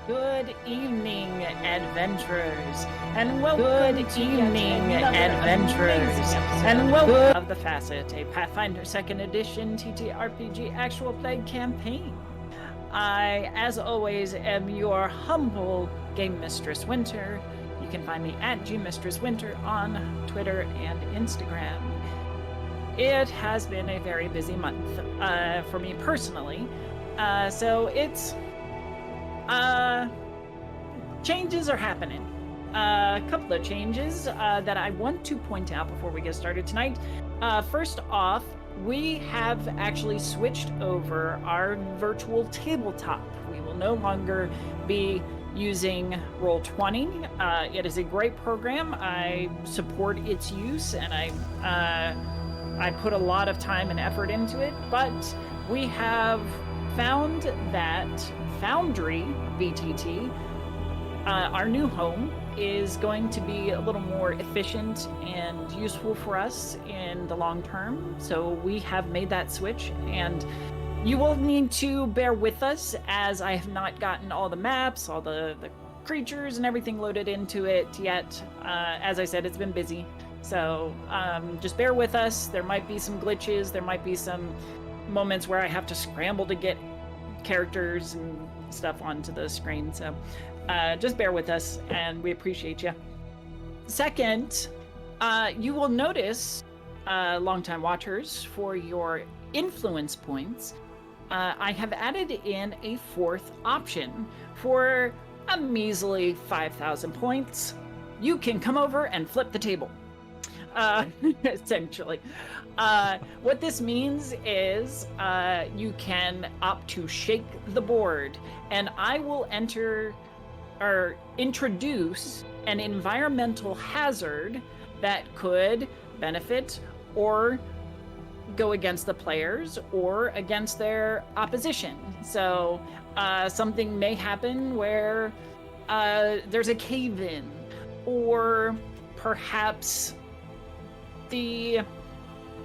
Good evening, adventurers, and welcome of the Facite, a Pathfinder 2nd Edition TTRPG actual play campaign. I, as always, am your humble Game Mistress Winter. You can find me at GMistressWinter on Twitter and Instagram. It has been a very busy month for me personally, so it's changes are happening. A couple of changes that I want to point out before we get started tonight. First off, we have actually switched over our virtual tabletop. We will no longer be using Roll20. It is a great program. I support its use, and I put a lot of time and effort into it, but we have found that Foundry VTT, our new home, is going to be a little more efficient and useful for us in the long term. So we have made that switch, and you will need to bear with us as I have not gotten all the maps, all the creatures and everything loaded into it yet. As I said, it's been busy. So just bear with us. There might be some glitches. There might be some moments where I have to scramble to get characters and stuff onto the screen. So just bear with us, and we appreciate you. Second, you will notice, longtime watchers, for your influence points, I have added in a fourth option. For a measly 5,000 points, you can come over and flip the table. Essentially. What this means is you can opt to shake the board, and I will enter or introduce an environmental hazard that could benefit or go against the players or against their opposition. So something may happen where there's a cave-in, or perhaps the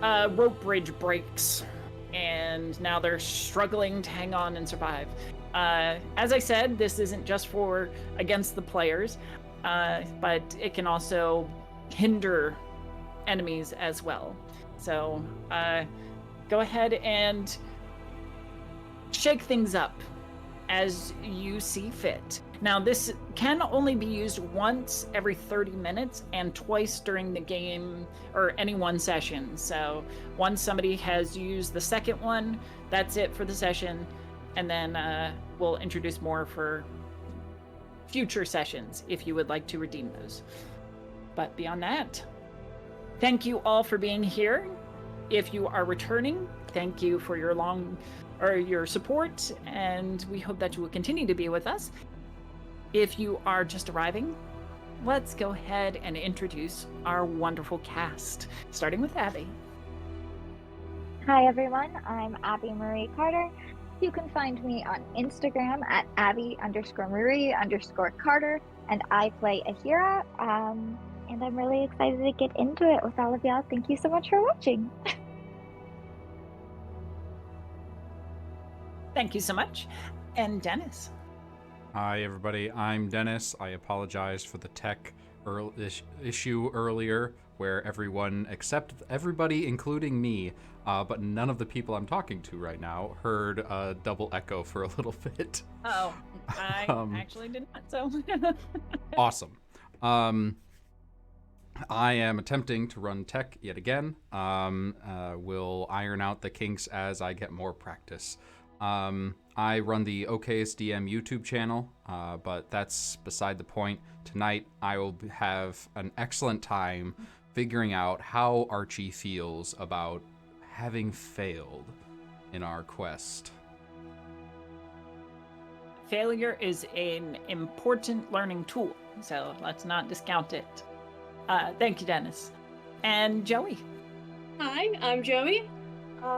rope bridge breaks and now they're struggling to hang on and survive. As I said, this isn't just for against the players, but it can also hinder enemies as well. So go ahead and shake things up as you see fit. Now, this can only be used once every 30 minutes and twice during the game or any one session. So once somebody has used the second one, that's it for the session. And then we'll introduce more for future sessions if you would like to redeem those. But beyond that, thank you all for being here. If you are returning, thank you for your support, and we hope that you will continue to be with us. If you are just arriving, let's go ahead and introduce our wonderful cast, starting with Abby. Hi everyone, I'm Abby Marie Carter. You can find me on Instagram at Abby_Marie_Carter, and I play Ahira, and I'm really excited to get into it with all of y'all. Thank you so much for watching. Thank you so much. And Dennis. Hi everybody, I'm Dennis. I apologize for the tech issue earlier where everybody, including me, but none of the people I'm talking to right now heard a double echo for a little bit. Oh, I actually did not, so. Awesome. I am attempting to run tech yet again. We'll iron out the kinks as I get more practice. I run the OKSDM YouTube channel, but that's beside the point. Tonight, I will have an excellent time figuring out how Archie feels about having failed in our quest. Failure is an important learning tool, so let's not discount it. Thank you, Dennis. And Joey. Hi, I'm Joey.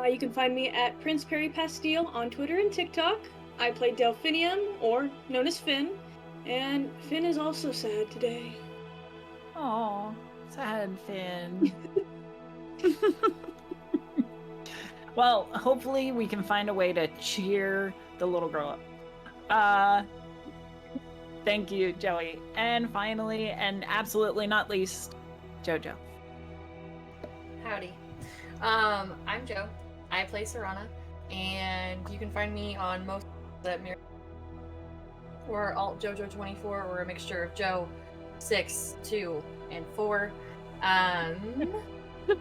You can find me at Prince Perry Pastille on Twitter and TikTok. I play Delphinium, or known as Finn, and Finn is also sad today. Aw, sad Finn. Well, hopefully we can find a way to cheer the little girl up. Thank you, Joey. And finally, and absolutely not least, Jojo. Howdy. I'm Joe. I play Serana, and you can find me on most that mirror or alt Jojo24 or a mixture of Joe 6, 2, and 4.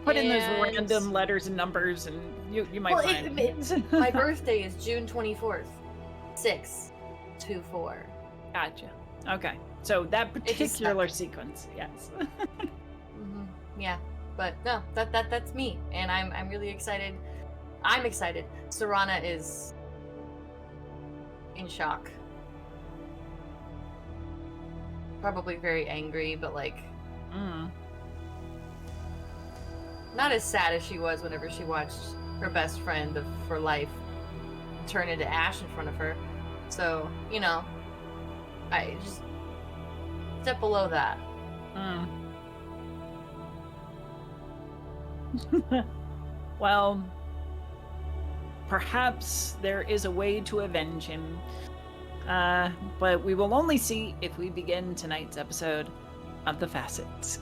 Put in those random letters and numbers, and you might find it. My birthday is June 24th, 6, 2, 4. Gotcha. Okay, so that particular sequence, yes. Yeah, but no, that's me, and I'm really excited. I'm excited. Serana is in shock. Probably very angry, but like not as sad as she was whenever she watched her best friend of her life turn into ash in front of her. So, you know, I just step below that. Well, perhaps there is a way to avenge him. But we will only see if we begin tonight's episode of The Facets.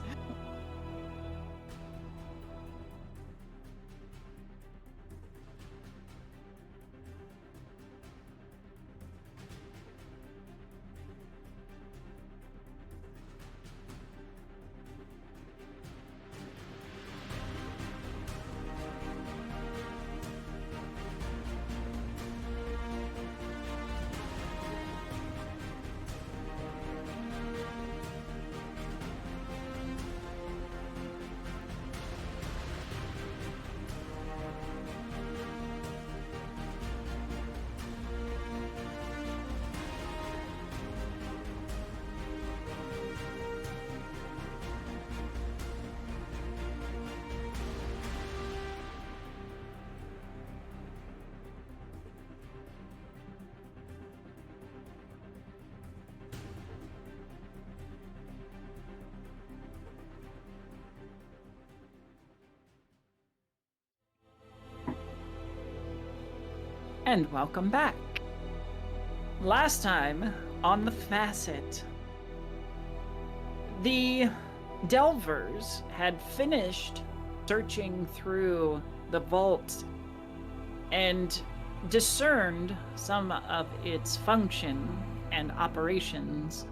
And welcome back. Last time on The Facet, the Delvers had finished searching through the vault and discerned some of its function and operations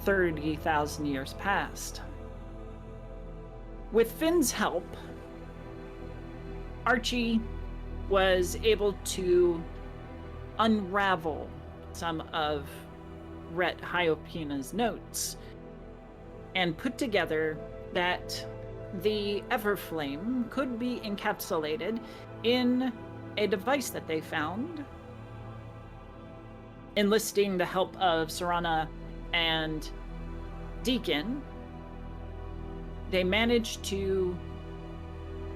30,000 years past. With Finn's help, Archie was able to unravel some of Rhett Hyopina's notes and put together that the Everflame could be encapsulated in a device that they found. Enlisting the help of Serana and Deacon, they managed to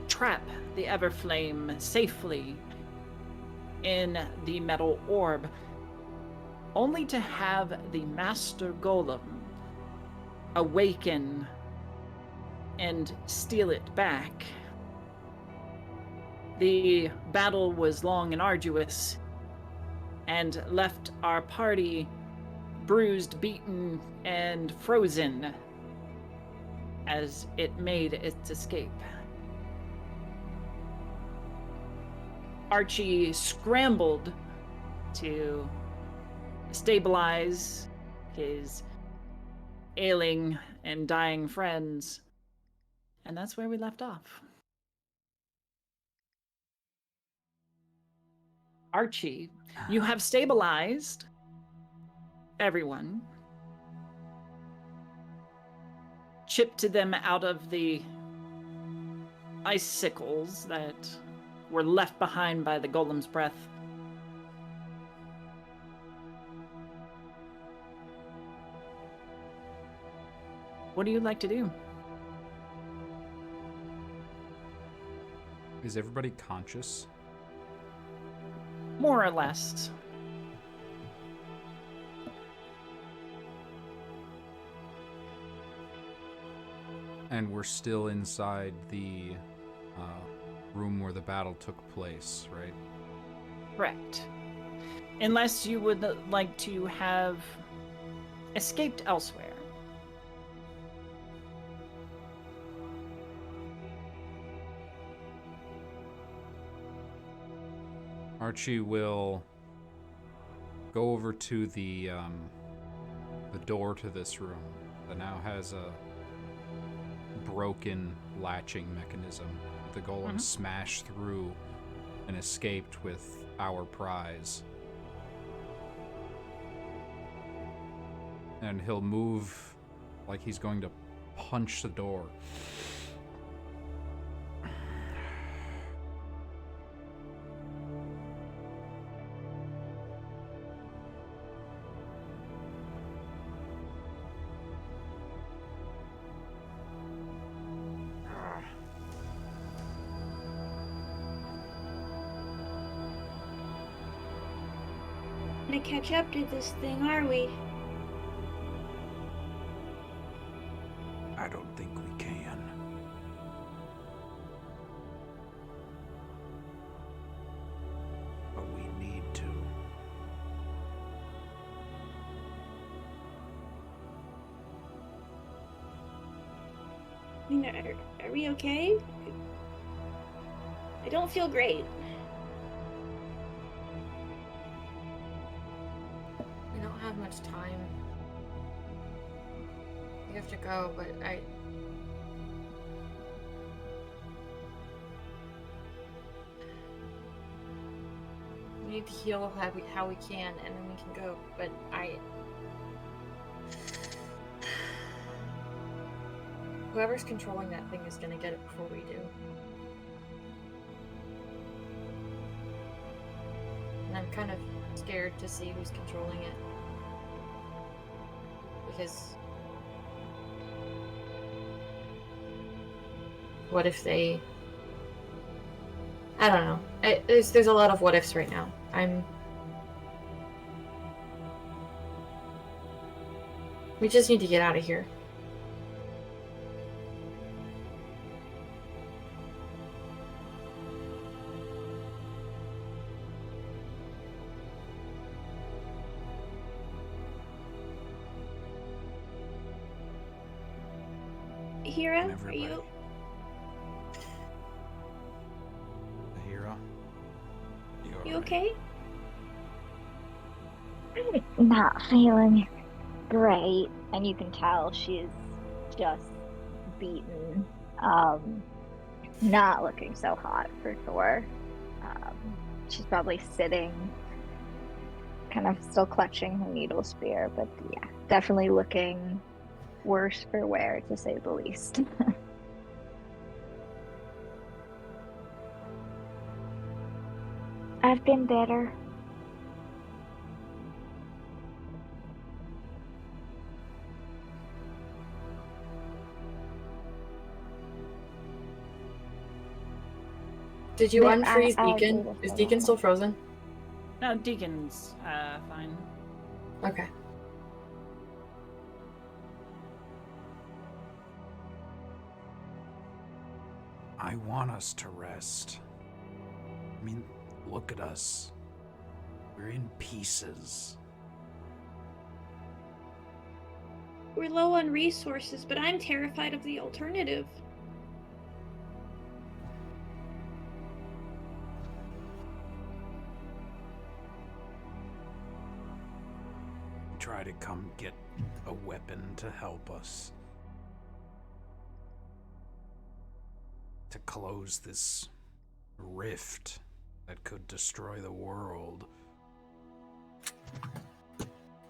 trap the Everflame safely in the metal orb, only to have the Master Golem awaken and steal it back. The battle was long and arduous, and left our party bruised, beaten, and frozen as it made its escape. Archie scrambled to stabilize his ailing and dying friends, and that's where we left off. Archie, you have stabilized everyone, chipped them out of the icicles that were left behind by the golem's breath. What do you like to do? Is everybody conscious? More or less. And we're still inside the room where the battle took place, right? Correct. Unless you would like to have escaped elsewhere. Archie will go over to the door to this room that now has a broken latching mechanism. The golem smashed through and escaped with our prize. And he'll move like he's going to punch the door. To catch up to this thing, are we? I don't think we can. But we need to. I mean, are we okay? I don't feel great. We don't have much time. We have to go, but we need to heal how we can, and then we can go. But whoever's controlling that thing is gonna get it before we do. And I'm kind of scared to see who's controlling it. Because what if they... I don't know. There's a lot of what ifs right now. We just need to get out of here. Hira, are you? Hira? You okay? I'm not feeling great, and you can tell she's just beaten. Not looking so hot for sure. She's probably sitting, kind of still clutching her needle spear, but yeah, definitely looking worse for wear, to say the least. I've been better. Did you But unfreeze I Deacon? do this Is a Deacon lot. still frozen? No, Deacon's fine. Okay. I want us to rest. I mean, look at us. We're in pieces. We're low on resources, but I'm terrified of the alternative. Try to come get a weapon to help us. To close this rift that could destroy the world.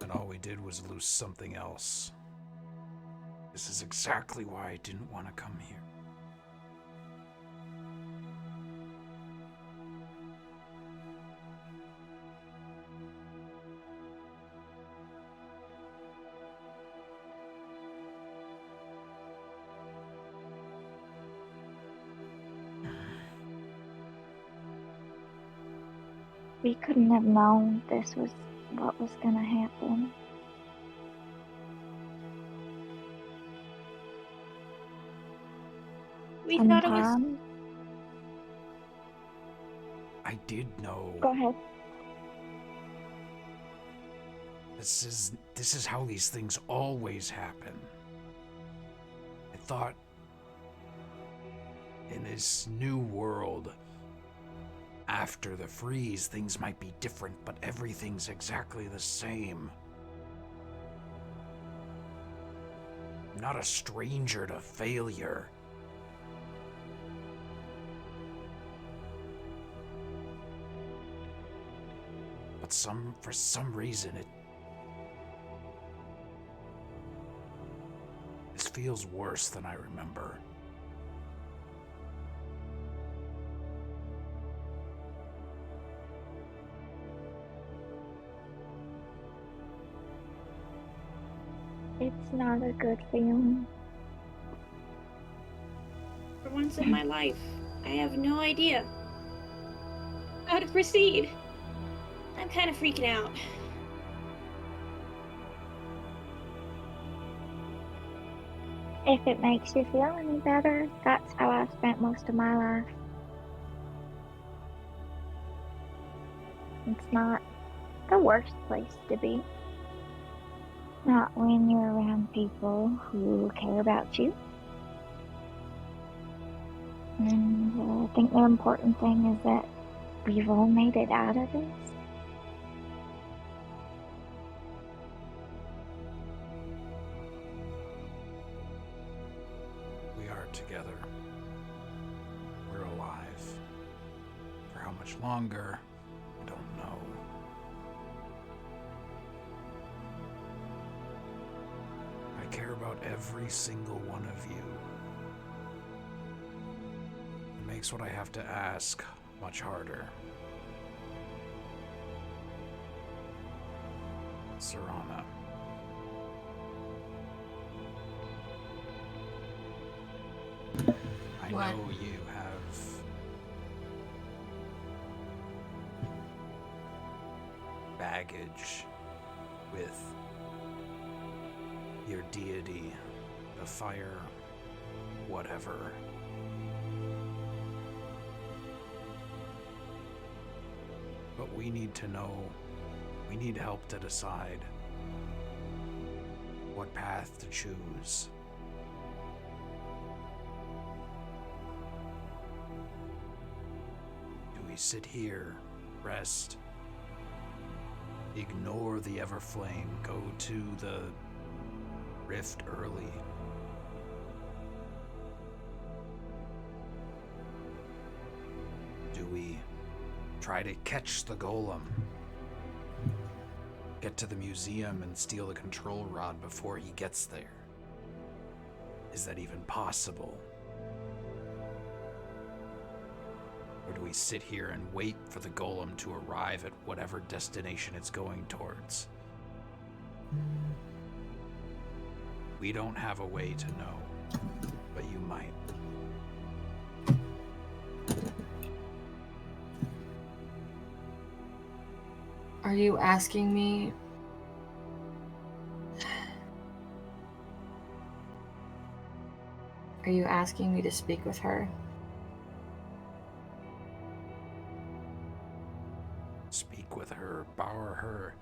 And all we did was lose something else. This is exactly why I didn't want to come here. We couldn't have known this was what was gonna happen. We thought it was. Sometimes. I did know Go ahead. This is how these things always happen. I thought in this new world, after the freeze, things might be different, but everything's exactly the same. I'm not a stranger to failure. But for some reason, this feels worse than I remember. It's not a good feeling. For once in my life, I have no idea how to proceed. I'm kind of freaking out. If it makes you feel any better, that's how I've spent most of my life. It's not the worst place to be. Not when you're around people who care about you. And I think the important thing is that we've all made it out of this. We are together. We're alive. For how much longer, I don't know. I care about every single one of you. It makes what I have to ask much harder. Serana. I What? know you have baggage with your deity, the fire, whatever. But we need to know, we need help to decide what path to choose. Do we sit here, rest, ignore the Everflame, go to the rift early? Do we try to catch the golem, get to the museum and steal the control rod before he gets there? Is that even possible? Or do we sit here and wait for the golem to arrive at whatever destination it's going towards? We don't have a way to know, but you might. Are you asking me? Are you asking me to speak with her? Speak with her, borrow her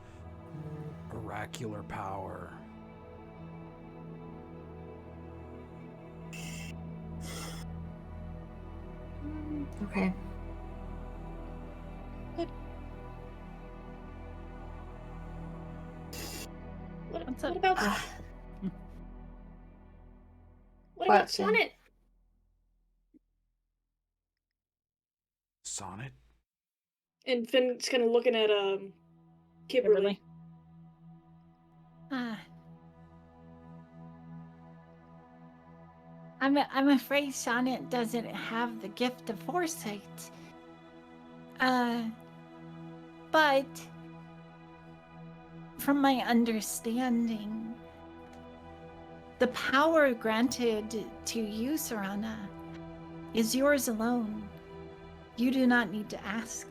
oracular power. Okay. What's What up? about Ah, what about What, Finn? Sonnet? Sonnet? And Finn's kind of looking at Kimberly. I'm afraid Sonnet doesn't have the gift of foresight. But from my understanding, the power granted to you, Serana, is yours alone. You do not need to ask.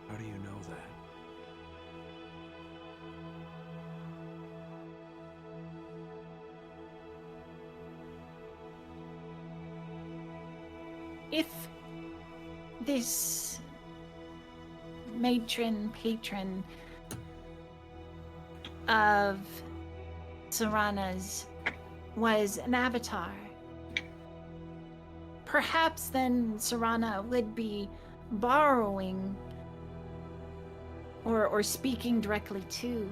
How do you know that? If this patron of Serana's was an avatar, perhaps then Serana would be borrowing or speaking directly to.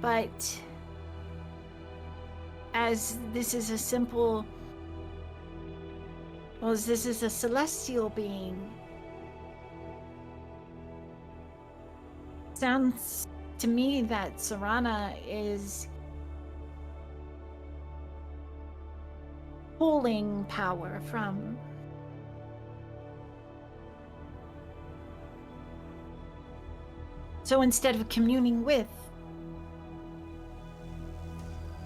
But as this is a celestial being, sounds to me that Serana is pulling power from. So instead of communing with,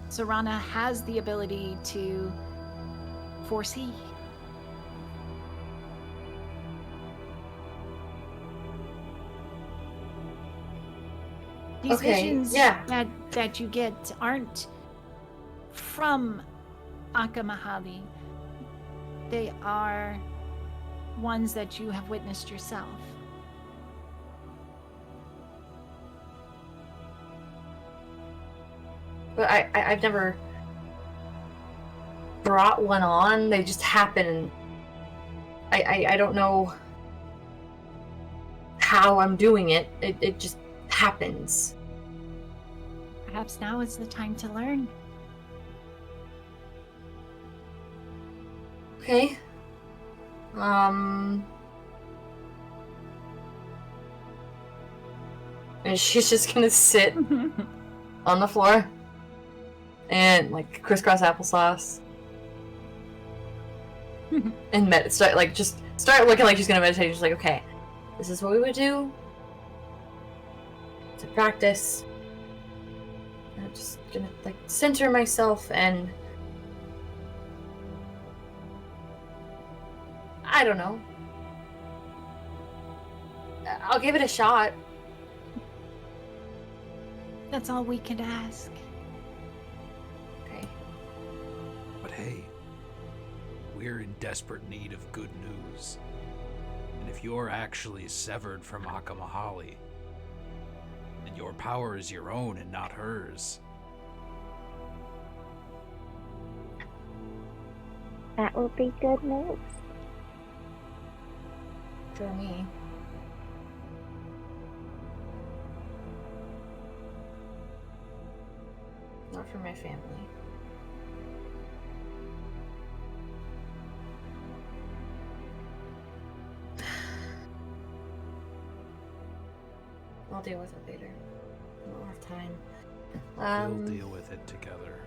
Serana has the ability to foresee. These visions that you get aren't from Akamahali. They are ones that you have witnessed yourself. But I've never brought one on. They just happen. I don't know how I'm doing it. It just happens. Perhaps now is the time to learn. Okay. And she's just gonna sit on the floor and like crisscross applesauce and start looking like she's gonna meditate. She's like, okay, this is what we would do to practice. I'm just gonna like center myself and I don't know. I'll give it a shot. That's all we could ask. Okay. But hey, we're in desperate need of good news. And if you're actually severed from Akamahali, and your power is your own and not hers, That will be good news. For me. Not for my family. I'll deal with it later. I don't have time. we'll deal with it together.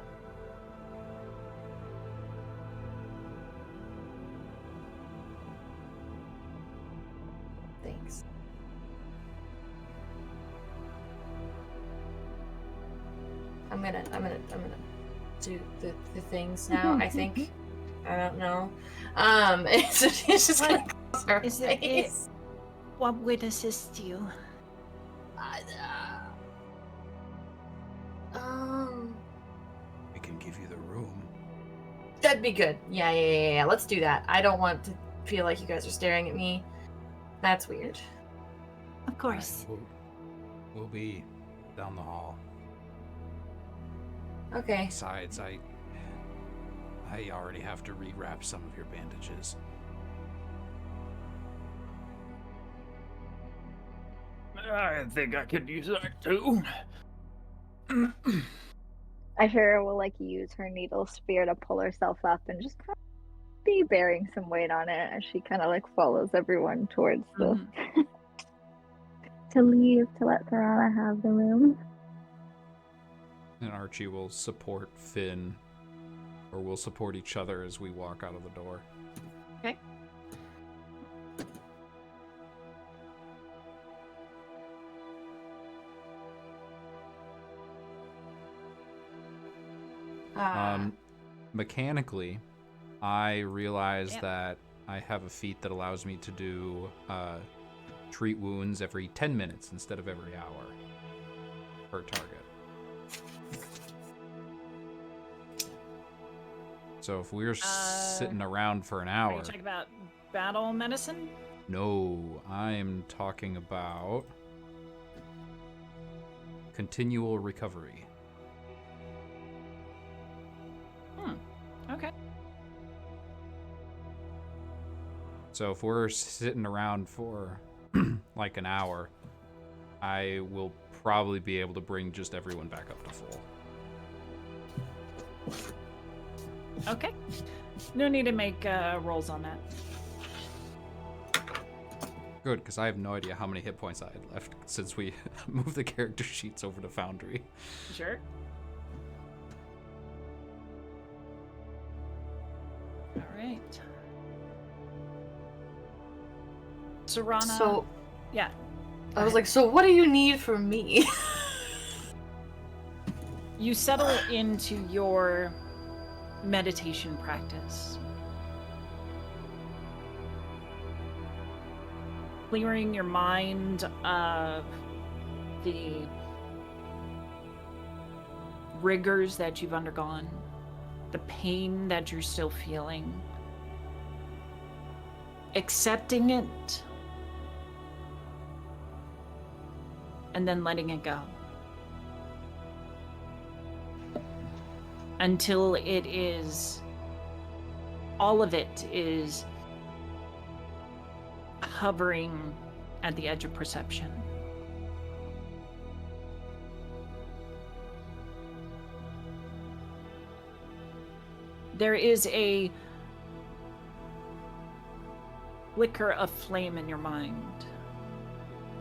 Thanks. I'm gonna do the things now. I think. I don't know. It's just gonna close her Is face. What would assist you? We can give you the room. That'd be good. Yeah. Let's do that. I don't want to feel like you guys are staring at me. That's weird. Of course. We'll be down the hall. Okay. Besides, I already have to rewrap some of your bandages. I think I could use that too. Ashera will use her needle spear to pull herself up and just kind of be bearing some weight on it as she kind of follows everyone towards the to leave, to let Serana have the room. And Archie will support Finn, or we'll support each other as we walk out of the door. Okay. Mechanically, I realize that I have a feat that allows me to do treat wounds every 10 minutes instead of every hour per target. So if we're sitting around for an Are hour, you talking about battle medicine? No, I am talking about continual recovery. Okay. So if we're sitting around for like an hour, I will probably be able to bring just everyone back up to full. Okay. No need to make rolls on that. Good, because I have no idea how many hit points I had left since we moved the character sheets over to Foundry. Sure. All right. Serana. So, yeah. I was like, so what do you need from me? You settle into your meditation practice. Clearing your mind of the rigors that you've undergone, the pain that you're still feeling, accepting it, and then letting it go. Until it is, all of it is hovering at the edge of perception. There is a flicker of flame in your mind.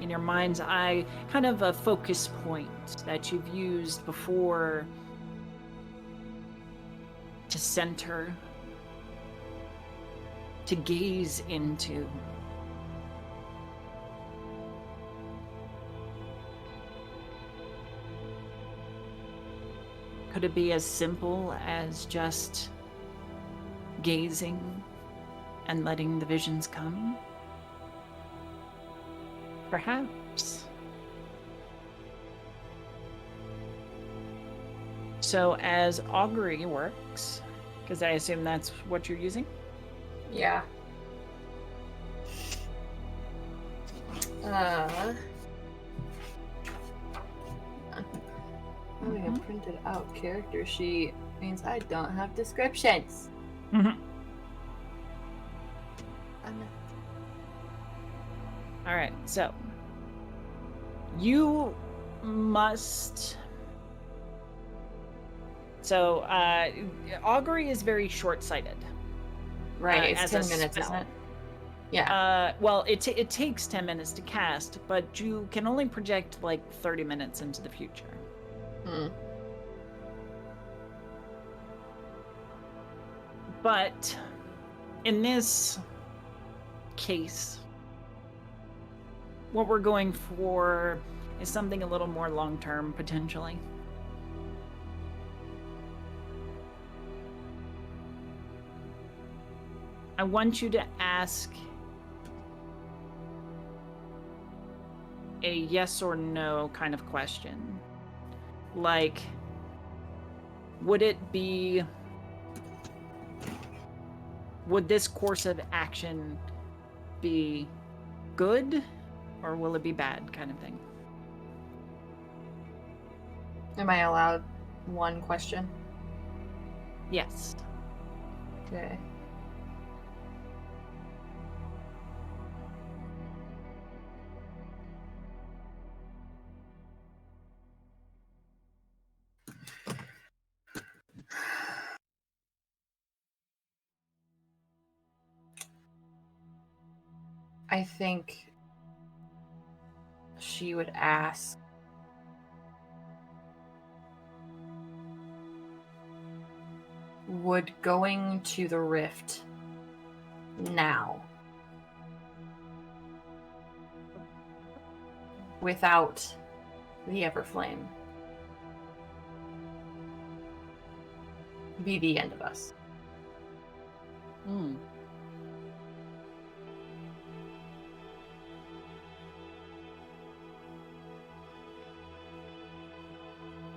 In your mind's eye, kind of a focus point that you've used before to center, to gaze into. Could it be as simple as just gazing and letting the visions come? Perhaps. So as augury works, because I assume that's what you're using? Yeah. Having a printed out character sheet means I don't have descriptions. Mm-hmm. All right, so you must. So augury is very short-sighted. Right, it's as 10 a minutes, spell. isn't it? Yeah. Well, it takes 10 minutes to cast, but you can only project like 30 minutes into the future. But in this case, what we're going for is something a little more long-term, potentially. I want you to ask a yes or no kind of question. Like, would this course of action be good, or will it be bad, kind of thing? Am I allowed one question? Yes. Okay. I think she would ask, would going to the rift now, without the Everflame, be the end of us?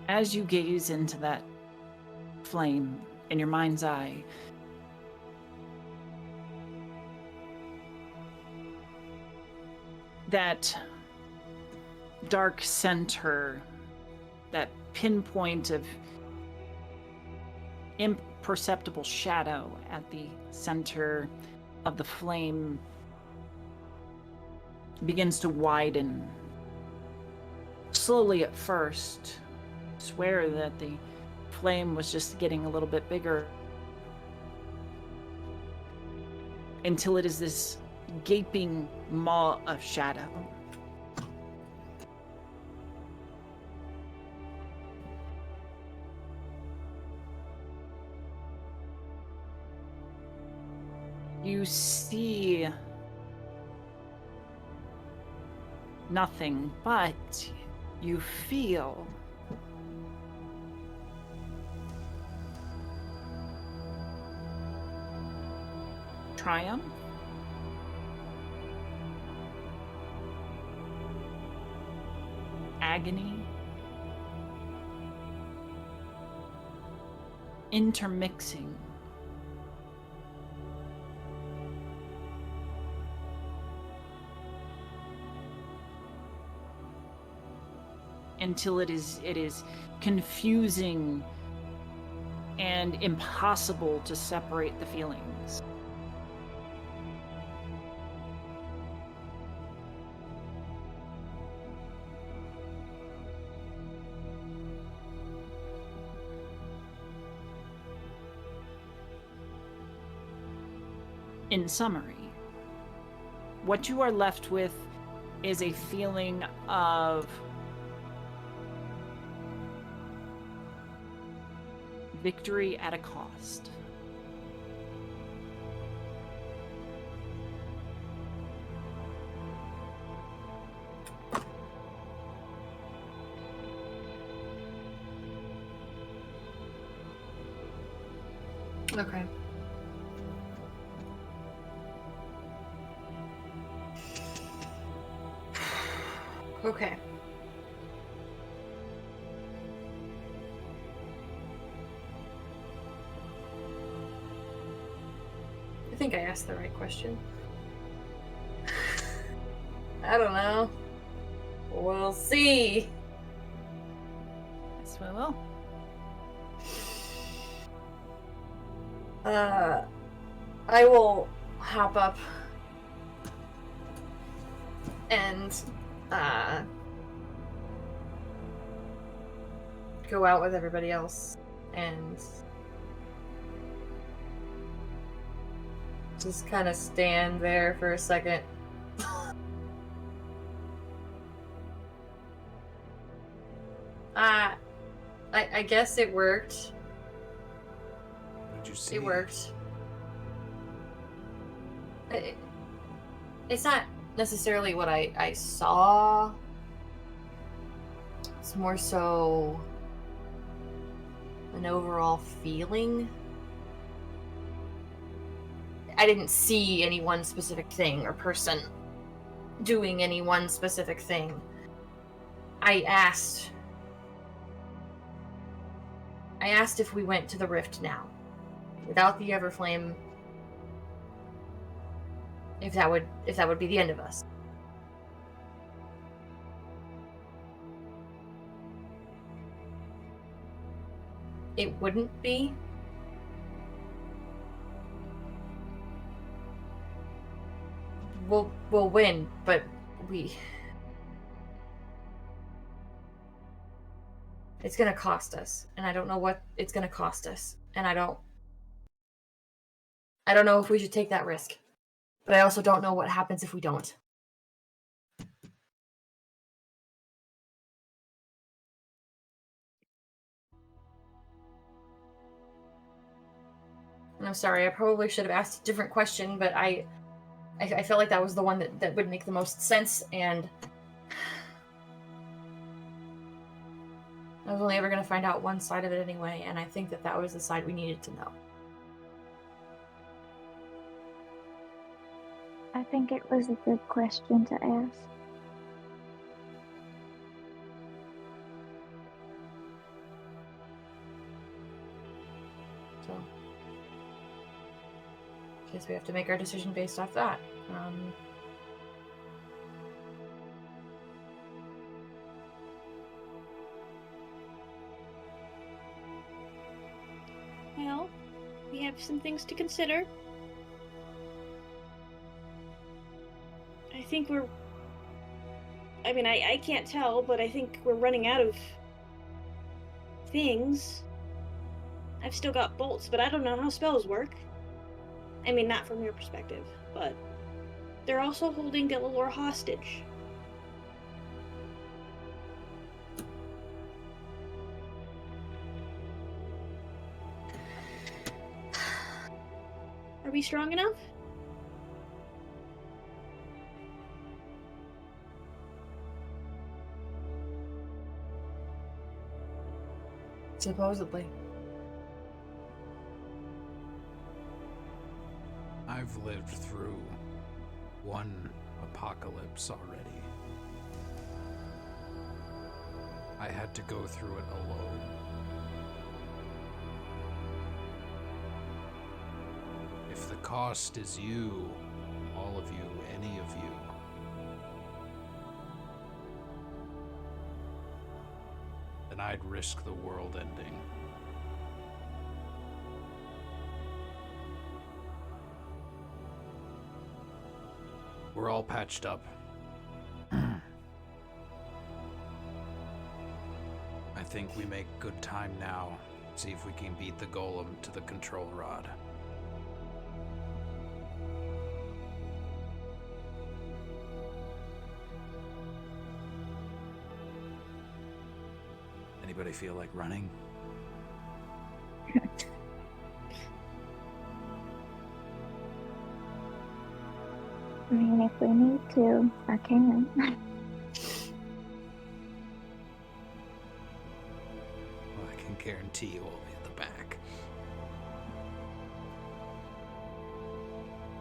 As you gaze into that flame in your mind's eye, that dark center, that pinpoint of imperceptible shadow at the center of the flame begins to widen. Slowly at first. I swear that the flame was just getting a little bit bigger. Until it is this gaping maw of shadow. You see nothing, but you feel triumph, agony, intermixing. Until it is confusing and impossible to separate the feelings. In summary, what you are left with is a feeling of victory at a cost. Okay. Okay. I think I asked the right question. I don't know. We'll see. Yes, we will. I will hop up and go out with everybody else and just kind of stand there for a second. I guess it worked. What did you see? It worked. It's not necessarily what I saw. It's more so an overall feeling. I didn't see any one specific thing or person doing any one specific thing. I asked if we went to the rift now, without the Everflame, if that would be the end of us. It wouldn't be. We'll win, but it's gonna cost us, and I don't know what it's gonna cost us, and I don't know if we should take that risk, but I also don't know what happens if we don't. And I'm sorry, I probably should have asked a different question, but I felt like that was the one that would make the most sense, and I was only ever going to find out one side of it anyway, and I think that was the side we needed to know. I think it was a good question to ask. So, I guess we have to make our decision based off that. have some things to consider. I think we're... I mean, I can't tell, but I think we're running out of things. I've still got bolts, but I don't know how spells work. I mean, not from your perspective, but they're also holding Delaware hostage. Are we strong enough? Supposedly. I've lived through one apocalypse already. I had to go through it alone. If the cost is you, all of you, any of you, then I'd risk the world ending. We're all patched up. I think we make good time now. See if we can beat the golem to the control rod. Anybody feel like running? I mean, if we need to, I can. Well, I can guarantee you won't be at the back.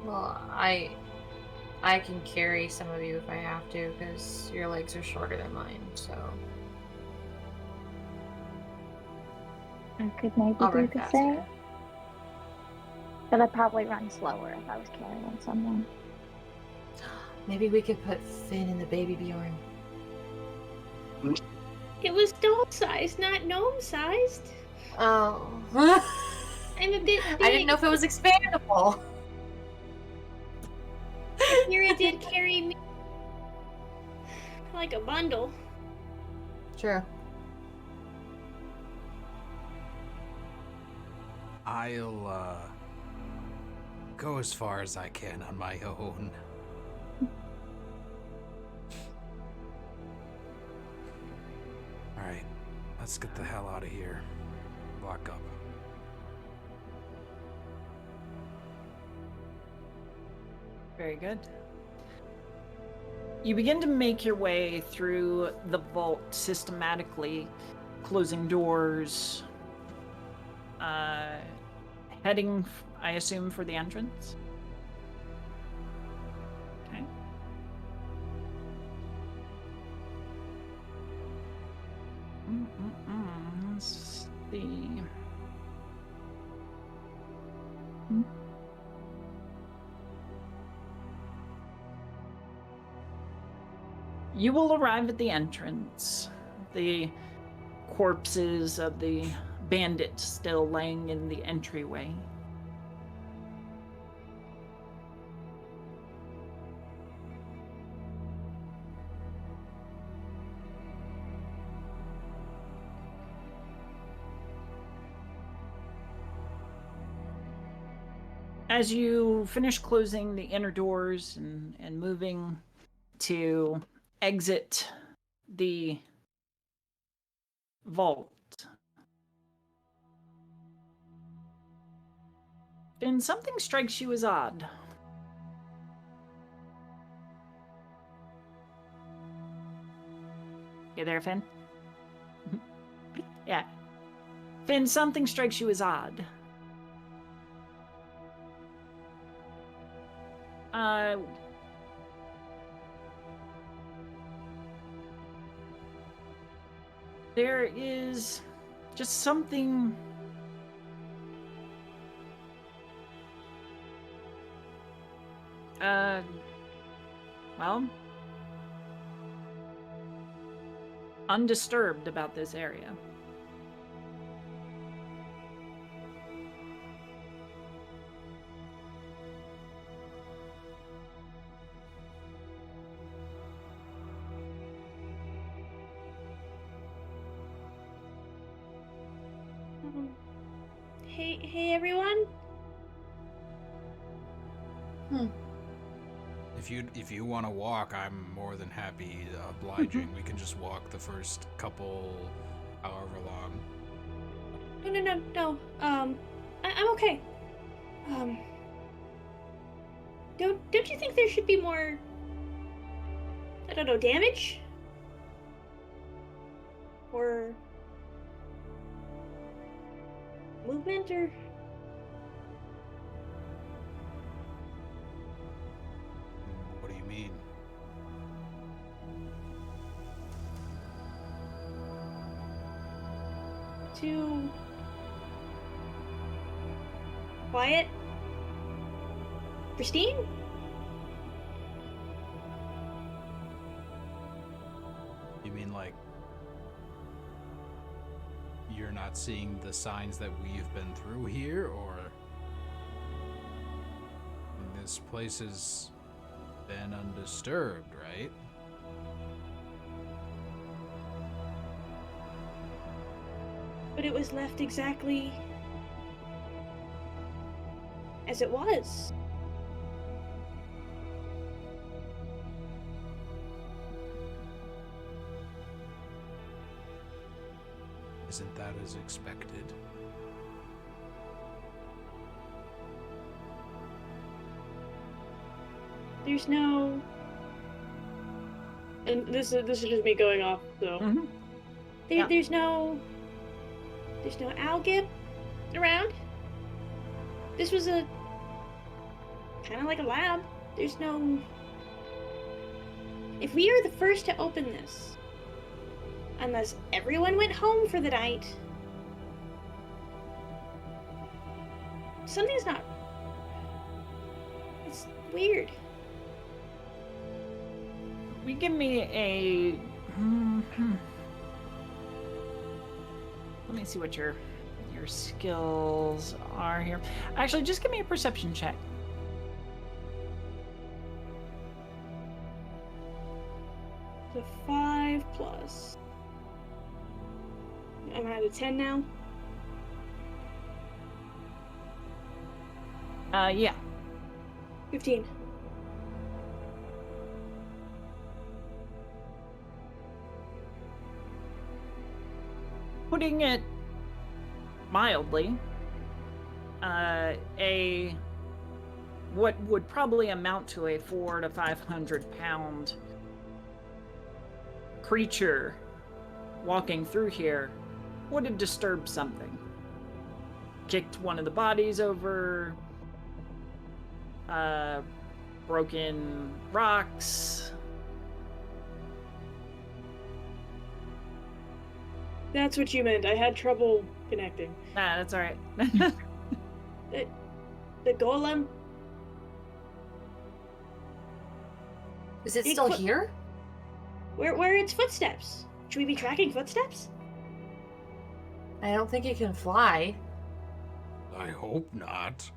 Well, I can carry some of you if I have to, because your legs are shorter than mine, so... I could maybe I'll do run the faster. same. But I'd probably run slower if I was carrying someone. Maybe we could put Finn in the baby Bjorn. It was doll-sized, not gnome-sized. Oh. I'm a bit big. I didn't know if it was expandable. Mira did carry me like a bundle. True. I'll, go as far as I can on my own. Alright, let's get the hell out of here. Lock up. Very good. You begin to make your way through the vault systematically, closing doors, heading, I assume, for the entrance. Okay. Let's see. You will arrive at the entrance. The corpses of the bandits still laying in the entryway. As you finish closing the inner doors and moving to exit the vault, Finn, something strikes you as odd. You there, Finn? Yeah. Finn, something strikes you as odd. There is just something well, undisturbed about this area. Hey, everyone. If you want to walk, I'm more than happy, obliging. We can just walk the first couple, however long. No. I'm okay. Don't you think there should be more, I don't know, damage? Or movement, or... What do you mean? Too quiet? Pristine? You mean like you're not seeing the signs that we've been through here, or this place has been undisturbed, right? But it was left exactly as it was. Isn't that as expected? There's no... And this is just me going off, so... Mm-hmm. Yeah. There's no Algip around. This was a... kind of like a lab. There's no... If we are the first to open this, unless everyone went home for the night, something's not... It's weird. We give me a... Let me see what your skills are here. Actually, just give me a perception check. The 5+. I'm at a 10 now. Yeah. 15. Putting it mildly, what would probably amount to a 400 to 500 pound creature walking through here would have disturbed something. Kicked one of the bodies over, broken rocks. That's what you meant. I had trouble connecting. Nah, that's alright. The golem? Is it still here? Where are its footsteps? Should we be tracking footsteps? I don't think it can fly. I hope not.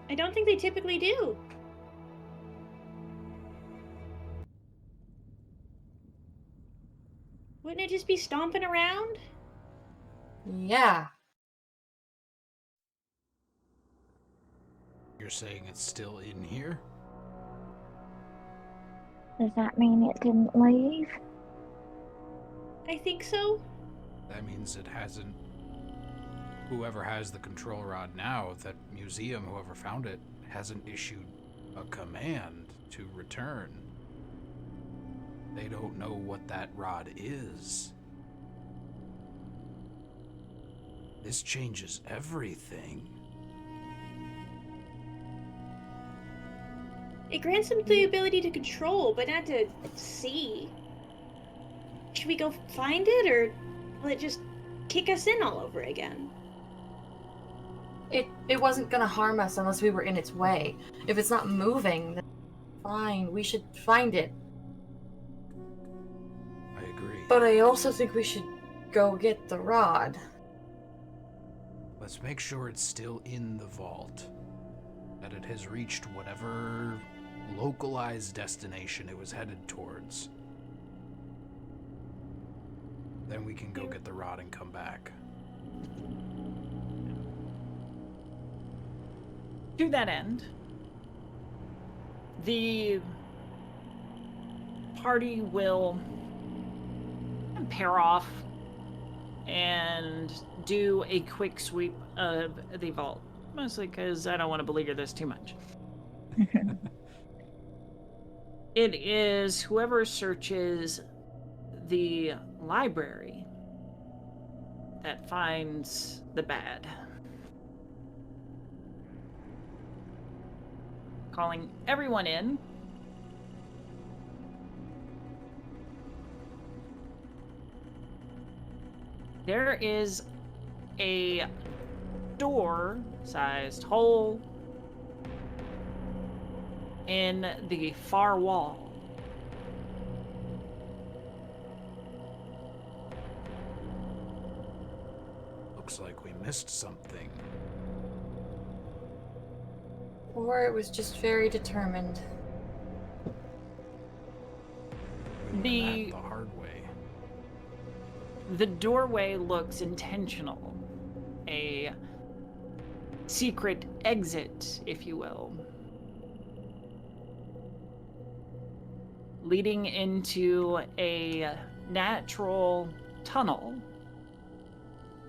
I don't think they typically do. Wouldn't it just be stomping around? Yeah. You're saying it's still in here? Does that mean it didn't leave? I think so. That means it hasn't... Whoever has the control rod now, that museum, whoever found it, hasn't issued a command to return. They don't know what that rod is. This changes everything. It grants them the ability to control, but not to see. Should we go find it, or will it just kick us in all over again? It wasn't gonna harm us unless we were in its way. If it's not moving, then fine. We should find it. I agree. But I also think we should go get the rod. Let's make sure it's still in the vault. That it has reached whatever localized destination it was headed towards. Then we can go get the rod and come back. To that end, the party will pair off and do a quick sweep of the vault. Mostly because I don't want to beleaguer this too much. It is whoever searches the library that finds the bad. Calling everyone in. There is a door-sized hole in the far wall. Looks like we missed something. Or it was just very determined. We learned that the hard way. The doorway looks intentional. A secret exit, if you will. Leading into a natural tunnel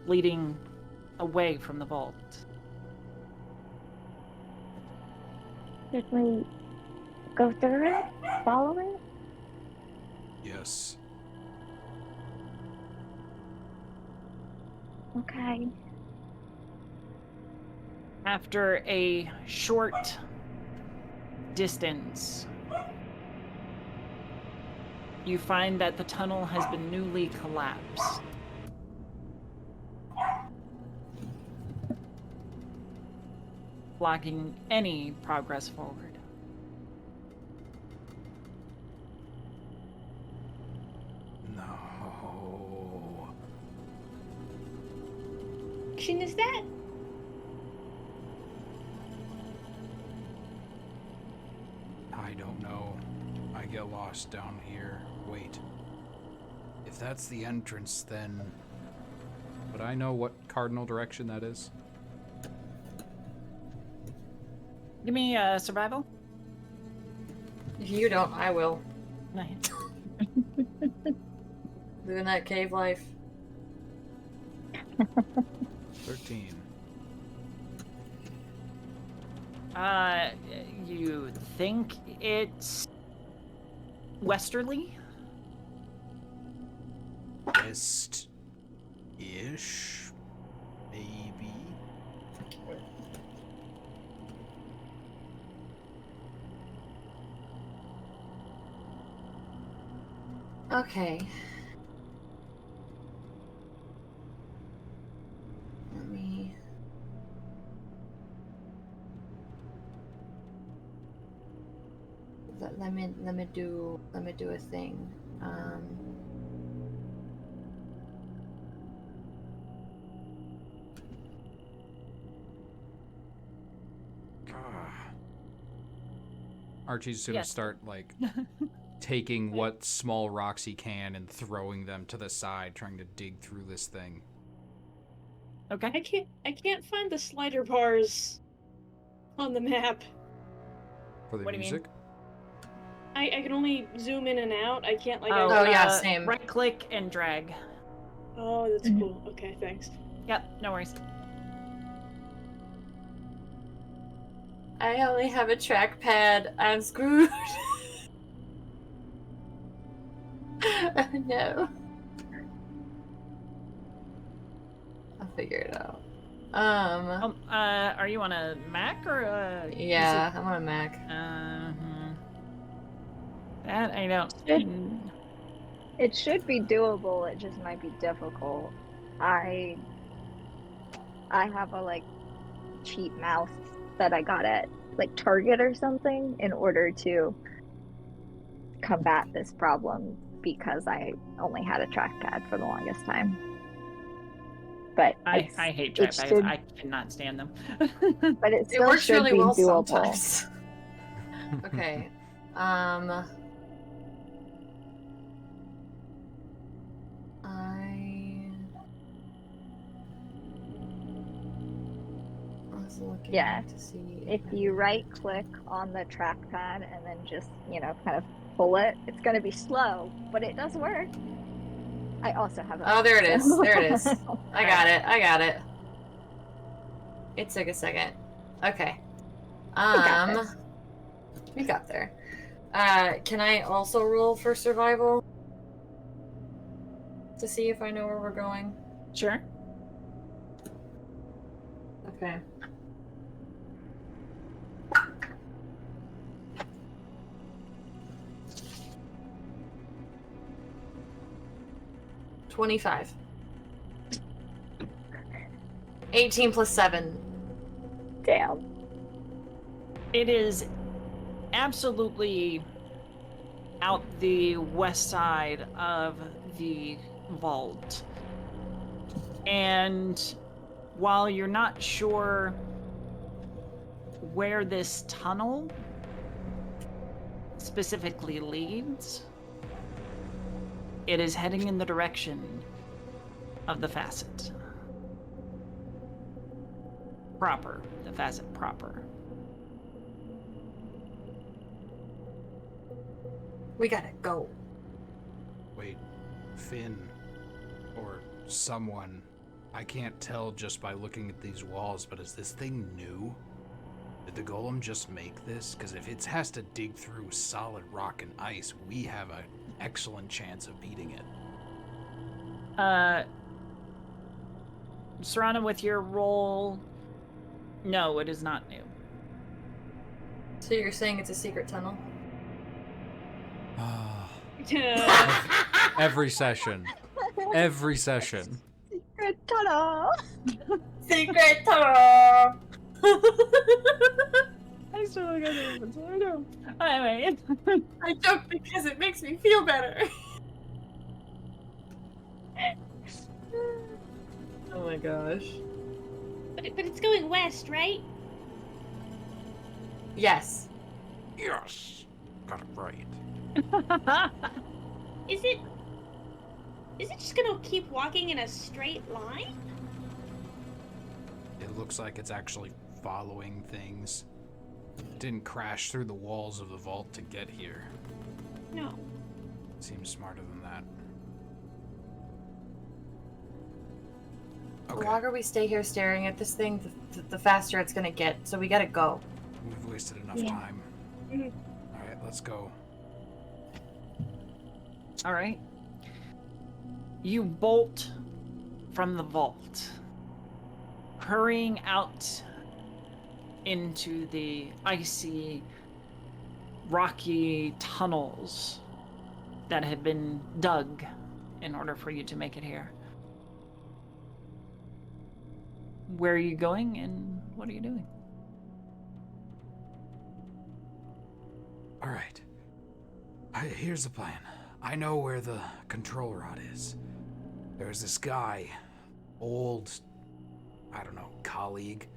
leading away from the vault. Should we go through it? Follow it? Yes. Okay. After a short distance, you find that the tunnel has been newly collapsed. Blocking any progress forward. No. Action is that? I don't know. I get lost down here. Wait. If that's the entrance, then... Would I know what cardinal direction that is? Give me survival. If you don't, I will. Nice. Living that cave life. 13. You think it's westerly? West-ish? Maybe? Okay. Let me... Let me do a thing. Archie's gonna Yes. start like taking what small rocks he can and throwing them to the side, trying to dig through this thing. Okay. I can't find the slider bars on the map. For the What do you mean? music? I can only zoom in and out. I can't like. Oh, yeah, same. Right click and drag. Oh, that's Mhm. cool. Okay, thanks. Yep, no worries. I only have a trackpad. I'm screwed. Oh, no. I'll figure it out. Are you on a Mac or a? Yeah, I'm on a Mac. That I don't. It should be doable. It just might be difficult. I have a like cheap mouse that I got at like Target or something in order to combat this problem because I only had a trackpad for the longest time. But I it's- hate it trackpads. should- I cannot stand them. but it It still works should really be well doable. sometimes. Okay. I was looking. looking Yeah. to see If you right click on the trackpad and then just, kind of pull it, it's going to be slow, but it does work. I also have a Oh, there it is. so- There it is. I got it. It took a second. Okay. We got there. Can I also roll for survival? To see if I know where we're going? Sure. Okay. $25. 18 plus 7. Damn. It is absolutely out the west side of the vault. And while you're not sure where this tunnel specifically leads, it is heading in the direction of the Facite. Proper. The Facite proper. We gotta go. Wait, Finn, or someone, I can't tell just by looking at these walls, but is this thing new? Did the golem just make this? Because if it has to dig through solid rock and ice, we have an excellent chance of beating it. Serana, with your roll, no, it is not new. So you're saying it's a secret tunnel? Every session. Every session. Good tunnel. Secret tunnel! I still don't get it, so I know. Anyway. I joke because it makes me feel better. Oh my gosh. But it's going west, right? Yes. Yes! Got it right. Is it just gonna keep walking in a straight line? It looks like it's actually following things. It didn't crash through the walls of the vault to get here. No. Seems smarter than that. The Okay, longer we stay here staring at this thing, the faster it's gonna get, so we gotta go. we've wasted enough Yeah. time. Mhm. Alright, let's go. All right. You bolt from the vault, hurrying out into the icy, rocky tunnels that have been dug in order for you to make it here. Where are you going and what are you doing? Alright. Here's the plan. I know where the control rod is. There's this guy, old, I don't know, colleague.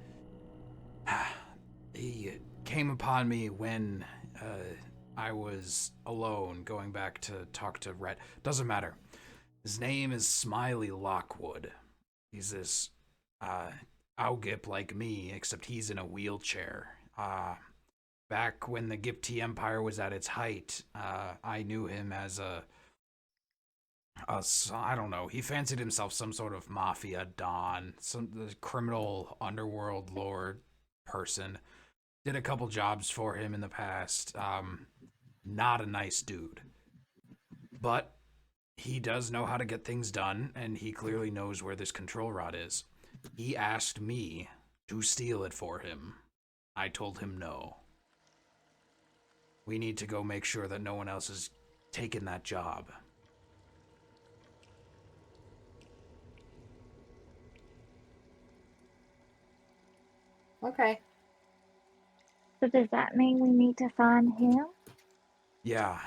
He came upon me when I was alone going back to talk to Rhett. Doesn't matter. His name is Smiley Lockwood. He's this Augip like me, except he's in a wheelchair. Back when the Gipti Empire was at its height, I knew him as I don't know, he fancied himself some sort of mafia don, some criminal underworld lord person. Did a couple jobs for him in the past. Not a nice dude. But he does know how to get things done, and he clearly knows where this control rod is. He asked me to steal it for him. I told him no. We need to go make sure that no one else has taken that job. Okay. So does that mean we need to find him? Yeah,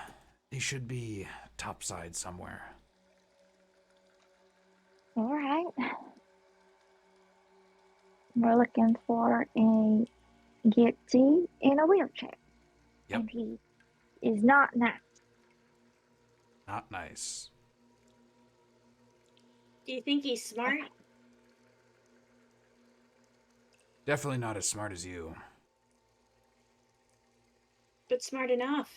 he should be topside somewhere. All right. We're looking for a Gipsy in a wheelchair. Yep. And he is not nice. Not nice. Do you think he's smart? Definitely not as smart as you. But smart enough.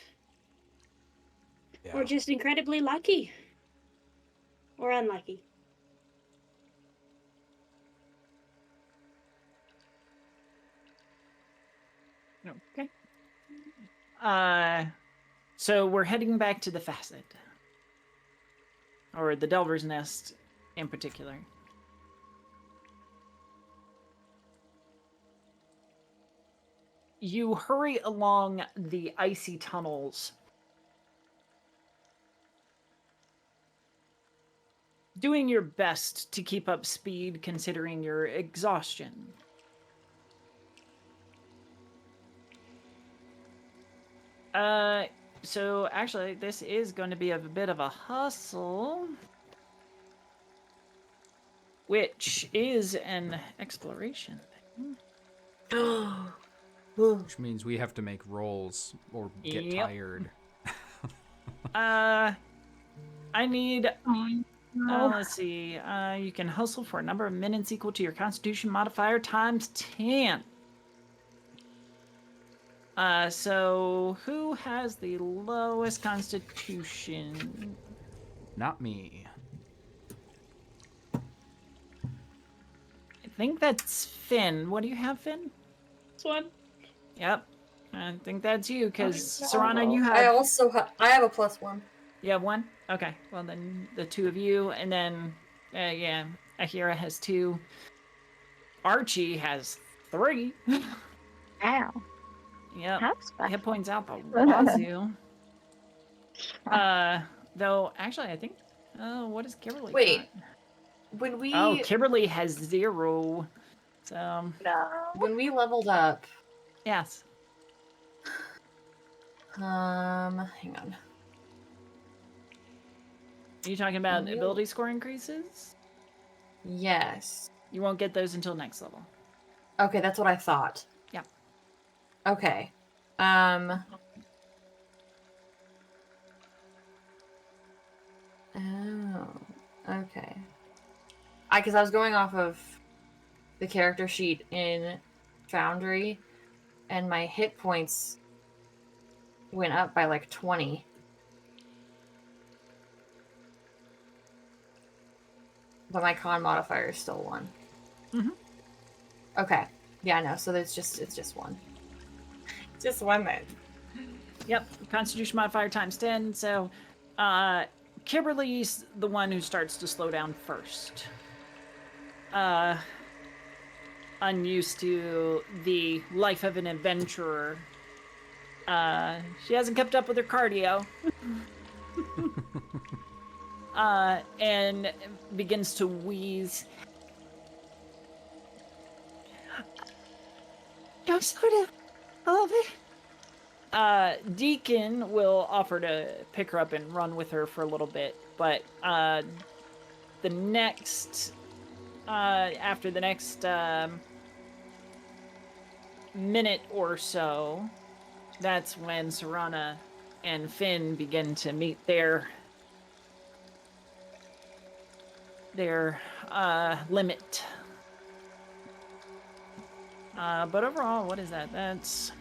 Yeah. Or just incredibly lucky. Or unlucky. Okay. So we're heading back to the Facite. Or the Delver's Nest in particular. You hurry along the icy tunnels, doing your best to keep up speed considering your exhaustion. So actually, this is going to be a bit of a hustle, which is an exploration thing. Which means we have to make rolls or get Yep. tired. I need. No. Let's see. You can hustle for a number of minutes equal to your Constitution modifier times 10. So who has the lowest Constitution? Not me. I think that's Finn. What do you have, Finn? This one. Yep. I think that's you, because Oh, Serana, you I have. also I have a +1. You have 1? Okay. Well, then the 2 of you, and then, yeah, Ahira has 2. Archie has 3. Ow. Yep. How special. Hit points out the wazoo. Though, actually, I think. What is Kimberly? Wait. got? When we Oh, Kimberly has 0. So, No. when we leveled up, yes. hang on. Are you talking about Really? ability score increases? Yes. You won't get those until next level. Okay, that's what I thought. Yeah. Okay. Oh. Okay. Because I was going off of the character sheet in Foundry, and my hit points went up by like 20. But my con modifier is still 1. Mhm. Okay. Yeah, no. So it's just 1. Just 1 then. Yep. Constitution modifier times 10. So, Kimberly's the one who starts to slow down first. Unused to the life of an adventurer. She hasn't kept up with her cardio. And begins to wheeze. Don't slow down. I love it. Deacon will offer to pick her up and run with her for a little bit, but the next after the next minute or so, that's when Serana and Finn begin to meet their limit. But overall, what is that? That's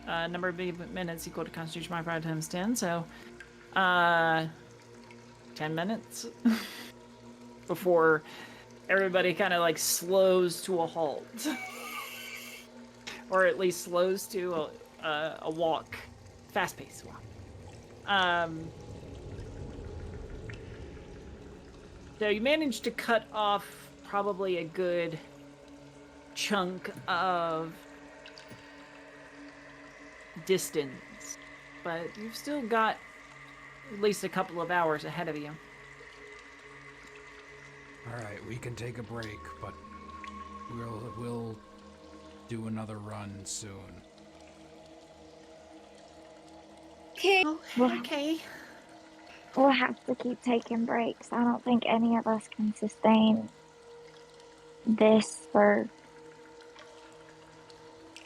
number of minutes equal to Constitution modifier times 10, so 10 minutes before everybody kind of like slows to a halt. Or at least slows to a walk. Fast-paced walk. So you managed to cut off probably a good chunk of distance, but you've still got at least a couple of hours ahead of you. Alright, we can take a break, but we'll do another run soon. Okay. Oh, Well- okay. We'll have to keep taking breaks. I don't think any of us can sustain this for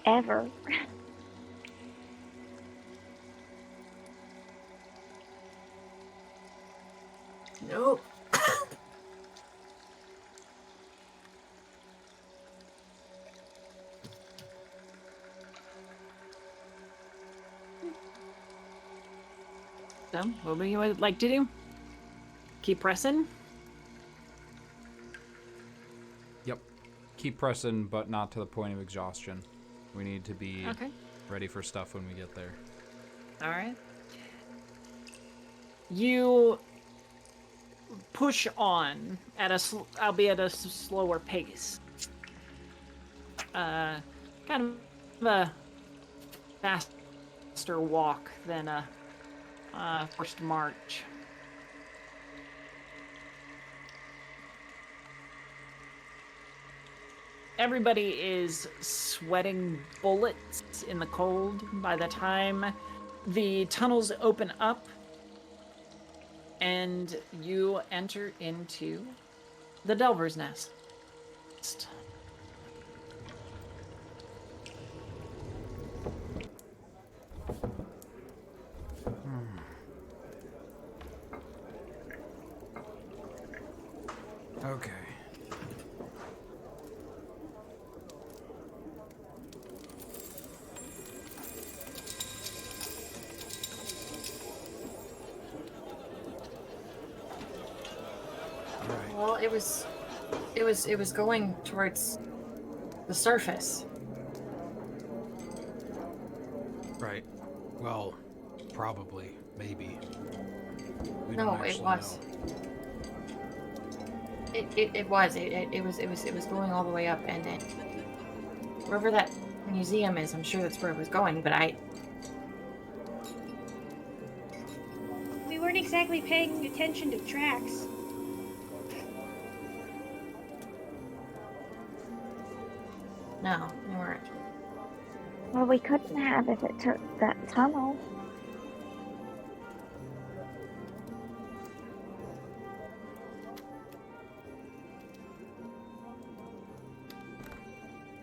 ever. Nope. So, what would you like to do? Keep pressing? Yep. Keep pressing, but not to the point of exhaustion. We need to be ready for stuff when we get there. All right. You push on at albeit a slower pace. Kind of a faster walk than a forced march. Everybody is sweating bullets in the cold by the time the tunnels open up and you enter into the Delver's Nest. Okay. Well, it was going towards the surface. Right. Well, probably, maybe. We No, don't it actually was. know. It was going all the way up, and then wherever that museum is, I'm sure that's where it was going. But We weren't exactly paying attention to tracks. no, we weren't. Well, we couldn't have if it took that tunnel.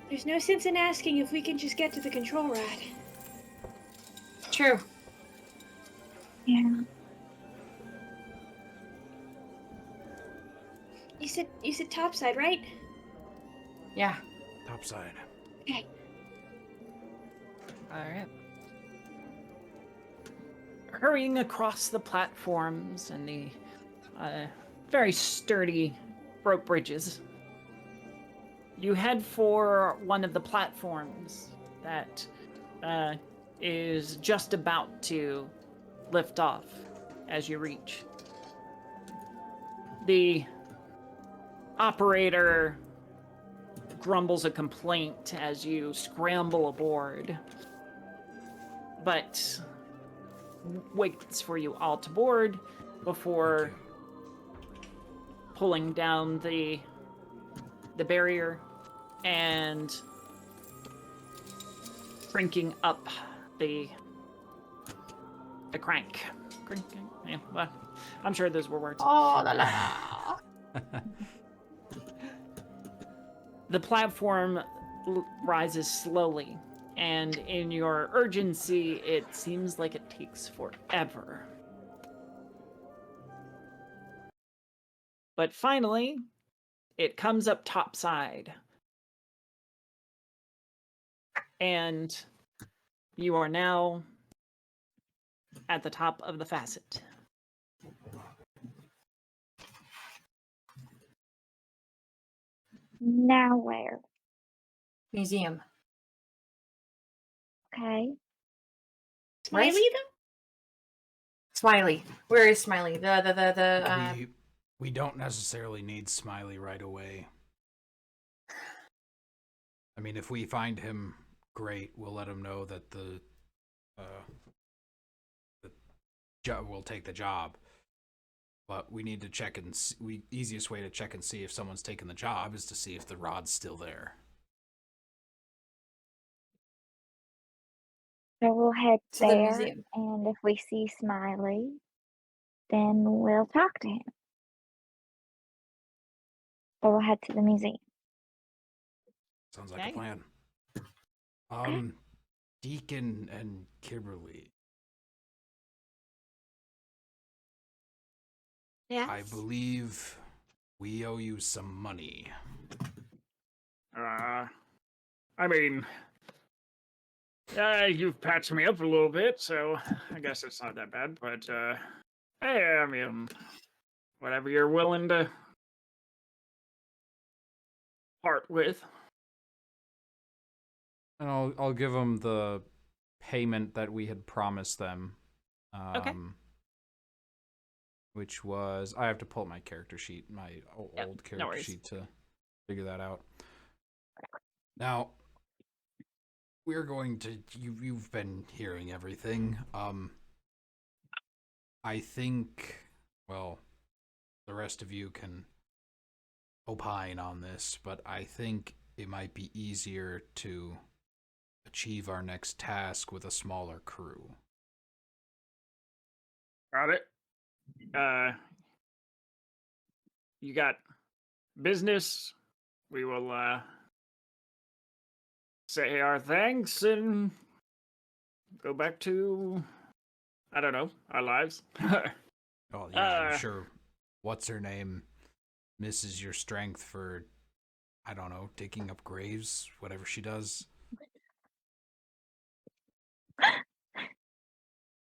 There's no sense in asking if we can just get to the control rod. True. Yeah. You said topside, right? Yeah. Topside. Okay. All right. Hurrying across the platforms and the very sturdy rope bridges, you head for one of the platforms that is just about to lift off as you reach. The operator grumbles a complaint as you scramble aboard, but waits for you all to board before pulling down the barrier and cranking up the crank. Cranking? Yeah, well, I'm sure those were words. Oh, la la. The platform rises slowly, and in your urgency, it seems like it takes forever. But finally, it comes up topside. And you are now at the top of the Facite. Now where? Museum. Okay. Right? Smiley, though? Smiley. Where is Smiley? The We don't necessarily need Smiley right away. I mean, if we find him, great. We'll let him know that the we'll take the job. But we need to check and see, easiest way to check and see if someone's taken the job is to see if the rod's still there. So we'll head To the there, museum. and if we see Smiley, then we'll talk to him. So we'll head to the museum. Sounds like Okay. a plan. Okay. Deacon and Kimberly. Yes. I believe we owe you some money. I mean, You've patched me up a little bit, so I guess it's not that bad. But hey, I mean, whatever you're willing to part with. And I'll give them the payment that we had promised them. Okay. Which was, I have to pull up my character sheet, my old character sheet to figure that out. Now, we're going to, you've been hearing everything. I think, well, the rest of you can opine on this, but I think it might be easier to achieve our next task with a smaller crew. Got it. You got business. We will say our thanks and go back to, I don't know, our lives. Oh, yeah, I'm sure what's her name misses your strength for, I don't know, digging up graves, whatever she does.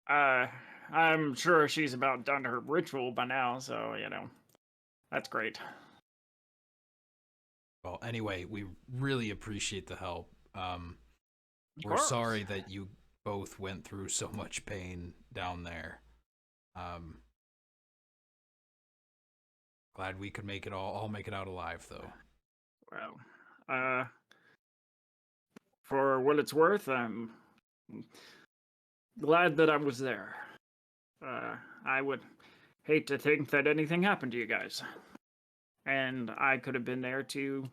I'm sure she's about done her ritual by now, so, you know, that's great. Well, anyway, we really appreciate the help. We're course. sorry that you both went through so much pain down there. Glad we could make it all make it out alive, though. Well, for what it's worth, I'm glad that I was there. I would hate to think that anything happened to you guys, and I could have been there to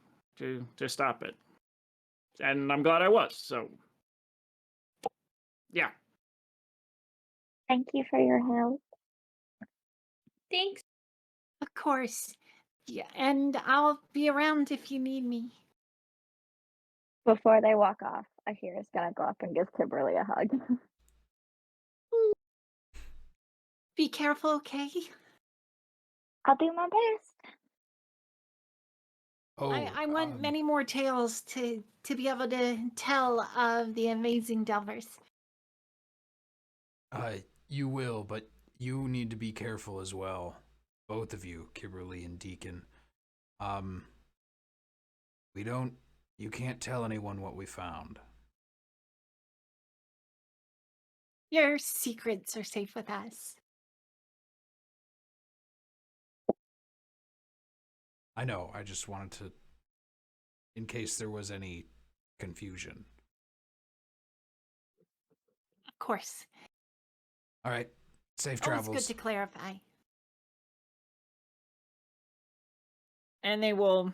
stop it. And I'm glad I was. So, yeah. Thank you for your help. Thanks. Of course. Yeah, and I'll be around if you need me. Before they walk off, Ahira's gonna go up and give Kimberly a hug. Be careful, okay? I'll do my best. Oh, I want many more tales to be able to tell of the amazing Delvers. You will, but you need to be careful as well. Both of you, Kimberly and Deacon. You can't tell anyone what we found. Your secrets are safe with us. I know, I just wanted to, in case there was any confusion. Of course. All right, safe Always travels. good to clarify. And they will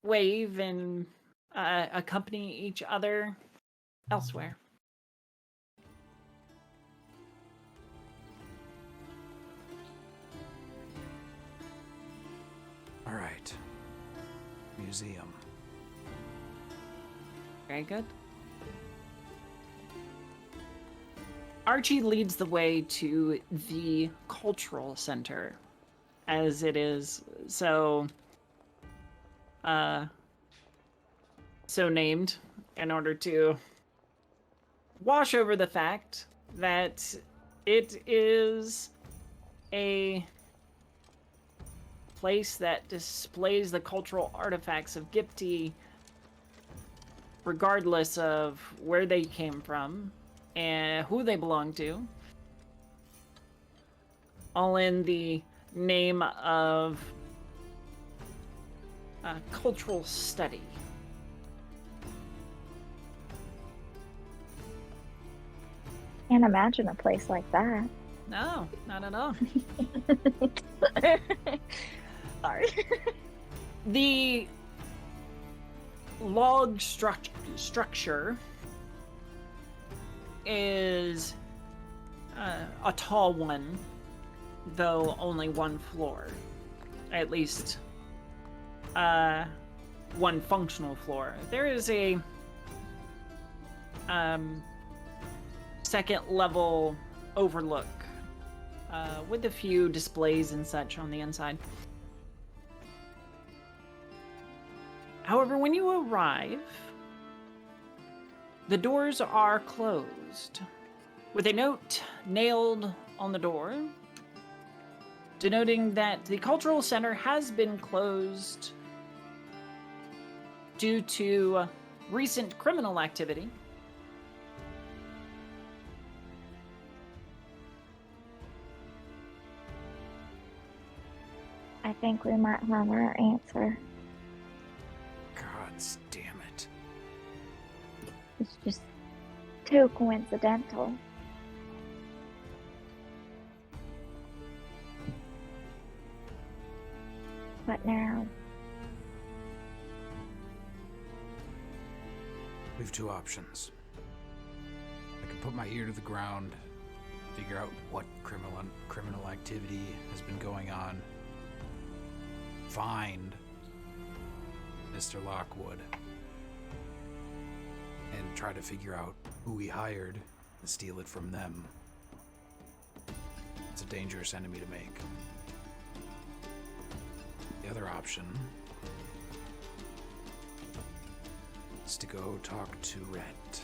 wave and accompany each other elsewhere. All right, museum. Very good. Archie leads the way to the cultural center, as it is so named in order to wash over the fact that it is a place that displays the cultural artifacts of Gipti regardless of where they came from and who they belong to, all in the name of cultural study. Can't imagine a place like that. No, not at all. Sorry. The log structure is a tall one, though only one floor. At least one functional floor. There is a second level overlook with a few displays and such on the inside. However, when you arrive, The doors are closed, with a note nailed on the door, denoting that the cultural center has been closed due to recent criminal activity. I think we might have our answer. God damn it. It's just too coincidental. What now? We have two options. I can put my ear to the ground, figure out what criminal activity has been going on, find Mr. Lockwood, and try to figure out who he hired and steal it from them. It's a dangerous enemy to make. The other option is to go talk to Rhett.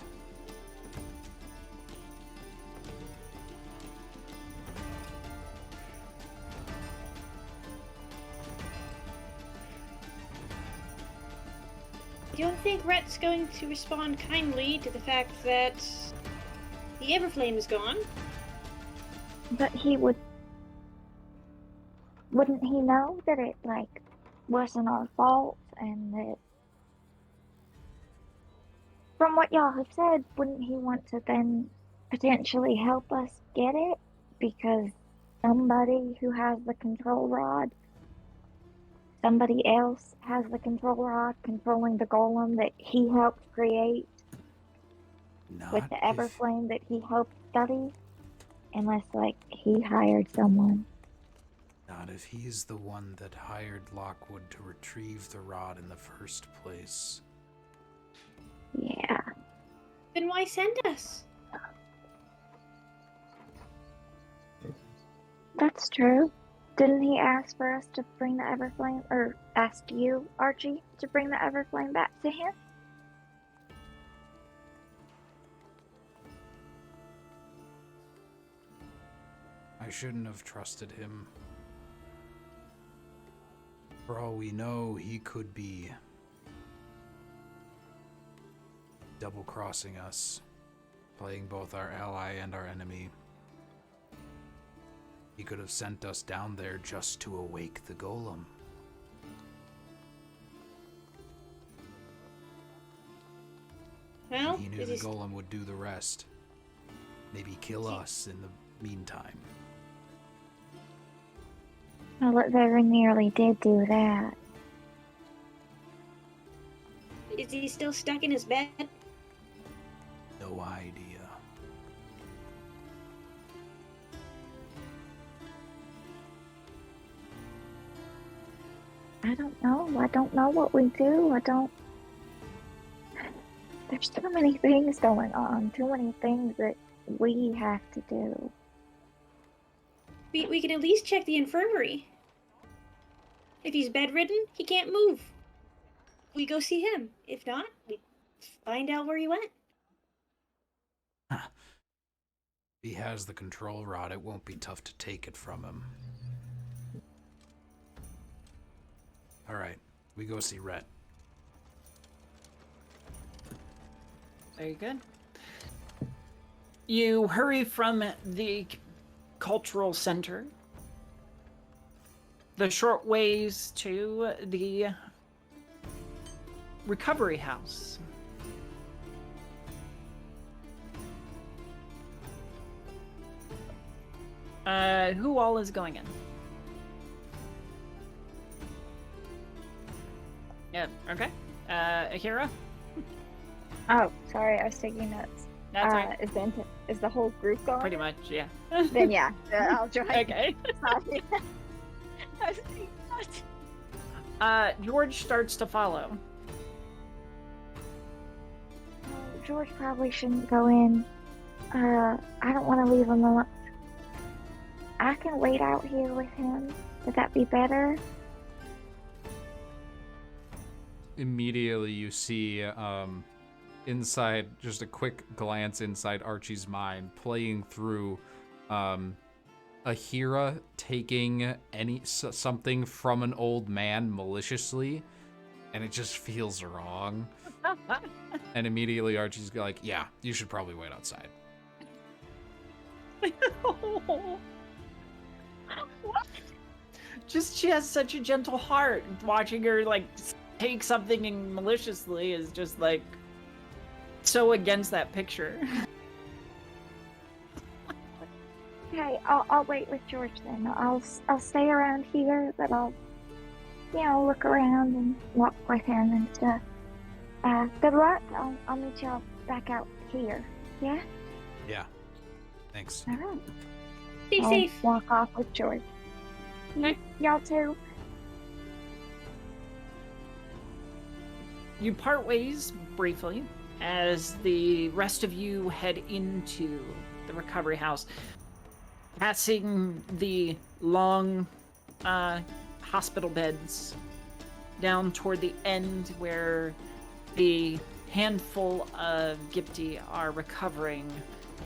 You don't think Rhett's going to respond kindly to the fact that the Everflame is gone? But he would... Wouldn't he know that it, wasn't our fault and that... From what y'all have said, wouldn't he want to then potentially help us get it? Because somebody who has the control rod, somebody else has the control rod controlling the golem that he helped create with the Everflame that he helped study, unless he hired someone. Not if he's the one that hired Lockwood to retrieve the rod in the first place. Yeah. Then why send us? That's true. Didn't he ask for us to bring the Everflame, or ask you, Archie, to bring the Everflame back to him? I shouldn't have trusted him. For all we know, he could be double-crossing us, playing both our ally and our enemy. He could have sent us down there just to awake the golem. Well, He knew the golem would do the rest. Maybe kill us in the meantime. Well, it very nearly did do that. Is he still stuck in his bed? No idea. I don't know. I don't know what we do. There's too many things going on. Too many things that we have to do. We can at least check the infirmary. If he's bedridden, he can't move. We go see him. If not, we find out where he went. If he has the control rod, it won't be tough to take it from him. Alright, we go see Rhett. Very good. You hurry from the cultural center the short ways to the recovery house. Who all is going in? Yeah, okay. Akira? Oh, sorry, I was taking notes. That's right. Is the whole group going? Pretty much, yeah. Then yeah, I'll join. Okay. Sorry. I was taking notes. George starts to follow. George probably shouldn't go in. I don't want to leave him alone. I can wait out here with him. Would that be better? Immediately you see inside, just a quick glance inside Archie's mind, playing through Ahira taking something from an old man maliciously, and it just feels wrong. And immediately Archie's like, yeah, you should probably wait outside. Just she has such a gentle heart. Watching her like take something maliciously is just like so against that picture. Okay, I'll wait with George then. I'll stay around here, but I'll look around and walk with him and stuff. Good luck. I'll meet y'all back out here. Yeah. Yeah. Thanks. All right. Stay I'll safe. walk off with George. Y'all too. You part ways briefly as the rest of you head into the recovery house, passing the long hospital beds down toward the end where the handful of Gipti are recovering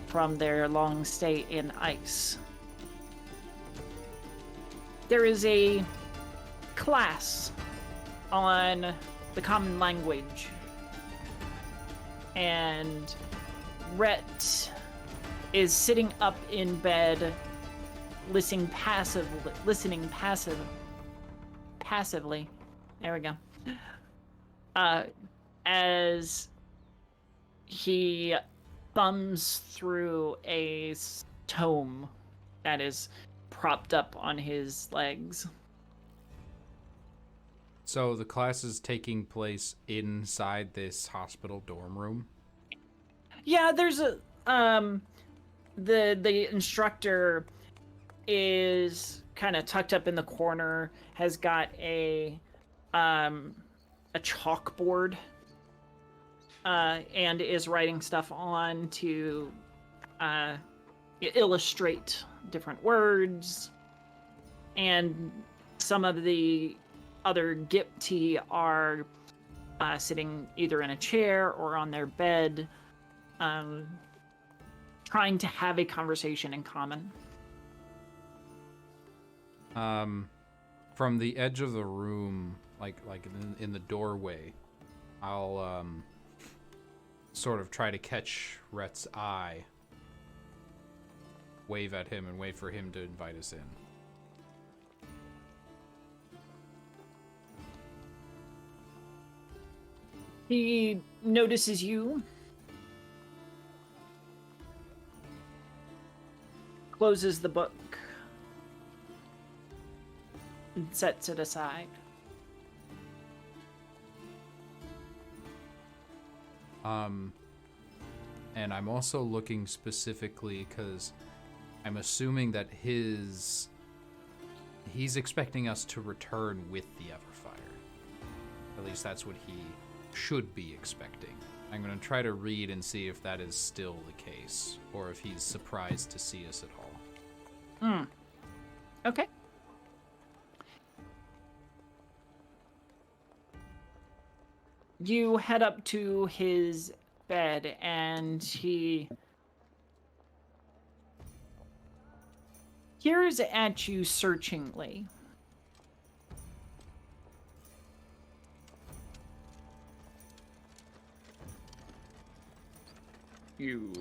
from their long stay in ice. There is a class on the common language, and Rhett is sitting up in bed, listening passively. There we go. As he thumbs through a tome that is propped up on his legs. So the class is taking place inside this hospital dorm room? Yeah, there's a the instructor is kind of tucked up in the corner, has got a chalkboard and is writing stuff on to illustrate different words, and some of the other Gipti are sitting either in a chair or on their bed, trying to have a conversation in common. From the edge of the room, like in the doorway, I'll sort of try to catch Rhett's eye, wave at him, and wait for him to invite us in. He notices you, closes the book, and sets it aside. And I'm also looking specifically because I'm assuming that he's expecting us to return with the Everfire. At least that's what he should be expecting. I'm going to try to read and see if that is still the case, or if he's surprised to see us at all. Okay. You head up to his bed, and he peers at you searchingly. You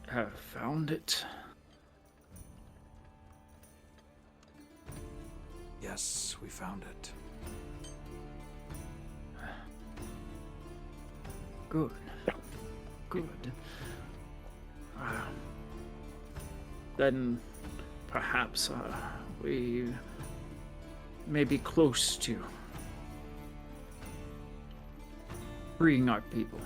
have found it? Yes, we found it. Good. Good. Then perhaps we may be close to freeing our people.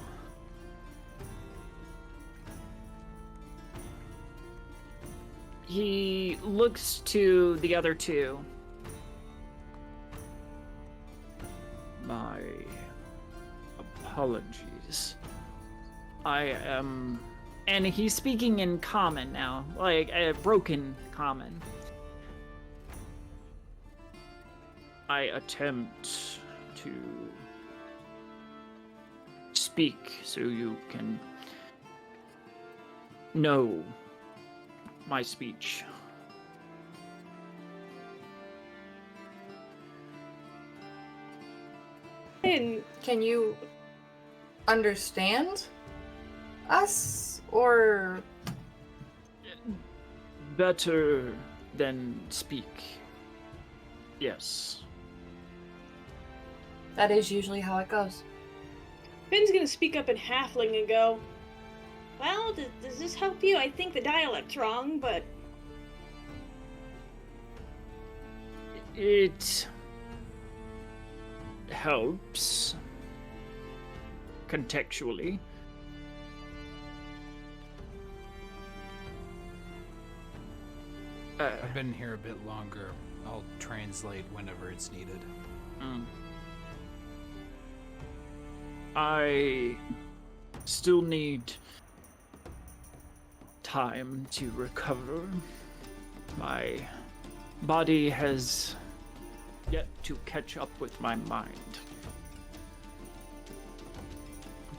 He looks to the other two. My apologies. I am... And he's speaking in common now, like a broken common. I attempt to speak so you can know my speech. And Can you understand us, or Better than speak. Yes. that is usually how it goes? Finn's gonna speak up in halfling and go, well, does this help you? I think the dialect's wrong, but It helps contextually. I've been here a bit longer. I'll translate whenever it's needed. I still need time to recover. My body has yet to catch up with my mind.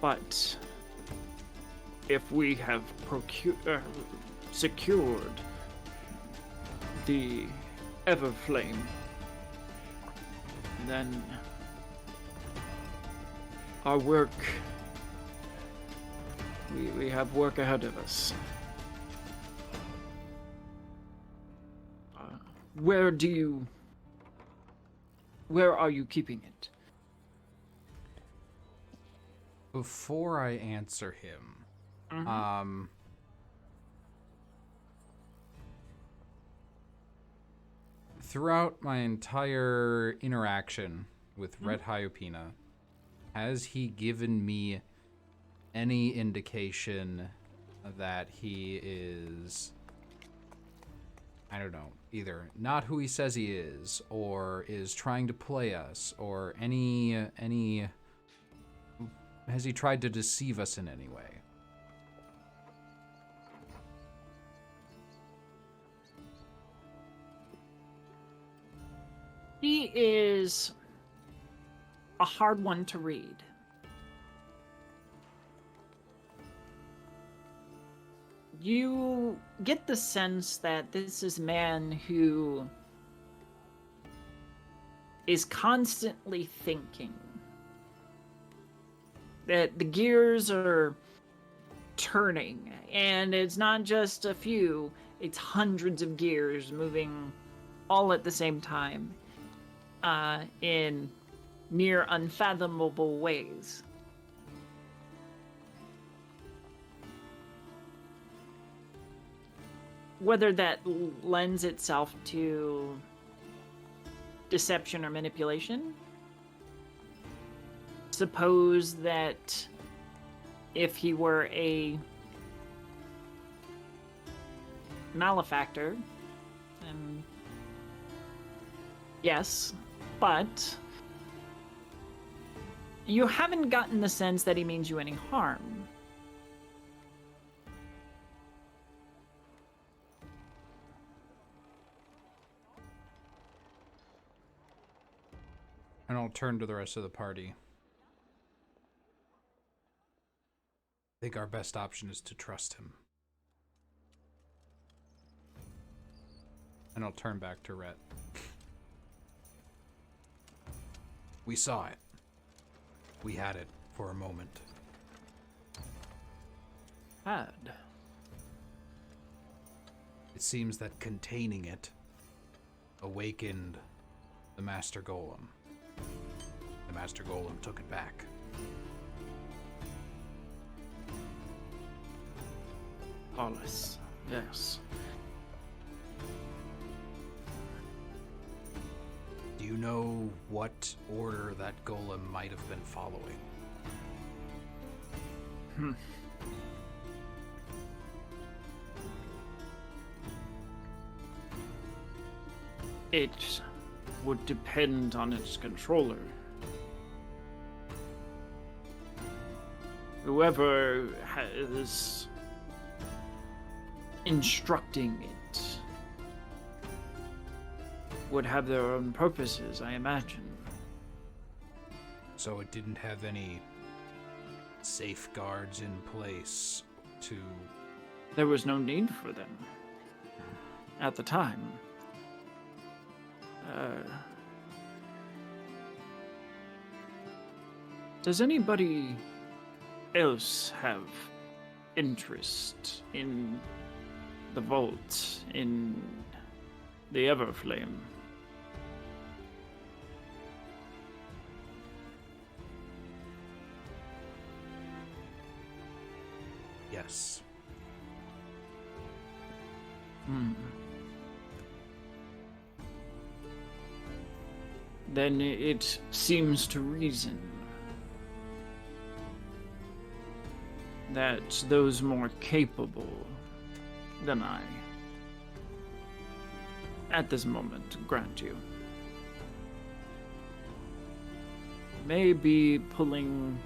But if we have secured the Everflame, then our work, we have work ahead of us. Where are you keeping it? Before I answer him, throughout my entire interaction with Red Hyopina, has he given me any indication that he is, I don't know, either not who he says he is, or is trying to play us, or any has he tried to deceive us in any way? He is a hard one to read. You get the sense that this is a man who is constantly thinking. That the gears are turning, and it's not just a few, it's hundreds of gears moving all at the same time, in near unfathomable ways. Whether that lends itself to deception or manipulation, suppose that if he were a malefactor, then yes, but you haven't gotten the sense that he means you any harm. And I'll turn to the rest of the party. I think our best option is to trust him. And I'll turn back to Rhett. We saw it. We had it for a moment. Had. It seems that containing it awakened the Master Golem. The Master Golem took it back. Hollis, yes. Do you know what order that golem might have been following? It would depend on its controller. Whoever has instructing it would have their own purposes, I imagine. So it didn't have any safeguards in place to... There was no need for them at the time. Does anybody else have interest in the vault, in the Everflame? Yes. Then it seems to reason that those more capable than I, at this moment, grant you, may be pulling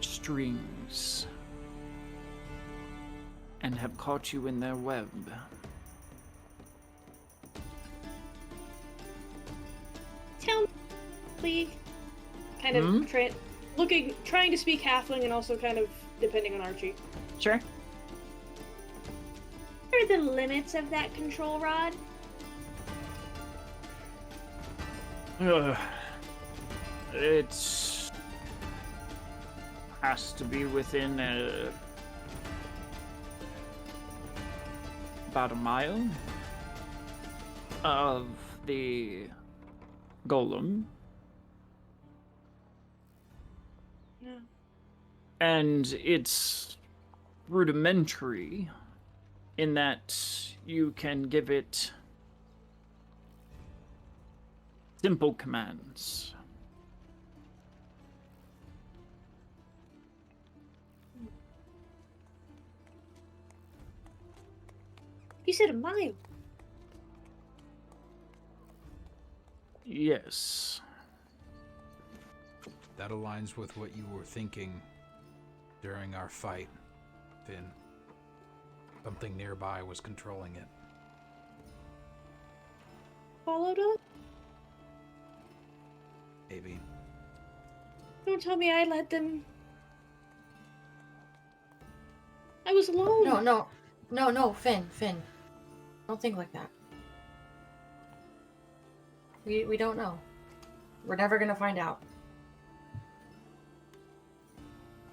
strings and have caught you in their web. Tell me, kind of trying to speak halfling and also kind of depending on Archie. Sure. What are the limits of that control rod? It has to be within about a mile of the golem. No. And it's rudimentary in that you can give it simple commands. You said a mile. Yes. That aligns with what you were thinking during our fight, Finn. Something nearby was controlling it. Followed us? Maybe. Don't tell me I let them. I was alone. No, Finn. Don't think like that. We don't know. We're never gonna find out.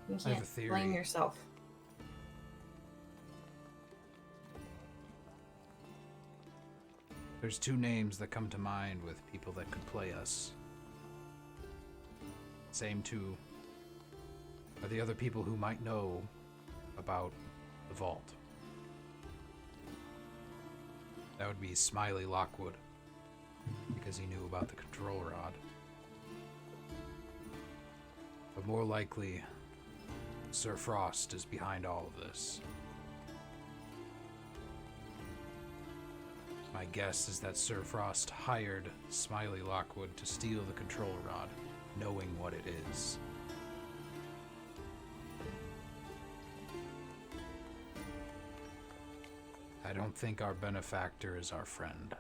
You I have can't a theory. blame yourself. There's two names that come to mind with people that could play us. Same two are the other people who might know about the vault. That would be Smiley Lockwood, because he knew about the control rod. But more likely, Sir Frost is behind all of this. My guess is that Sir Frost hired Smiley Lockwood to steal the control rod, knowing what it is. I don't think our benefactor is our friend.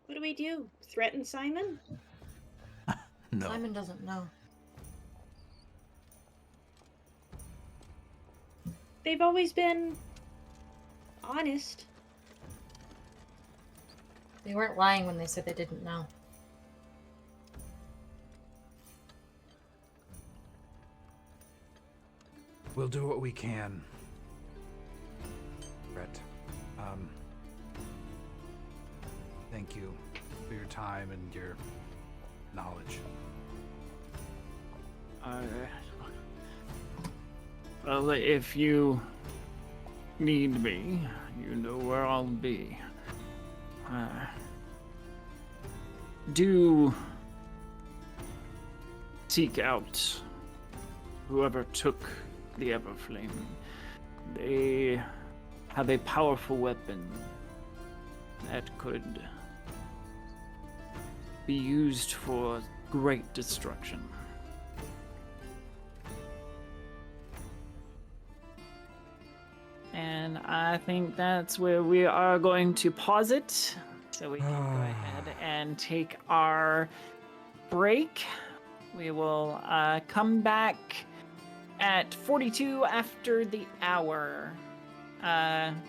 What do we do? Threaten Simon? No. Simon doesn't know. They've always been honest. They weren't lying when they said they didn't know. We'll do what we can, Brett. Thank you for your time and your knowledge. Well, if you need me, you know where I'll be. Do seek out whoever took the Everflame. They have a powerful weapon that could be used for great destruction. And I think that's where we are going to pause it. So we can go ahead and take our break. We will come back at 42 after the hour.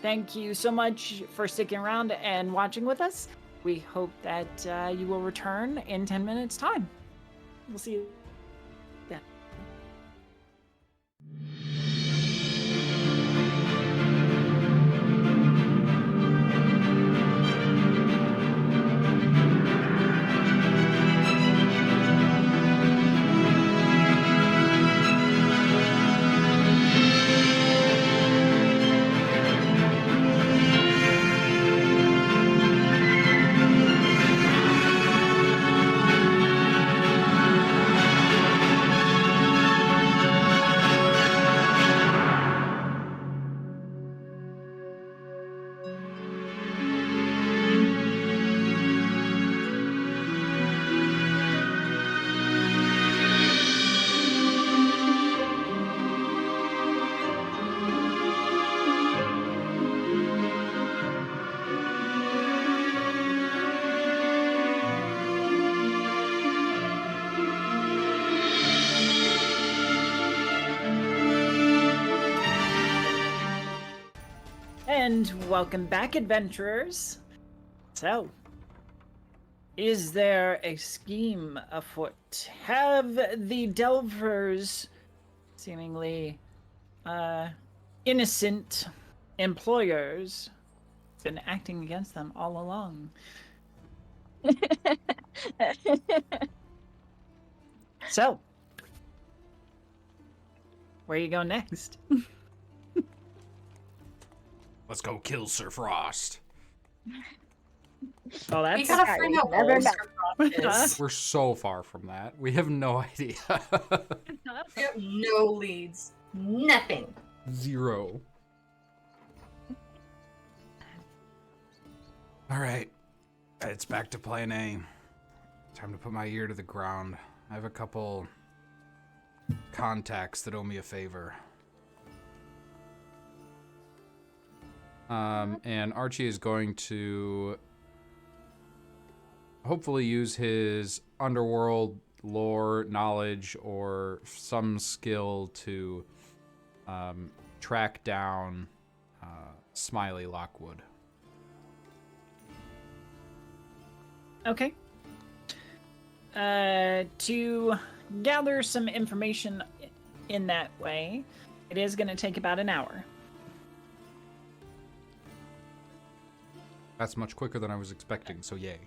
Thank you so much for sticking around and watching with us. We hope that you will return in 10 minutes' time. We'll see you then. And welcome back, adventurers. So, is there a scheme afoot? Have the Delvers, seemingly innocent employers, been acting against them all along? So, where you go next? Let's go kill Sir Frost. Oh, that's We gotta find out never what know. Sir Frost is. We're so far from that. We have no idea. We have no leads. Nothing. Zero. All right, it's back to plan A. Time to put my ear to the ground. I have a couple contacts that owe me a favor. And Archie is going to hopefully use his underworld lore knowledge or some skill to track down Smiley Lockwood. Okay. To gather some information in that way, it is going to take about an hour. That's much quicker than I was expecting, so yay.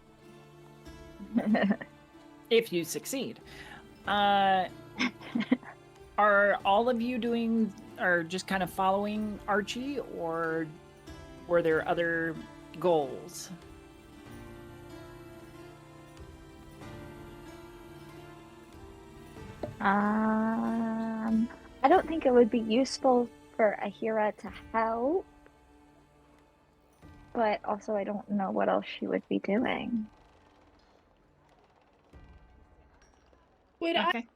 If you succeed. Are all of you doing, or just kind of following Archie, or were there other goals? I don't think it would be useful for Ahira to help, but also I don't know what else she would be doing. Would Okay.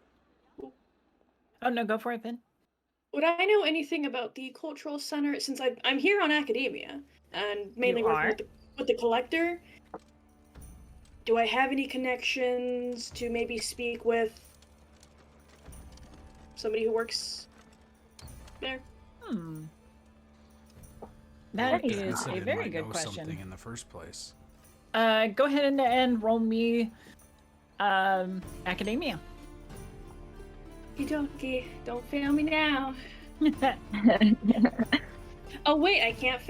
Oh, no, go for it then. Would I know anything about the cultural center since I'm here on academia and mainly You working are? with the collector? Do I have any connections to maybe speak with somebody who works there? That Nice. is a Denison very might good know question. something in the first place. Go ahead and roll me academia. Okie, don't fail me now. Oh wait, I can't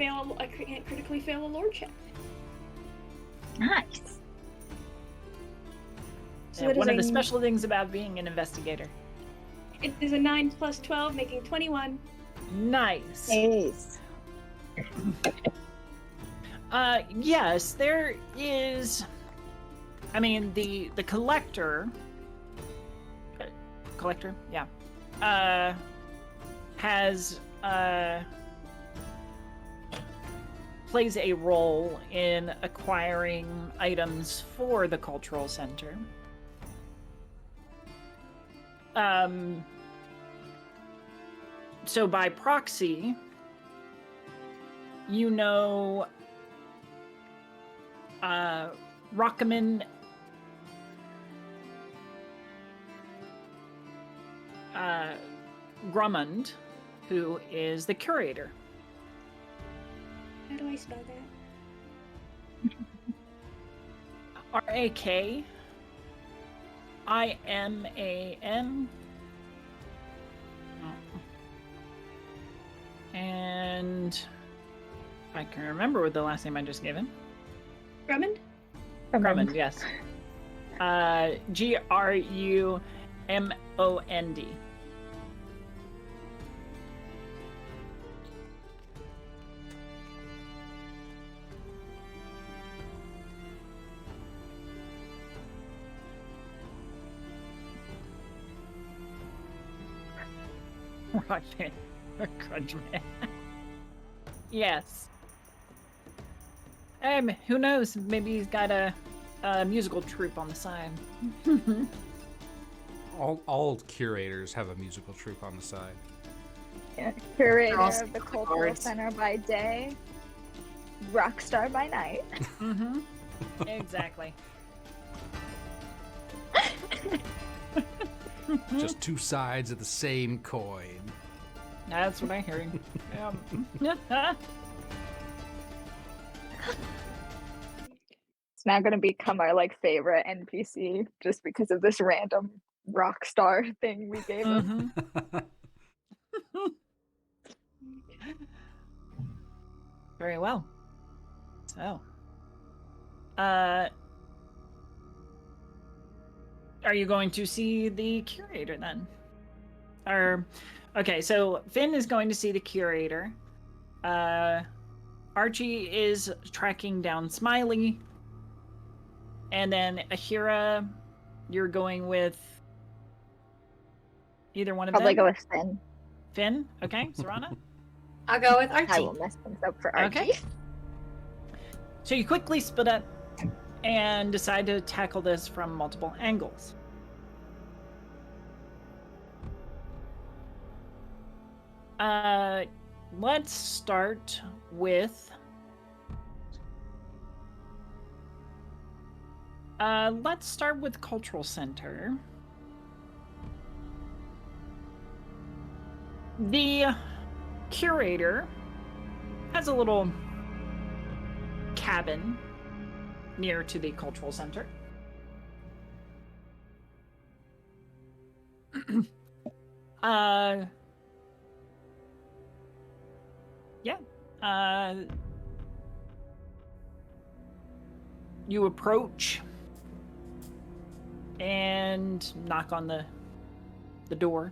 critically fail a lore check. Nice. So it is One of a- the special things about being an investigator. It is a 9 plus 12, making 21. Nice. Nice. Yes, there is. I mean, the collector. Collector, yeah. Has plays a role in acquiring items for the cultural center. So by proxy, you know Rockaman Grummond, who is the curator. How do I spell that? Rakiman. And I can remember what the last name I just gave him. Drummond? Grummond, yes. Grumond. Rockman. Grudgeman. Yes. Who knows? Maybe he's got a musical troupe on the side. All curators have a musical troupe on the side. Yeah, curator Also of the the cultural guards. center by day, rock star by night. Mm-hmm. Exactly. Just two sides of the same coin. That's what I'm hearing. It's now going to become our favorite NPC just because of this random rock star thing we gave him. Mhm. Very well. So, are you going to see the curator then? Or, okay, so Finn is going to see the curator. Archie is tracking down Smiley. And then Ahira, you're going with either one of Probably them? go with Finn. Finn? Okay, Serana? I'll go with I Archie. will mess things up for Archie. Okay. So you quickly split up and decide to tackle this from multiple angles. Let's start with Cultural Center. The curator has a little cabin near to the Cultural Center. You approach and knock on the door.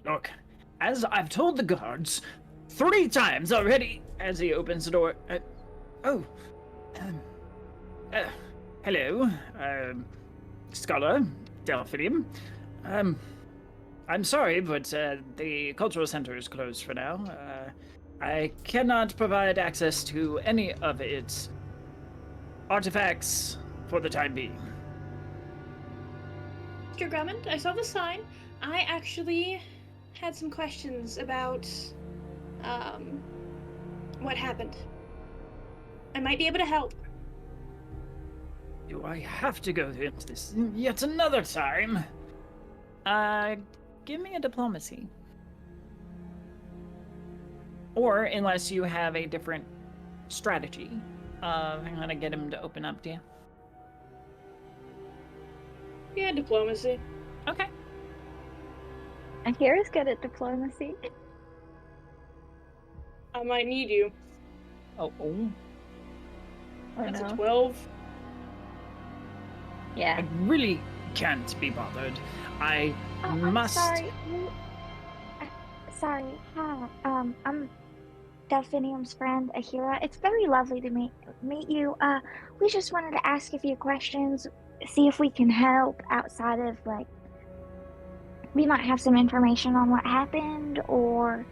Look, as I've told the guards 3 times already, as he opens the door. Hello, Scholar Delphinium. I'm sorry, but the cultural center is closed for now. I cannot provide access to any of its artifacts for the time being. Mr. Drummond, I saw the sign. I actually had some questions about what happened. I might be able to help. Do I have to go into this yet another time? Give me a diplomacy. Or, unless you have a different strategy, I'm gonna get him to open up to you. Yeah, diplomacy. Okay. Ahira's good at diplomacy. I might need you. Oh. Oh That's no. a 12. Yeah. I really can't be bothered. I I'm must. sorry. Sorry. Hi. I'm Delphinium's friend, Ahira. It's very lovely to meet you. We just wanted to ask a few questions, see if we can help outside of we might have some information on what happened, or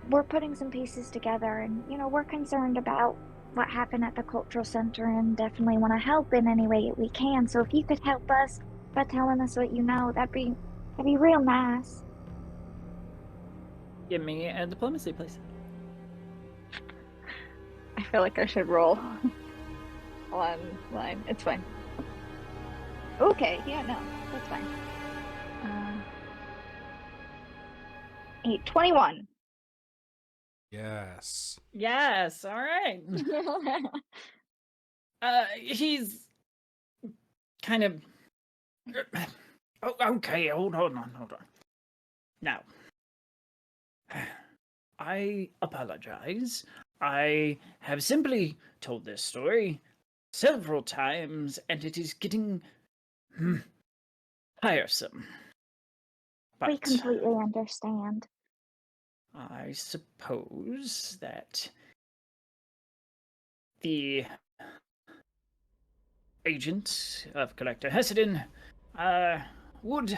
we're putting some pieces together, and we're concerned about what happened at the cultural center and definitely want to help in any way that we can. So if you could help us by telling us what you know, that'd be real nice. Give me a diplomacy, please. I feel like I should roll online. It's fine. Okay, yeah, no, that's fine. 21. Yes. Yes, all right. He's kind of. Oh, okay, hold on. Now, I apologize. I have simply told this story several times, and it is getting tiresome. We But completely understand. I suppose that the agent of Collector Hessedin would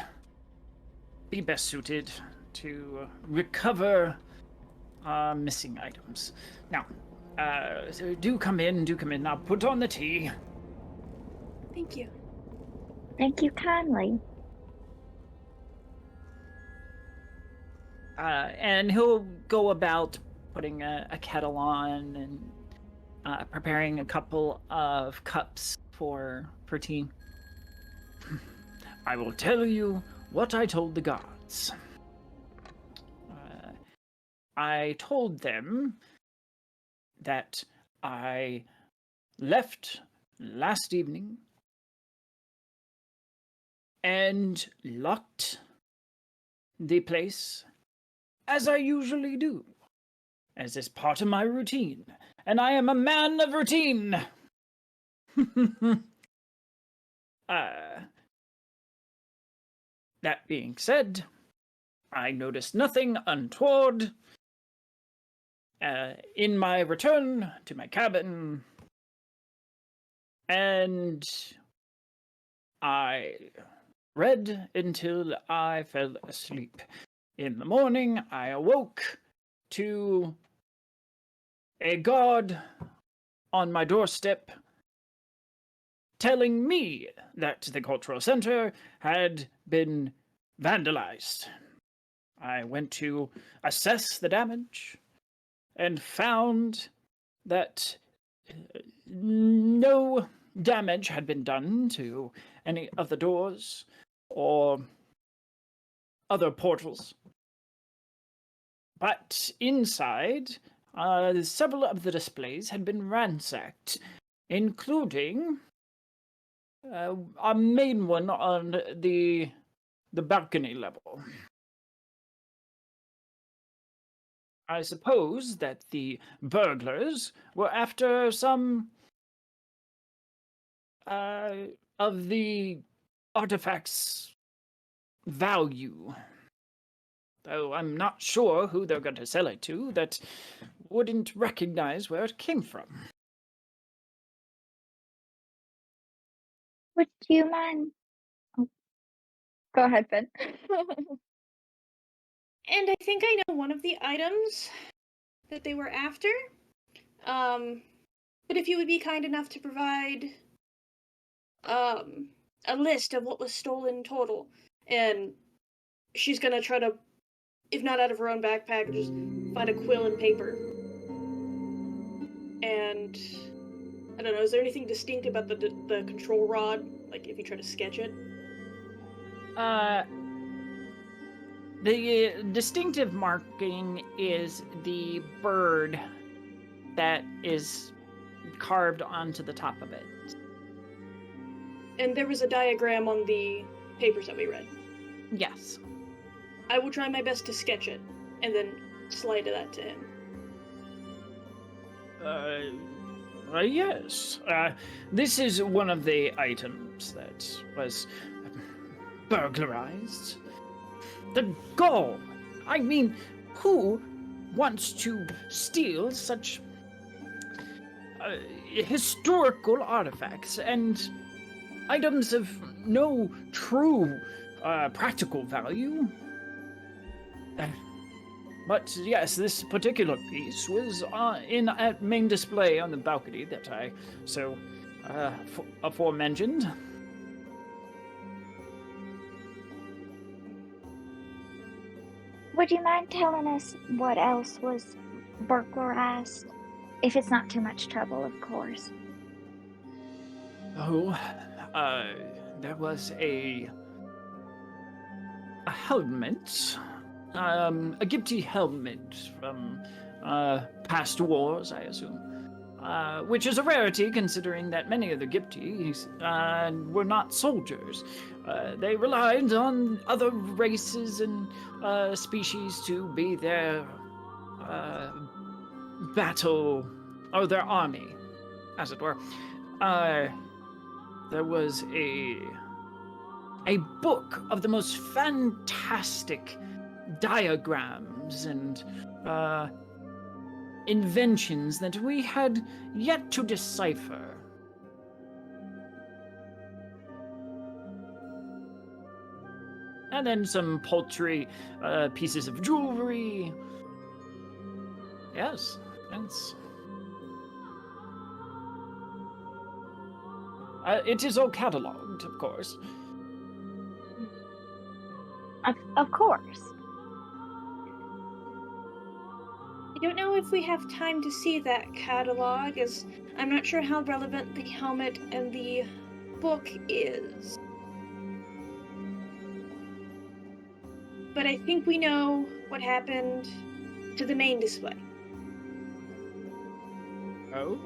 be best suited to recover missing items. Now, so do come in. I'll put on the tea. Thank you. Thank you kindly. And he'll go about putting a kettle on and preparing a couple of cups for tea. I will tell you what I told the guards. I told them that I left last evening and locked the place as I usually do, as is part of my routine, and I am a man of routine. That being said, I noticed nothing untoward in my return to my cabin, and I read until I fell asleep. In the morning, I awoke to a guard on my doorstep telling me that the cultural center had been vandalized. I went to assess the damage and found that no damage had been done to any of the doors or other portals. But inside, several of the displays had been ransacked, including a main one on the balcony level. I suppose that the burglars were after some of the artifacts' value. Though I'm not sure who they're going to sell it to that wouldn't recognize where it came from. Would you mind? Oh, go ahead, Ben. And I think I know one of the items that they were after. But if you would be kind enough to provide a list of what was stolen total, and she's gonna try to, if not out of her own backpack, just find a quill and paper. And I don't know, is there anything distinct about the control rod? Like if you try to sketch it? The distinctive marking is the bird that is carved onto the top of it. And there was a diagram on the papers that we read. Yes. I will try my best to sketch it, and then slide that to him. Yes. This is one of the items that was burglarized. The gall! I mean, who wants to steal such historical artifacts and items of no true practical value? But yes, this particular piece was in at main display on the balcony that I so aforementioned. Would you mind telling us what else was burglarized? If it's not too much trouble, of course. Oh, there was a helmet, a Gipti helmet from past wars, I assume. Which is a rarity considering that many of the Giptis were not soldiers. They relied on other races and species to be their battle, or their army, as it were. There was a book of the most fantastic diagrams and inventions that we had yet to decipher. And then some paltry pieces of jewelry. Yes. It is all catalogued, of course. Of course. I don't know if we have time to see that catalog, as I'm not sure how relevant the helmet and the book is. But I think we know what happened to the main display. Oh?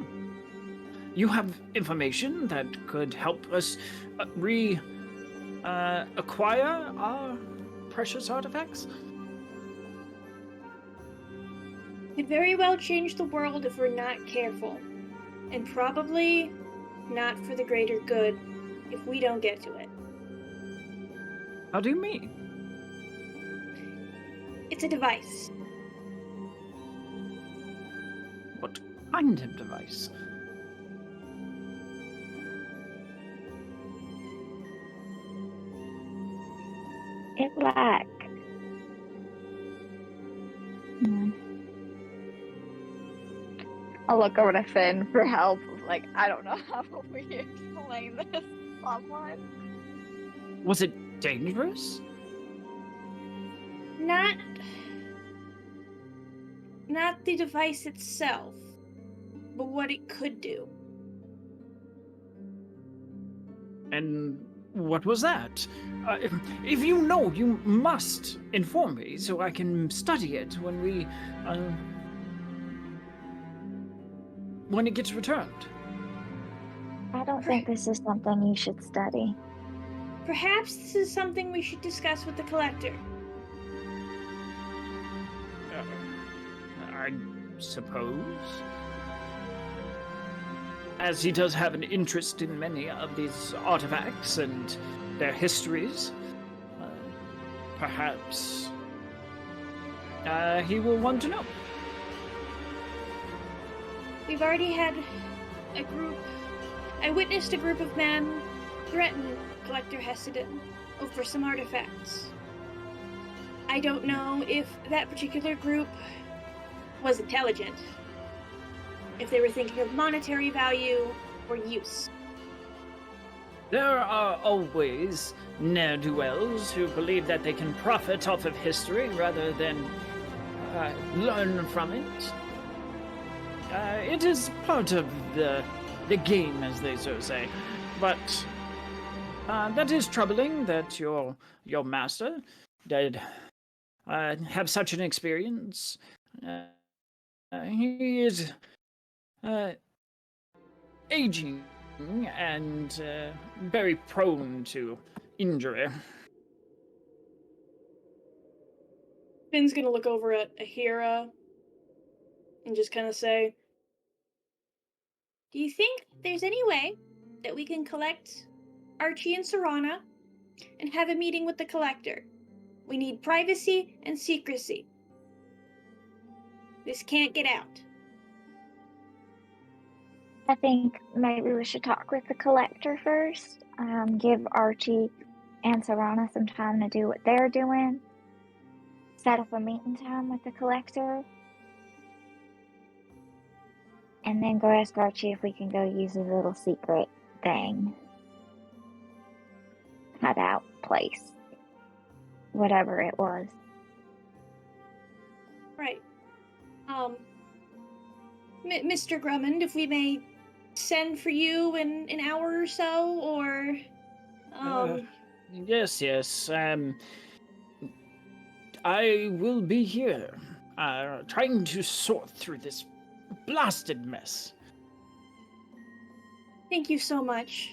You have information that could help us acquire our precious artifacts? Could very well change the world if we're not careful. And probably not for the greater good if we don't get to it. How do you mean? It's a device. What kind of device? It like... I'll look over to Finn for help. Like, I don't know how we explain this to someone. Was it dangerous? Not the device itself, but what it could do. And what was that? If you know, you must inform me so I can study it when it gets returned. I don't think this is something you should study. Perhaps this is something we should discuss with the collector. I suppose. As he does have an interest in many of these artifacts and their histories, perhaps he will want to know. We've already had a group. I witnessed a group of men threaten Collector Hessedin over some artifacts. I don't know if that particular group was intelligent, if they were thinking of monetary value or use. There are always ne'er-do-wells who believe that they can profit off of history rather than learn from it. It is part of the game, as they so say. But that is troubling that your master did have such an experience. He is aging and very prone to injury. Finn's gonna look over at Ahira and just kind of say, do you think there's any way that we can collect Archie and Serana and have a meeting with the collector? We need privacy and secrecy. This can't get out. I think maybe we should talk with the collector first. Give Archie and Serana some time to do what they're doing. Set up a meeting time with the collector. And then go ask Archie if we can go use his little secret thing. Hideout place. Whatever it was. Right. Mr. Drummond, if we may send for you in an hour or so, or Yes. I will be here, trying to sort through this blasted mess. thank you so much.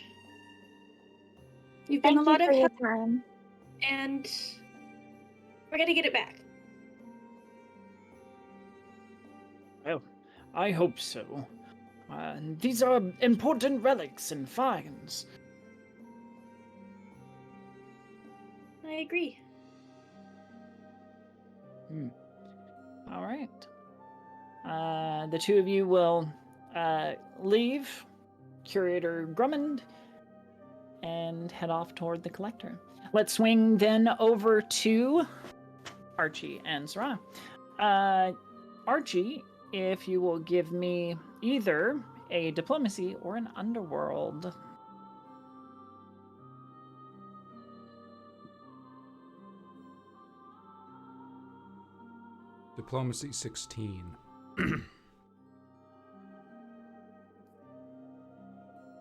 You've been Thank a you lot for of your help, time. and we're gonna get it back. Well, I hope so. These are important relics and finds. I agree. All right. The two of you will leave Curator Drummond and head off toward the collector. Let's swing then over to Archie and Sarah. Archie, if you will give me either a diplomacy or an underworld. Diplomacy 16.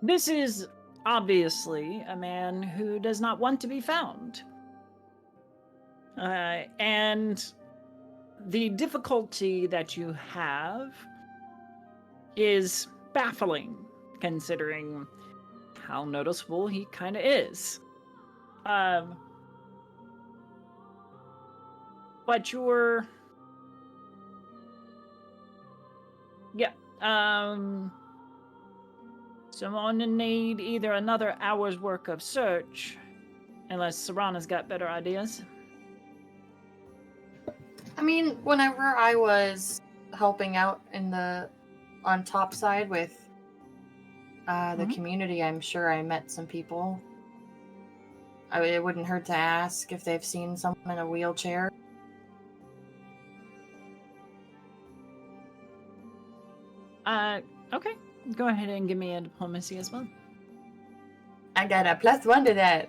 This is obviously a man who does not want to be found. And the difficulty that you have is baffling, considering how noticeable he kind of is. But you're... Yeah, someone need either another hour's work of search, unless Serana's got better ideas. I mean, whenever I was helping out on top side with the community, I'm sure I met some people. It wouldn't hurt to ask if they've seen someone in a wheelchair. Okay. Go ahead and give me a diplomacy as well. I got a +1 to that.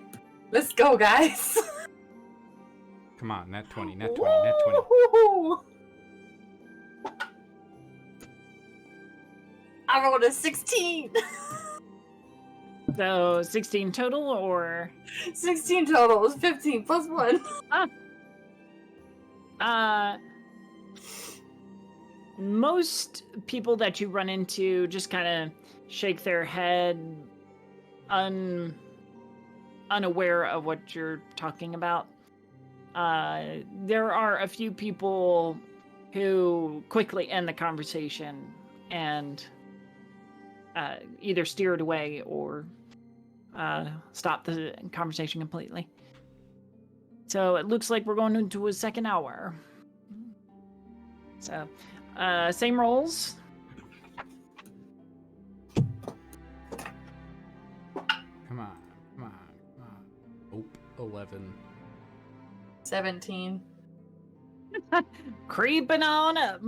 Let's go, guys. Come on, net 20, net 20, net 20. Woo-hoo-hoo. I rolled a 16. So 16 total, or 16 total. It was 15 +1. Most people that you run into just kind of shake their head, unaware of what you're talking about. There are a few people who quickly end the conversation and either steer it away or stop the conversation completely. So it looks like we're going into a second hour. So, same rolls. Come on. Oh, 11. 17. Creeping on up.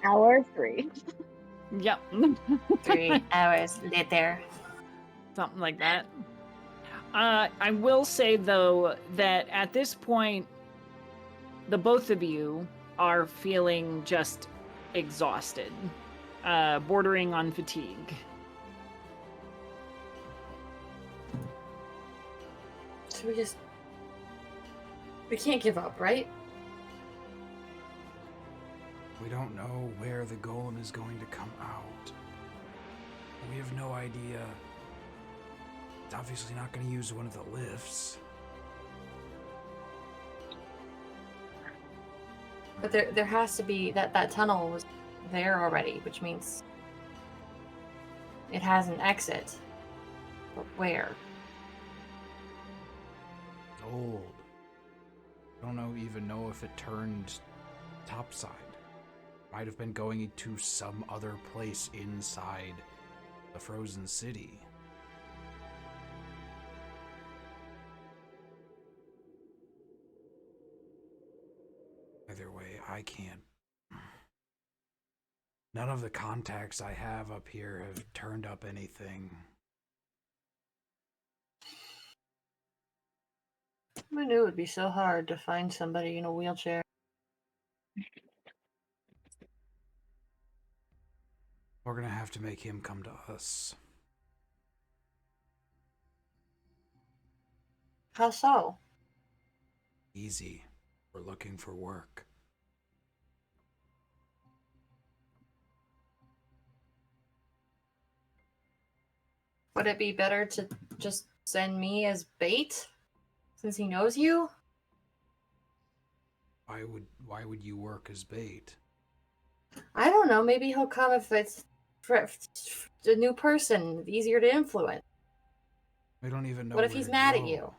Hour 3. Yep. 3 hours later. Something like that. I will say, though, that at this point, the both of you are feeling just exhausted, bordering on fatigue. So we can't give up, right? We don't know where the golem is going to come out. We have no idea. It's obviously not going to use one of the lifts. But there has to be that tunnel was there already, which means it has an exit. But where? It's old. Don't even know if it turned topside. Might have been going to some other place inside the frozen city. Either way, I can't. None of the contacts I have up here have turned up anything. I knew it would be so hard to find somebody in a wheelchair. We're gonna have to make him come to us. How so? Easy. We're looking for work. Would it be better to just send me as bait, since he knows you? Why would you work as bait? I don't know. Maybe he'll come if it's a new person, easier to influence. We don't even know. What if where he's to mad at go. you?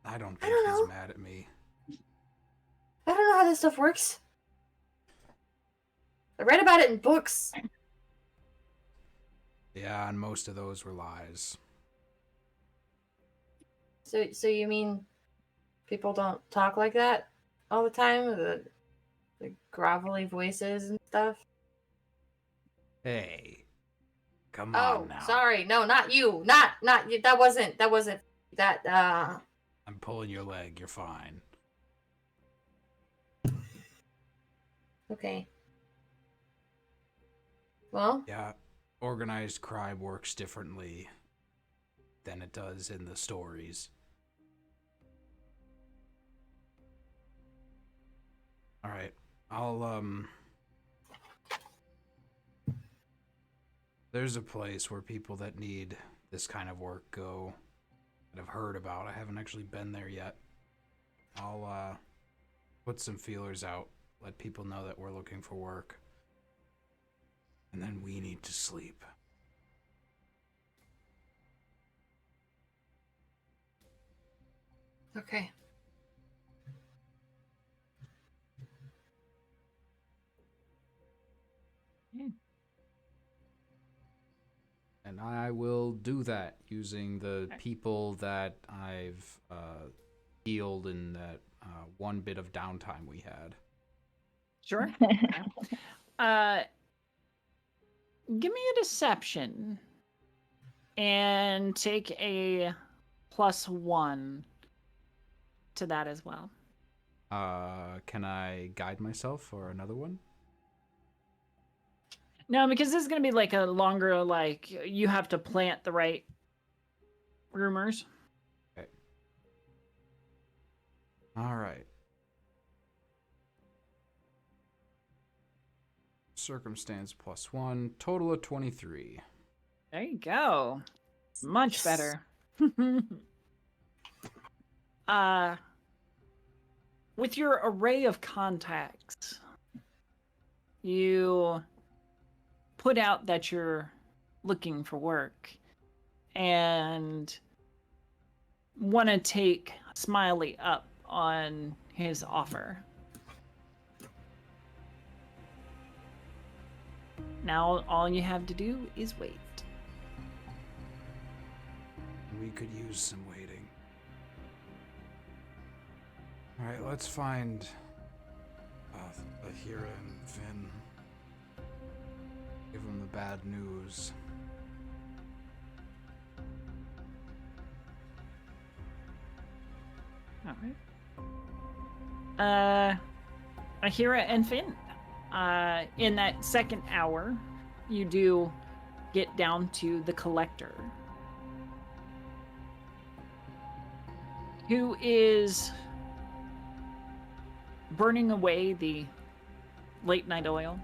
I don't I think don't know. he's mad at me. I don't know how this stuff works. I read about it in books. Yeah, and most of those were lies. So you mean people don't talk like that all the time? The gravelly voices and stuff? Hey, come Oh, on now. sorry. No, not you. Not you. That wasn't that I'm pulling your leg. You're fine. okay. Well, Yeah, organized crime works differently than it does in the stories. All right, I'll There's a place where people that need this kind of work go that I've heard about. I haven't actually been there yet. I'll put some feelers out, let people know that we're looking for work. And then we need to sleep. okay. And I will do that using the people that I've healed in that one bit of downtime we had. Sure. Give me a deception and take a +1 to that as well. Can I guide myself for another one? No, because this is going to be like a longer, like, you have to plant the right rumors. Okay. All right. Circumstance +1, total of 23. There you go. Much better. With your array of contacts, you put out that you're looking for work and want to take Smiley up on his offer. Now all you have to do is wait. We could use some waiting. Alright, let's find Ahira and Finn. Give them the bad news. All right. Ahira and Finn. In that second hour, you do get down to the collector, who is burning away the late night oil,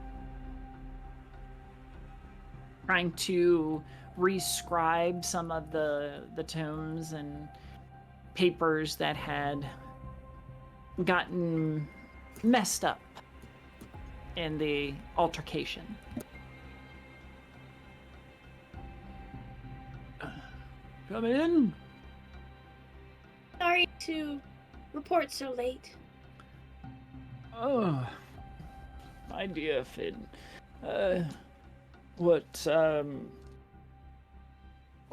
trying to rescribe some of the tomes and papers that had gotten messed up in the altercation. Come in. Sorry to report so late. Oh, my dear Finn. What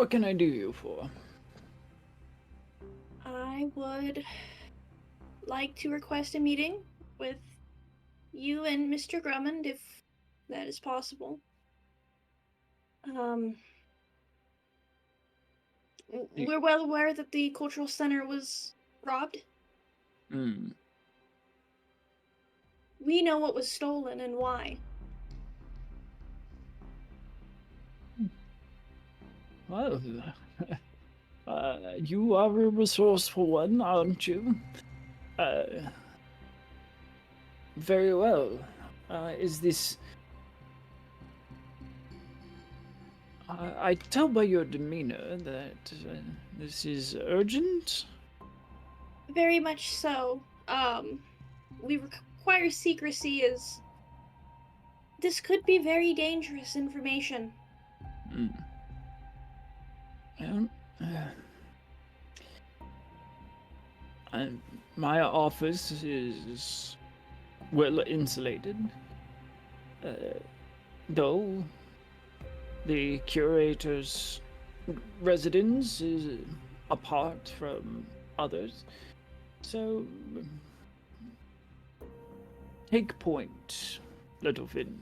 can I do you for? I would like to request a meeting with you and Mr. Drummond, if that is possible. We're well aware that the cultural center was robbed. Hmm. We know what was stolen and why. Well, you are a resourceful one, aren't you? Very well. Is this... I tell by your demeanor that this is urgent? Very much so. We require secrecy as this could be very dangerous information. Well, my office is well insulated, though the curator's residence is apart from others. So, take point, little Finn.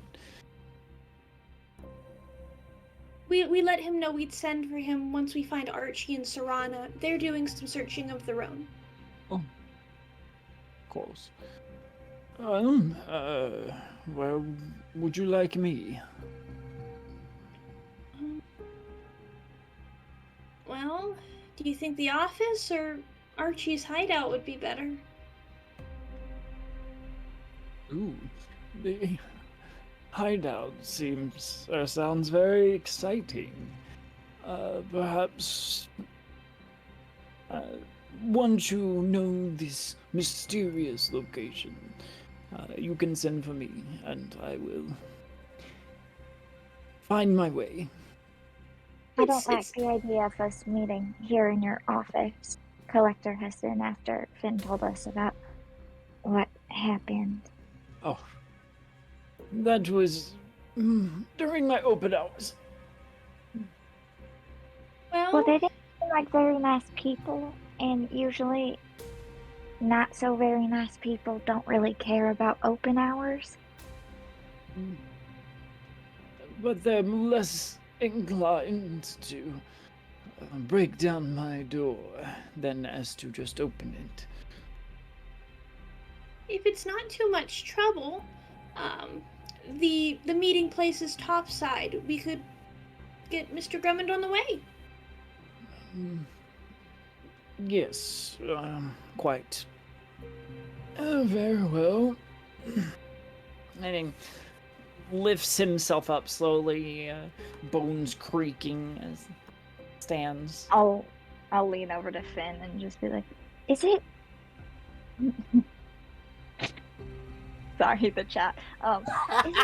We let him know we'd send for him once we find Archie and Serana. They're doing some searching of their own. Oh, of course. Where would you like me? Well, do you think the office or Archie's hideout would be better? Ooh, the hideout sounds very exciting. Perhaps once you know this mysterious location, you can send for me, and I will find my way. I don't like the idea of us meeting here in your office, Collector Heston, after Finn told us about what happened. Oh, that was during my open hours. Well, they didn't seem like very nice people, and usually not so very nice people don't really care about open hours. But they're less inclined to break down my door than as to just open it. If it's not too much trouble, the meeting place is topside. We could get Mr. Drummond on the way. Yes, quite. Very well. And he lifts himself up slowly, bones creaking as he stands. I'll lean over to Finn and just be like, "Is it?" Sorry, the chat. Is it...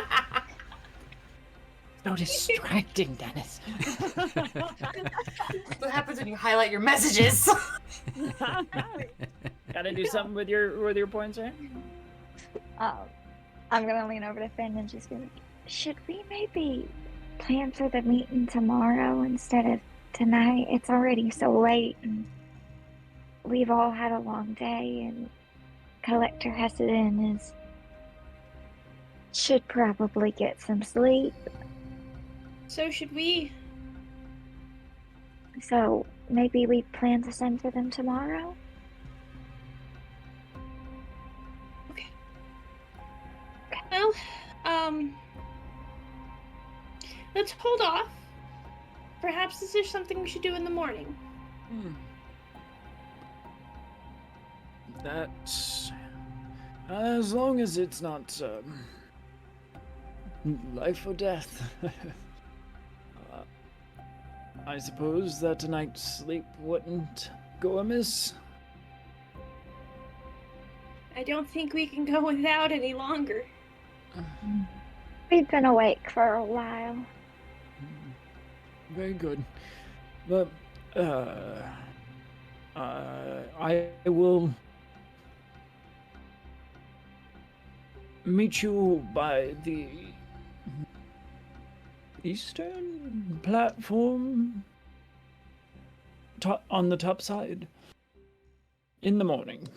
So distracting, Dennis. What happens when you highlight your messages? Gotta do something with your points, right? I'm gonna lean over to Finn and just be like, "Should we maybe plan for the meeting tomorrow instead of tonight? It's already so late, and we've all had a long day, and Collector Heston should probably get some sleep. So should we. So maybe we plan to send for them tomorrow?" Okay. Well, let's hold off. Perhaps this is something we should do in the morning. That's as long as it's not life or death. I suppose that tonight's sleep wouldn't go amiss. I don't think we can go without any longer. We've been awake for a while. Very good. But I will meet you by the eastern platform on the top side in the morning.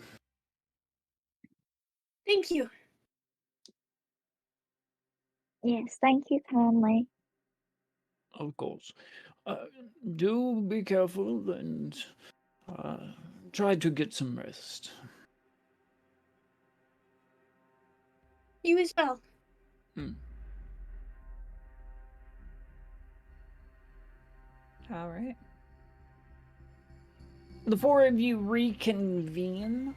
Thank you. Yes, thank you kindly. Of course. Do be careful and try to get some rest. You as well. All right. The four of you reconvene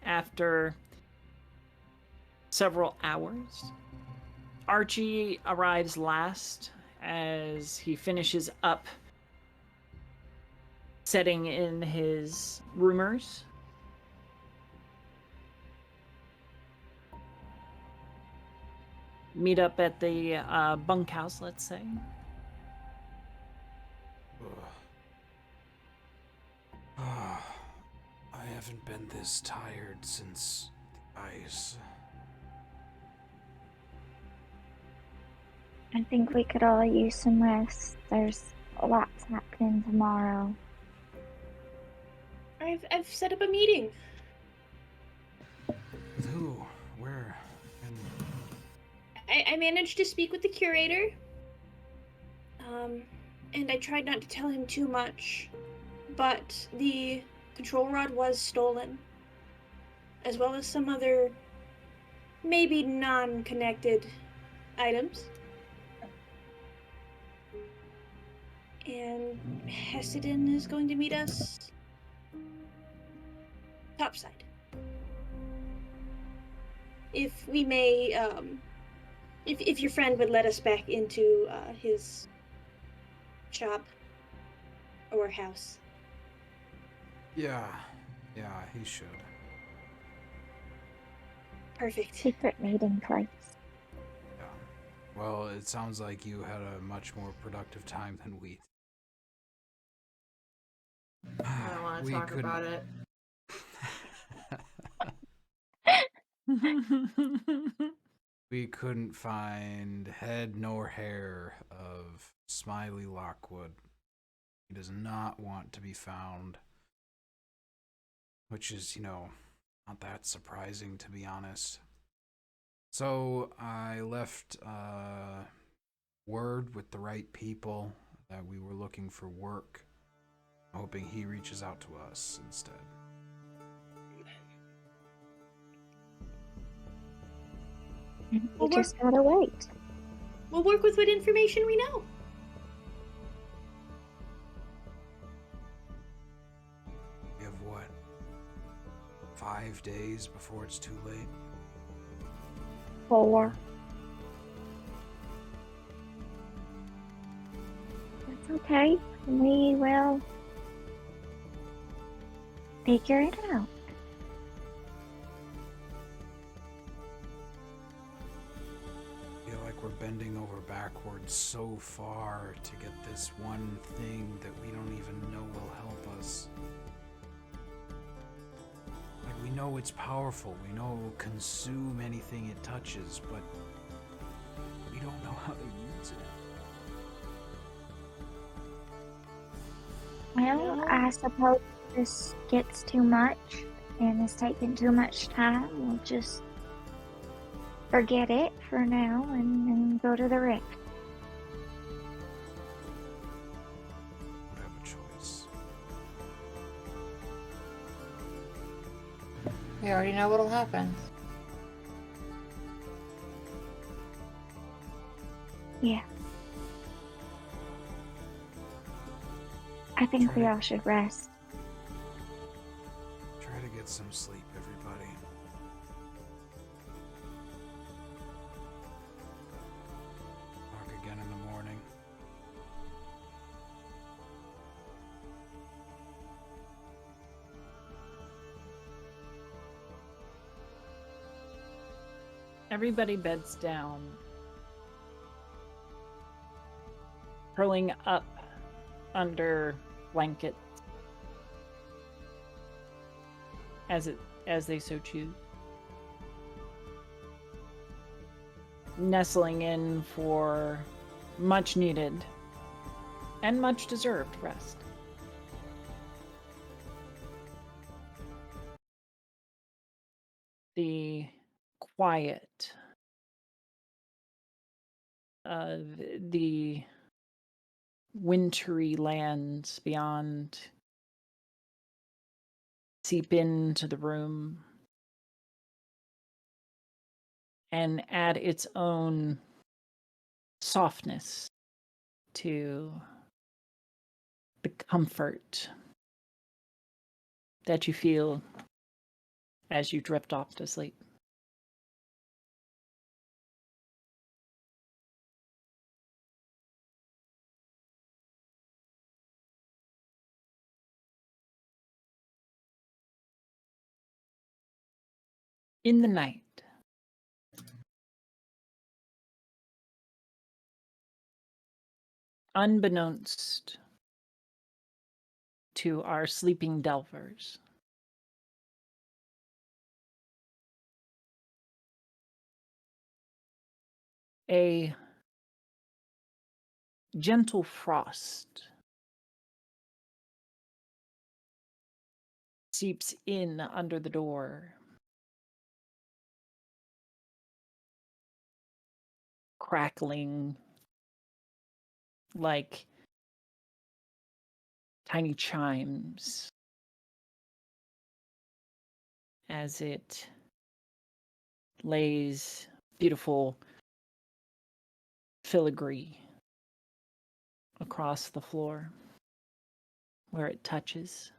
after several hours. Archie arrives last as he finishes up setting in his rumors. Meet up at the bunkhouse, let's say. I haven't been this tired since the ice. I think we could all use some rest. There's lots happening tomorrow. I've set up a meeting. With who? Where? And I managed to speak with the curator. And I tried not to tell him too much. But the control rod was stolen. As well as some other, maybe non-connected items. And Hessidin is going to meet us topside. If we may, if your friend would let us back into his shop or house. yeah, he should. Perfect. Secret meeting place. Yeah. Well, it sounds like you had a much more productive time than we. I don't want to talk about it. We couldn't find head nor hair of Smiley Lockwood. He does not want to be found. Which is, not that surprising, to be honest. So I left word with the right people that we were looking for work, hoping he reaches out to us instead. We just gotta wait. We'll work with what information we know. We have what? 5 days before it's too late? 4. That's okay. We will figure it out. I feel like we're bending over backwards so far to get this one thing that we don't even know will help us. Like, we know it's powerful, we know it will consume anything it touches, but we don't know how to use it. Well, I suppose this gets too much and is taking too much time. We'll just forget it for now and go to the rift. Don't have a choice. We already know what'll happen. Yeah. I think we all should rest. Try to get some sleep, everybody. Talk again in the morning. Everybody beds down, curling up under blankets as they so choose, nestling in for much needed and much deserved rest. The quiet of the wintry lands beyond seep into the room and add its own softness to the comfort that you feel as you drift off to sleep. In the night, unbeknownst to our sleeping delvers, a gentle frost seeps in under the door, crackling like tiny chimes as it lays beautiful filigree across the floor where it touches.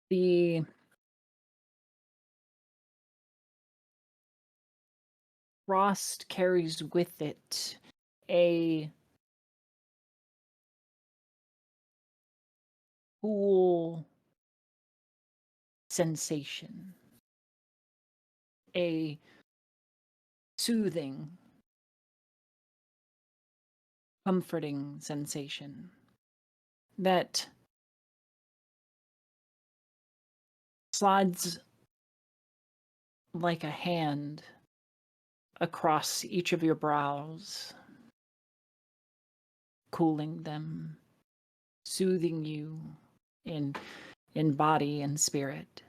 The frost carries with it a cool sensation, a soothing, comforting sensation that slides like a hand across each of your brows, cooling them, soothing you in body and spirit.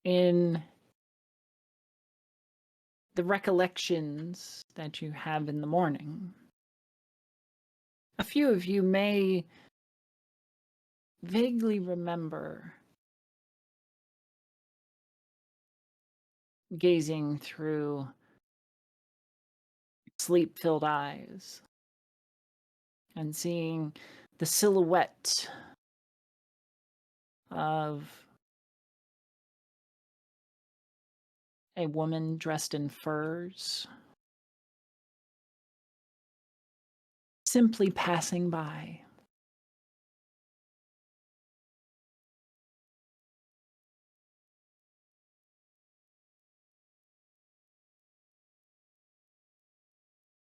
In the recollections that you have in the morning, a few of you may vaguely remember gazing through sleep-filled eyes and seeing the silhouette of a woman dressed in furs, simply passing by.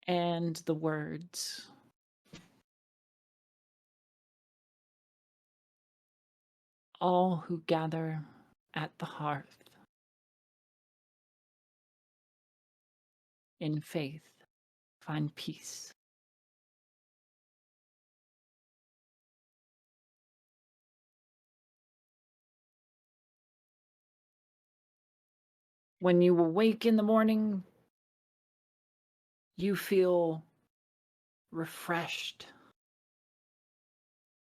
And the words, "All who gather at the hearth in faith find peace." When you awake in the morning, you feel refreshed,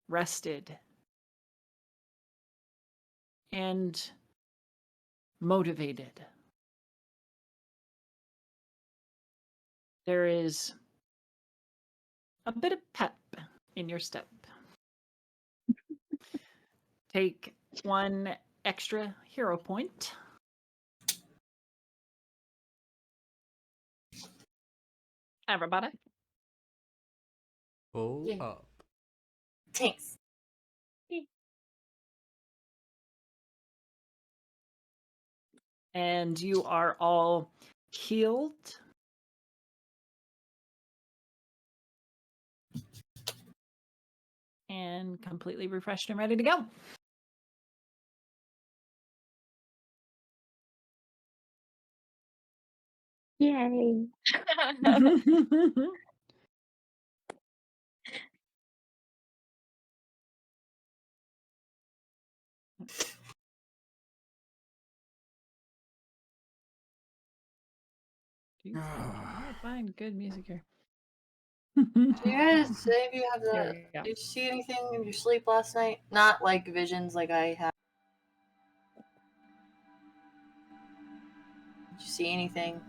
rested, and motivated. There is a bit of pep in your step. Take one extra hero point. Everybody. Pull Yeah. up. Thanks. And you are all healed. And completely refreshed and ready to go. Yay. Jeez, I can't find good music here. Do you guys say if you have There the? we go. Did you see anything in your sleep last night? Not like visions like I had. Did you see anything?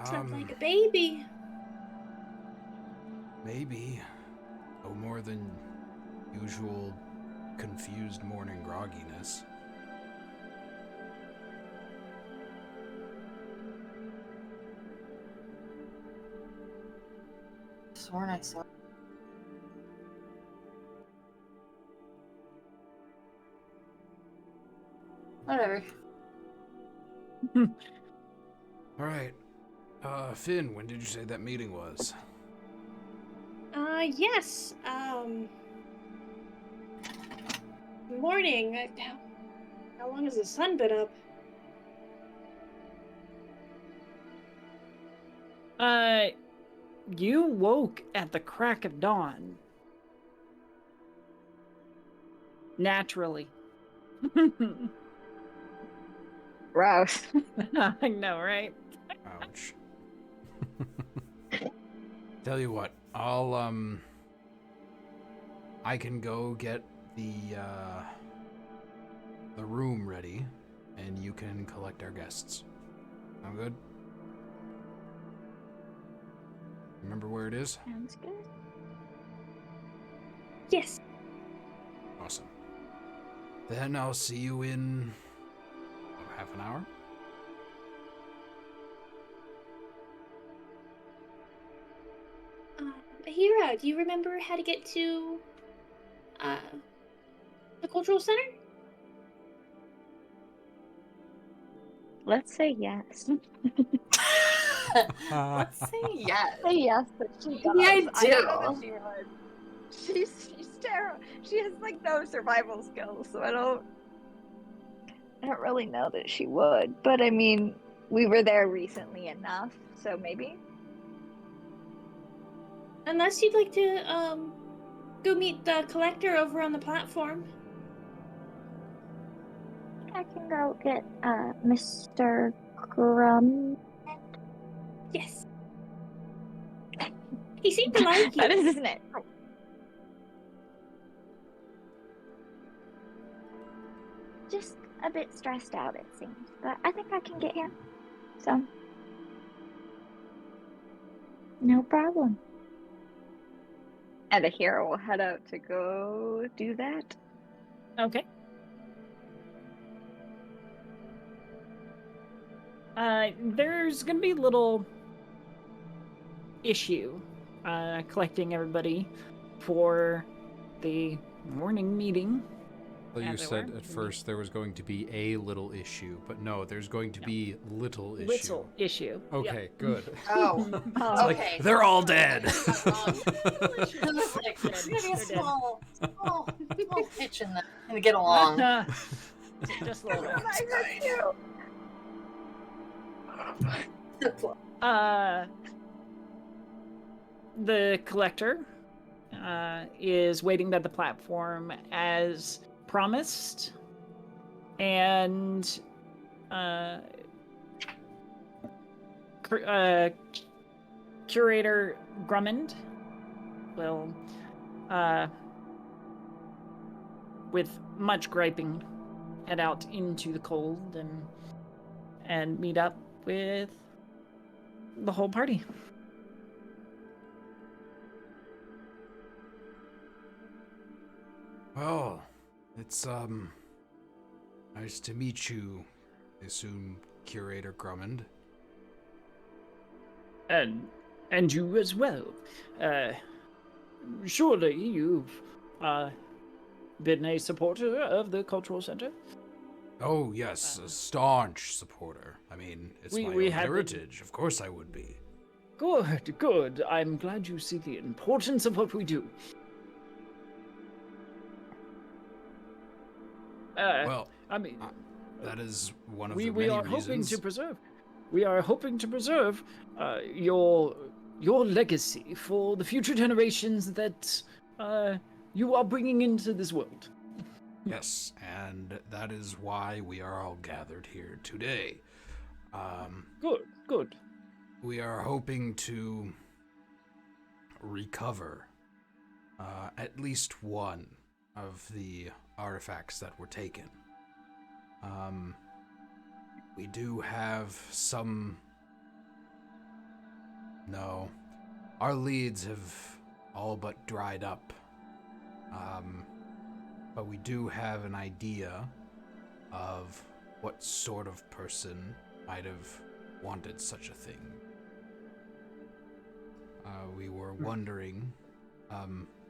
Sounds like a baby. Maybe. No more than usual confused morning grogginess. Sworn I saw. Whatever. All right. Finn, when did you say that meeting was? Yes. Morning. How long has the sun been up? You woke at the crack of dawn. Naturally. Gross. I know, right? Ouch. Tell you what, I can go get the room ready, and you can collect our guests. Sound good? Remember where it is? Sounds good. Yes. Awesome. Then I'll see you in half an hour. Hira, do you remember how to get to the cultural center? Let's say yes. Let's say yes. Say yes, but she does. Yeah, I don't know do. that she would. She's terrible. She has like no survival skills, so I don't really know that she would. But I mean, we were there recently enough, so maybe. Unless you'd like to go meet the collector over on the platform. I can go get Mr. Grum. Yes. He seemed to like you. That is his name. Just a bit stressed out, it seems, but I think I can get him. So, no problem. And the hero will head out to go do that. Okay. There's gonna be a little issue collecting everybody for the morning meeting. Well, you As it said were. at first there was going to be a little issue, but no, there's going to be little issue. Little issue. Yep. Okay, good. Oh, Oh, okay. Like, they're all dead. It's not wrong. There's like, there's gonna be a They're dead. small hitch in them to get along. Just a little bit. I heard you. The collector is waiting at the platform as promised, and Curator Grummond will, with much griping, head out into the cold and meet up with the whole party. Well, it's nice to meet you, I assume, Curator Grummond. And you as well. Surely you've been a supporter of the cultural center. Oh yes, a staunch supporter. I mean, it's We- my we own had been- heritage. Of course I would be. Good, good. I'm glad you see the importance of what we do. Well, I mean, that is one of we the many are reasons. hoping to preserve. We are hoping to preserve your legacy for the future generations that you are bringing into this world. Yes, and that is why we are all gathered here today. Good. We are hoping to recover at least one of the artifacts that were taken. We do have some... No. Our leads have all but dried up. But we do have an idea of what sort of person might have wanted such a thing. We were wondering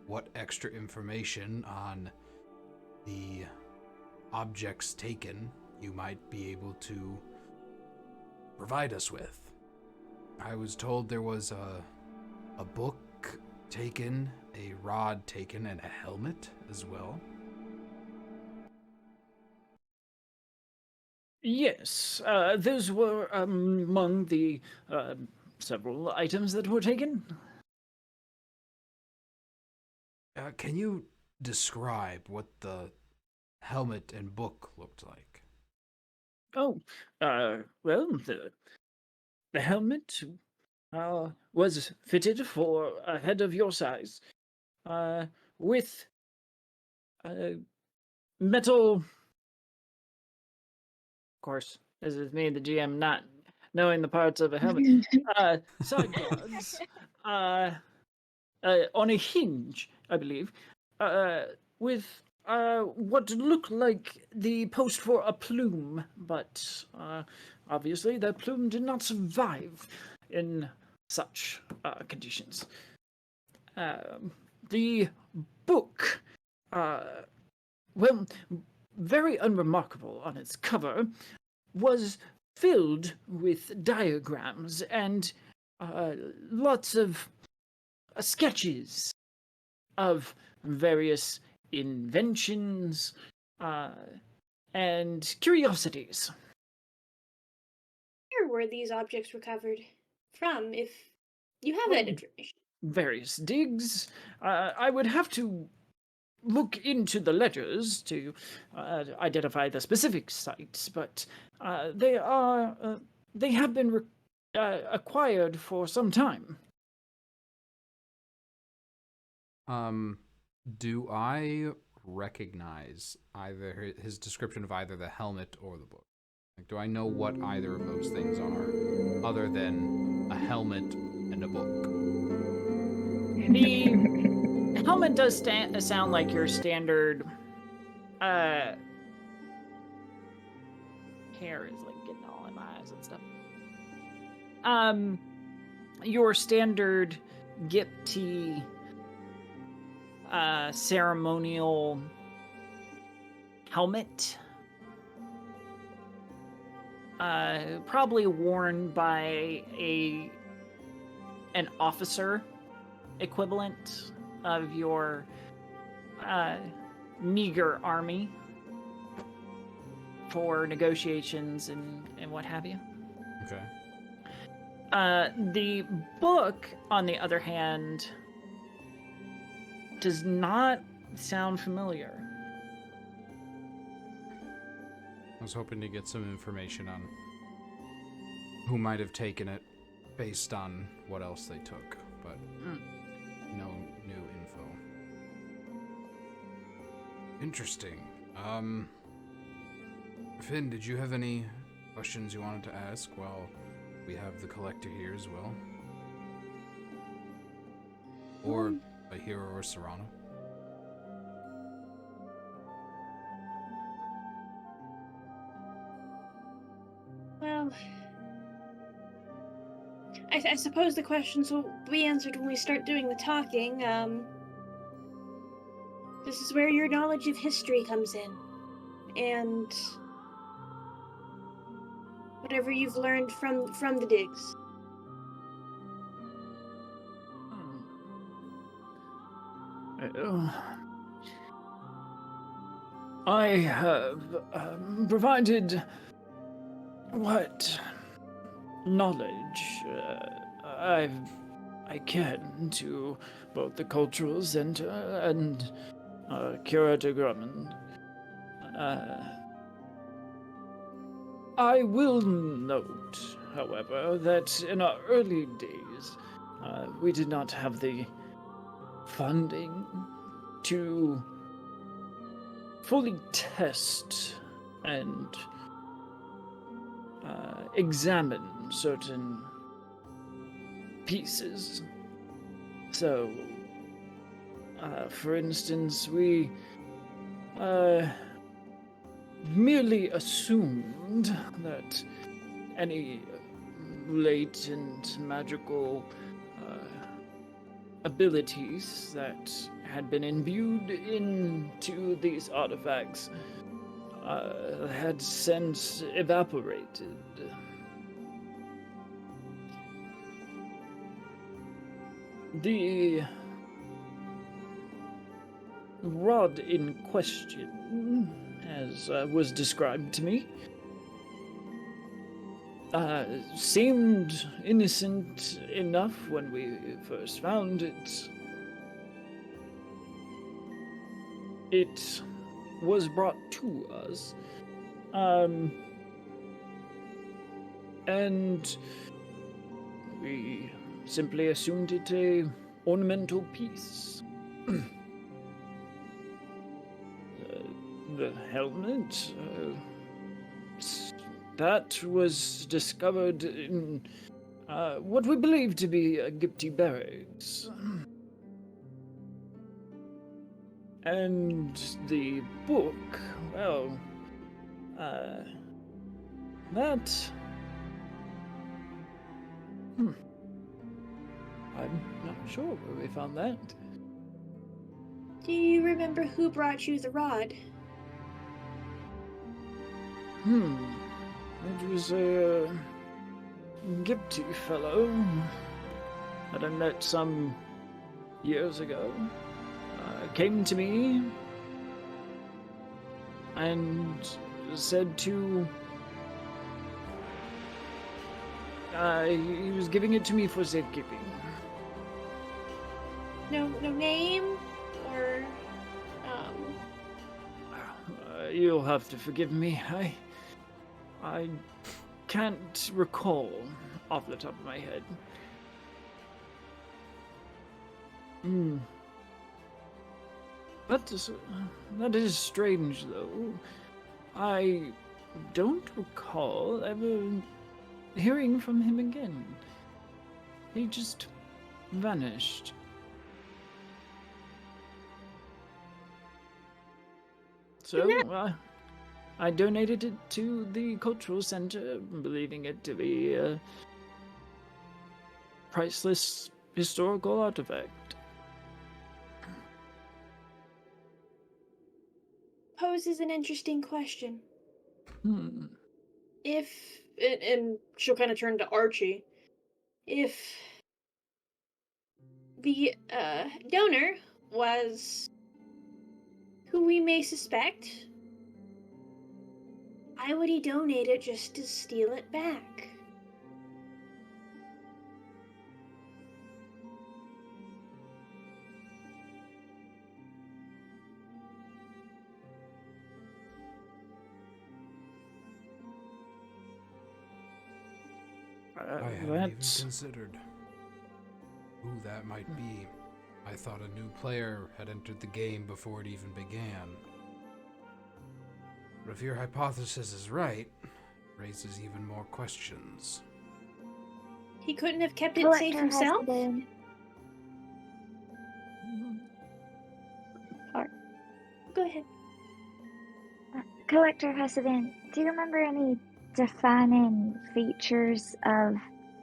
what extra information on the objects taken you might be able to provide us with. I was told there was a book taken, a rod taken, and a helmet as well. Yes, those were among the several items that were taken. Can you describe what the helmet and book looked like? Oh, well, the helmet was fitted for a head of your size, with metal. Of course, this is me, the GM, not knowing the parts of a helmet. Side guards, on a hinge, I believe, with what looked like the post for a plume, but obviously that plume did not survive in such conditions. The book, well, very unremarkable on its cover, was filled with diagrams and lots of sketches of various inventions and curiosities. Where were these objects recovered from, if you have that information? Various digs. I would have to look into the ledgers to identify the specific sites, but they have been acquired for some time. Do I recognize either his description of either the helmet or the book? Like, do I know what either of those things are, other than a helmet and a book? The helmet does sound like your standard. Hair is like getting all in my eyes and stuff. Your standard Gipti ceremonial helmet. Probably worn by an officer equivalent of your meager army for negotiations and what have you. Okay. The book, on the other hand, does not sound familiar. I was hoping to get some information on who might have taken it based on what else they took, but no new info. Interesting. Finn, did you have any questions you wanted to ask while we have the collector here as well? Or a hero or Serrano? Well, I suppose the questions will be answered when we start doing the talking. This is where your knowledge of history comes in. And whatever you've learned from the digs. I have provided what knowledge I can to both the Cultural Center and Curator Grumman. I will note, however, that in our early days, we did not have the funding to fully test and examine certain pieces. So, for instance, we merely assumed that any latent magical abilities that had been imbued into these artifacts had since evaporated. The rod in question, as was described to me, seemed innocent enough when we first found it. It was brought to us, and we simply assumed it a ornamental piece. The helmet, that was discovered in what we believe to be Gipty barracks. And the book, well, that... I'm not sure where we found that. Do you remember who brought you the rod? It was a Gipty fellow that I met some years ago. Came to me and said to... he was giving it to me for safekeeping. No name? Or, You'll have to forgive me. I can't recall off the top of my head. That is strange, though. I don't recall ever hearing from him again. He just vanished. So, I donated it to the cultural center, believing it to be a priceless historical artifact. Poses an interesting question. If, and she'll kind of turn to Archie, if the donor was who we may suspect, why would he donate it just to steal it back? I hadn't even considered who that might be. I thought a new player had entered the game before it even began. But if your hypothesis is right, it raises even more questions. He couldn't have kept it safe himself? Sorry. Go ahead. Collector Husband, do you remember any defining features of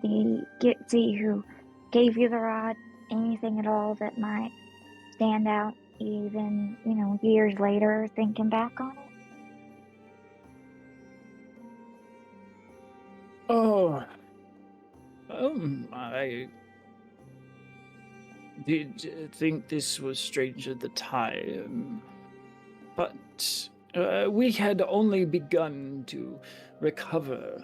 the Gipsy who gave you the rod? Anything at all that might stand out even, years later thinking back on it? I did think this was strange at the time, but we had only begun to recover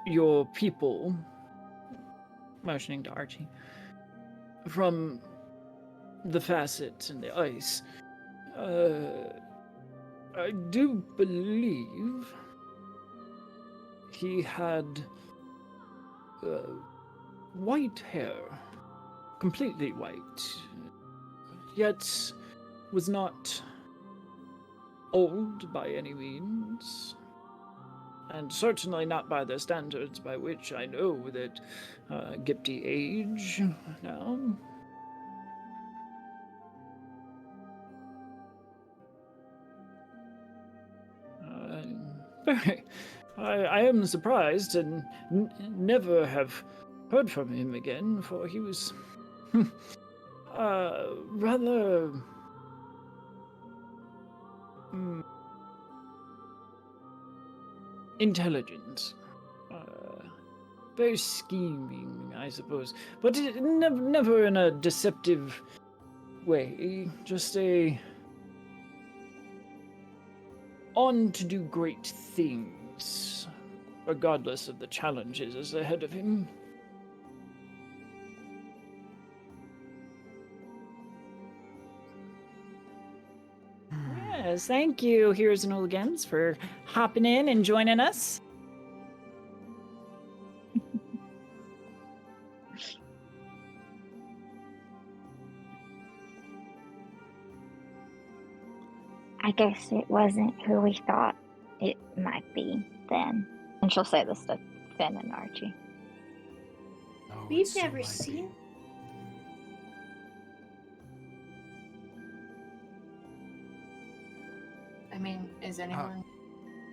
your people, motioning to Archie, from the Facite and the ice. I do believe he had white hair, completely white, yet was not old by any means, and certainly not by the standards by which I know that Gipti age now. I am surprised and never have heard from him again, for he was rather intelligent, very scheming, I suppose, but never in a deceptive way, just on to do great things, regardless of the challenges ahead of him. Yes, thank you, Heroes and Hooligans, for hopping in and joining us. I guess it wasn't who we thought it might be then. And she'll say this to Finn and Archie. No, We've it still never might seen. be. I mean, is anyone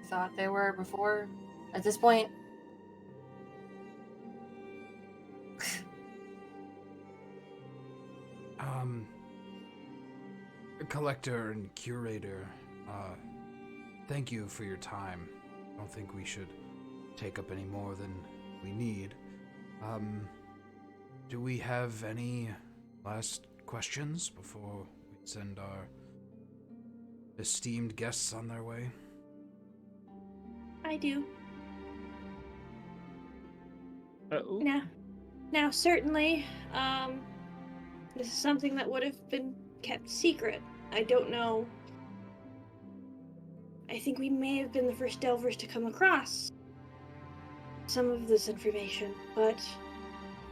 thought they were before? At this point, Collector and curator, thank you for your time. I don't think we should take up any more than we need. Do we have any last questions before we send our esteemed guests on their way? I do. Uh-oh. Now, certainly, this is something that would have been kept secret. I don't know. I think we may have been the first Delvers to come across some of this information, but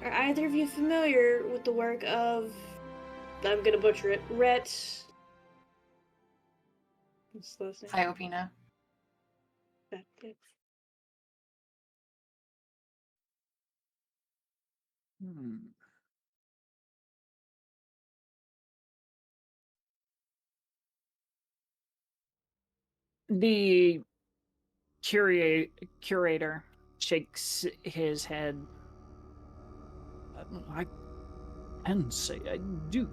are either of you familiar with the work of, I'm gonna butcher it, Rhett? What's the last name? Iopina. That it. The curator shakes his head. I can say I do.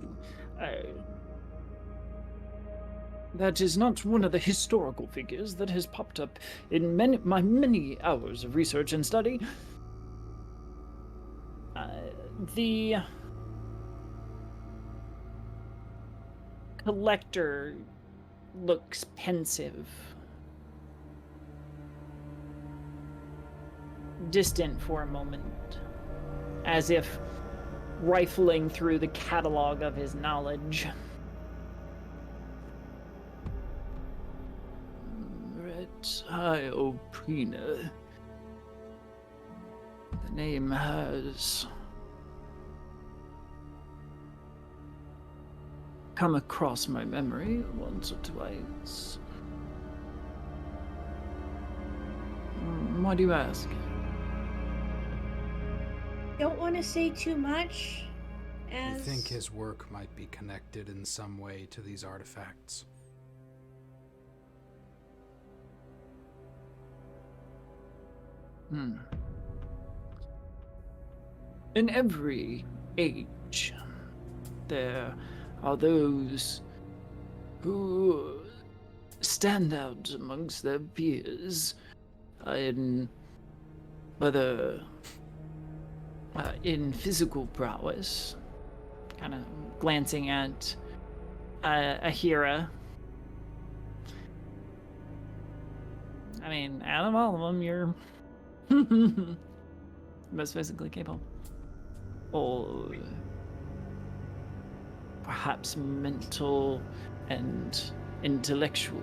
That is not one of the historical figures that has popped up in my many hours of research and study. The collector looks pensive, distant for a moment, as if rifling through the catalog of his knowledge. Iopina. The name has come across my memory once or twice. Why do you ask? Don't want to say too much, You as think his work might be connected in some way to these artifacts? In every age, there are those who stand out amongst their peers in whether in physical prowess, Kind of glancing at Ahira. I mean, out of all of them, you're most physically capable. or perhaps mental and intellectual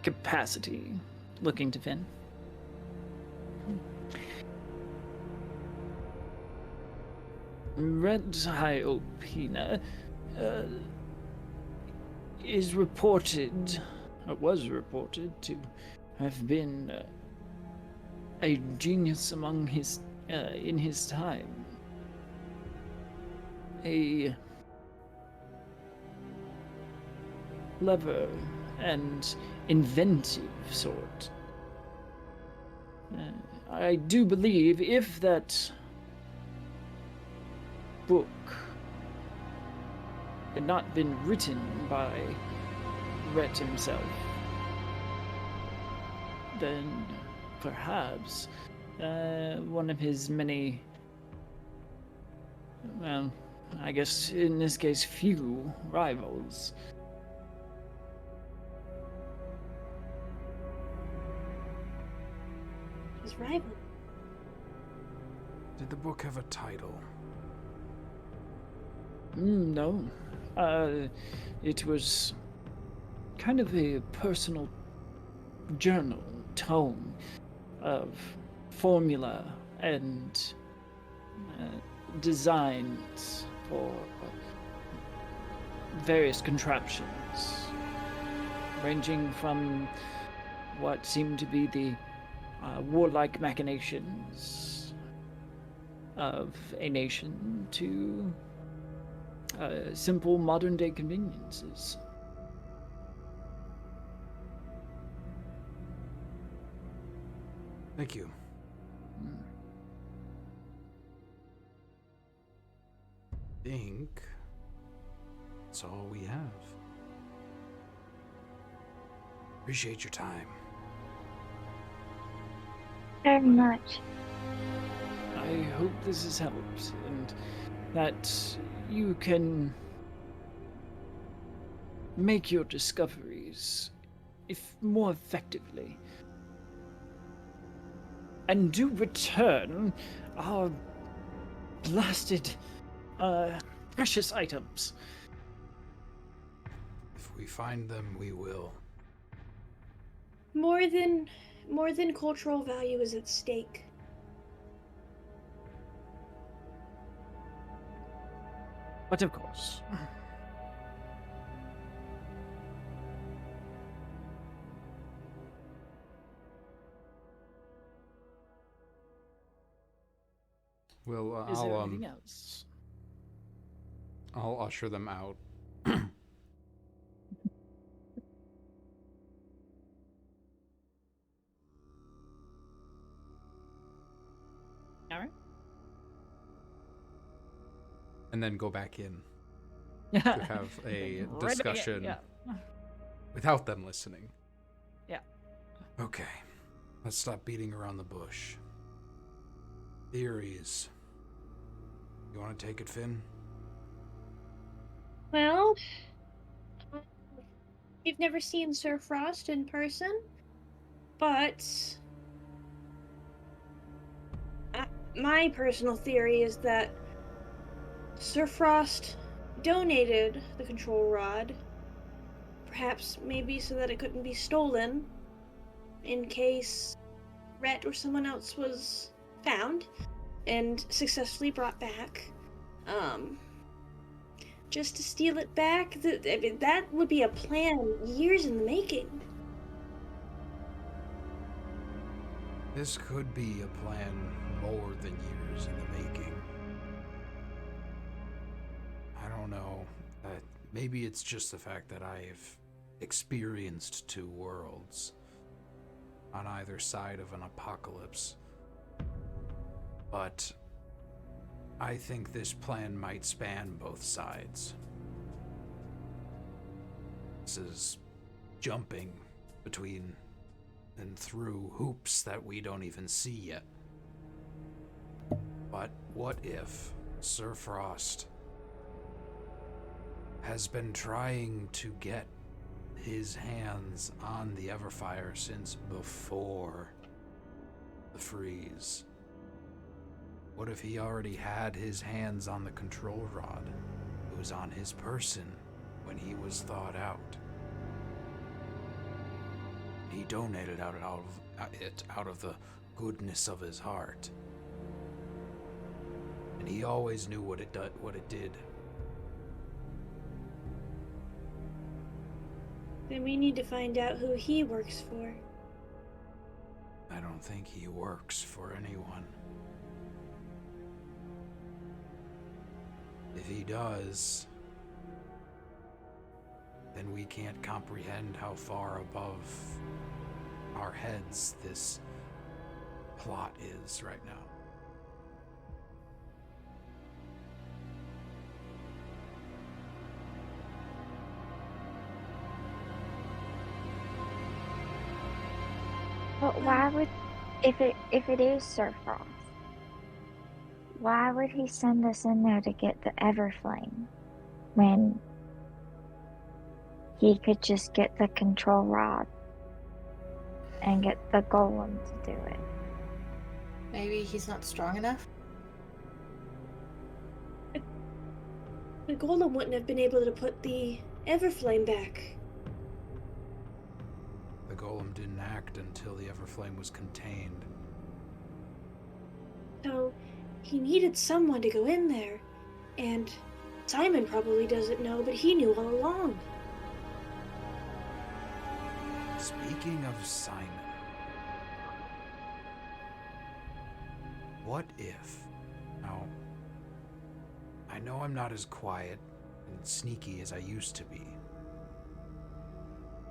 capacity, looking to Finn. Red Hyopina is reported, or was reported, to have been a genius among his in his time. A clever and inventive sort. I do believe if that book had not been written by Rhett himself, then perhaps one of his many, well, I guess in this case few rivals. His rival? Did the book have a title? No. It was kind of a personal journal, tome of formula and designs for various contraptions, ranging from what seemed to be the warlike machinations of a nation to simple modern-day conveniences. Thank you. I think that's all we have. Appreciate your time. Very much. I hope this has helped, and that you can make your discoveries if more effectively. And do return our blasted, precious items. If we find them, we will. More than cultural value is at stake. But of course. Well, Is there anything else? I'll usher them out. All right. And then go back in to have a discussion without them listening. Yeah. Okay, let's stop beating around the bush. Theories. You want to take it, Finn? Well, we've never seen Sir Frost in person, but my personal theory is that Sir Frost donated the control rod, perhaps maybe so that it couldn't be stolen, in case Rhett or someone else was found and successfully brought back. Just to steal it back? That would be a plan years in the making. This could be a plan more than years in the making. I don't know. Maybe it's just the fact that I've experienced two worlds on either side of an apocalypse. But I think this plan might span both sides. This is jumping between and through hoops that we don't even see yet. But what if Sir Frost has been trying to get his hands on the Everfire since before the freeze? What if he already had his hands on the control rod? It was on his person when he was thawed out. he donated out of the goodness of his heart. And he always knew what it did. Then we need to find out who he works for. I don't think he works for anyone. If he does, then we can't comprehend how far above our heads this plot is right now. But why would, if it is Sir Frost, why would he send us in there to get the Everflame when he could just get the control rod and get the golem to do it? Maybe he's not strong enough? The golem wouldn't have been able to put the Everflame back. The golem didn't act until the Everflame was contained. So, he needed someone to go in there. And Simon probably doesn't know, but he knew all along. Speaking of Simon, what if... Now, I know I'm not as quiet and sneaky as I used to be,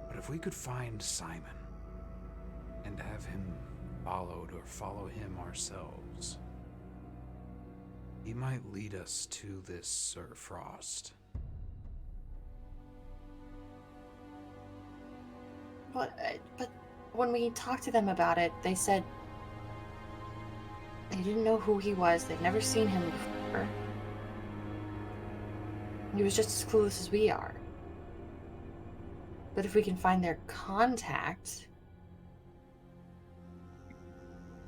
but if we could find Simon and have him followed or follow him ourselves, he might lead us to this Sir Frost. But when we talked to them about it, they said they didn't know who he was. They've never seen him before. He was just as clueless as we are. But if we can find their contact,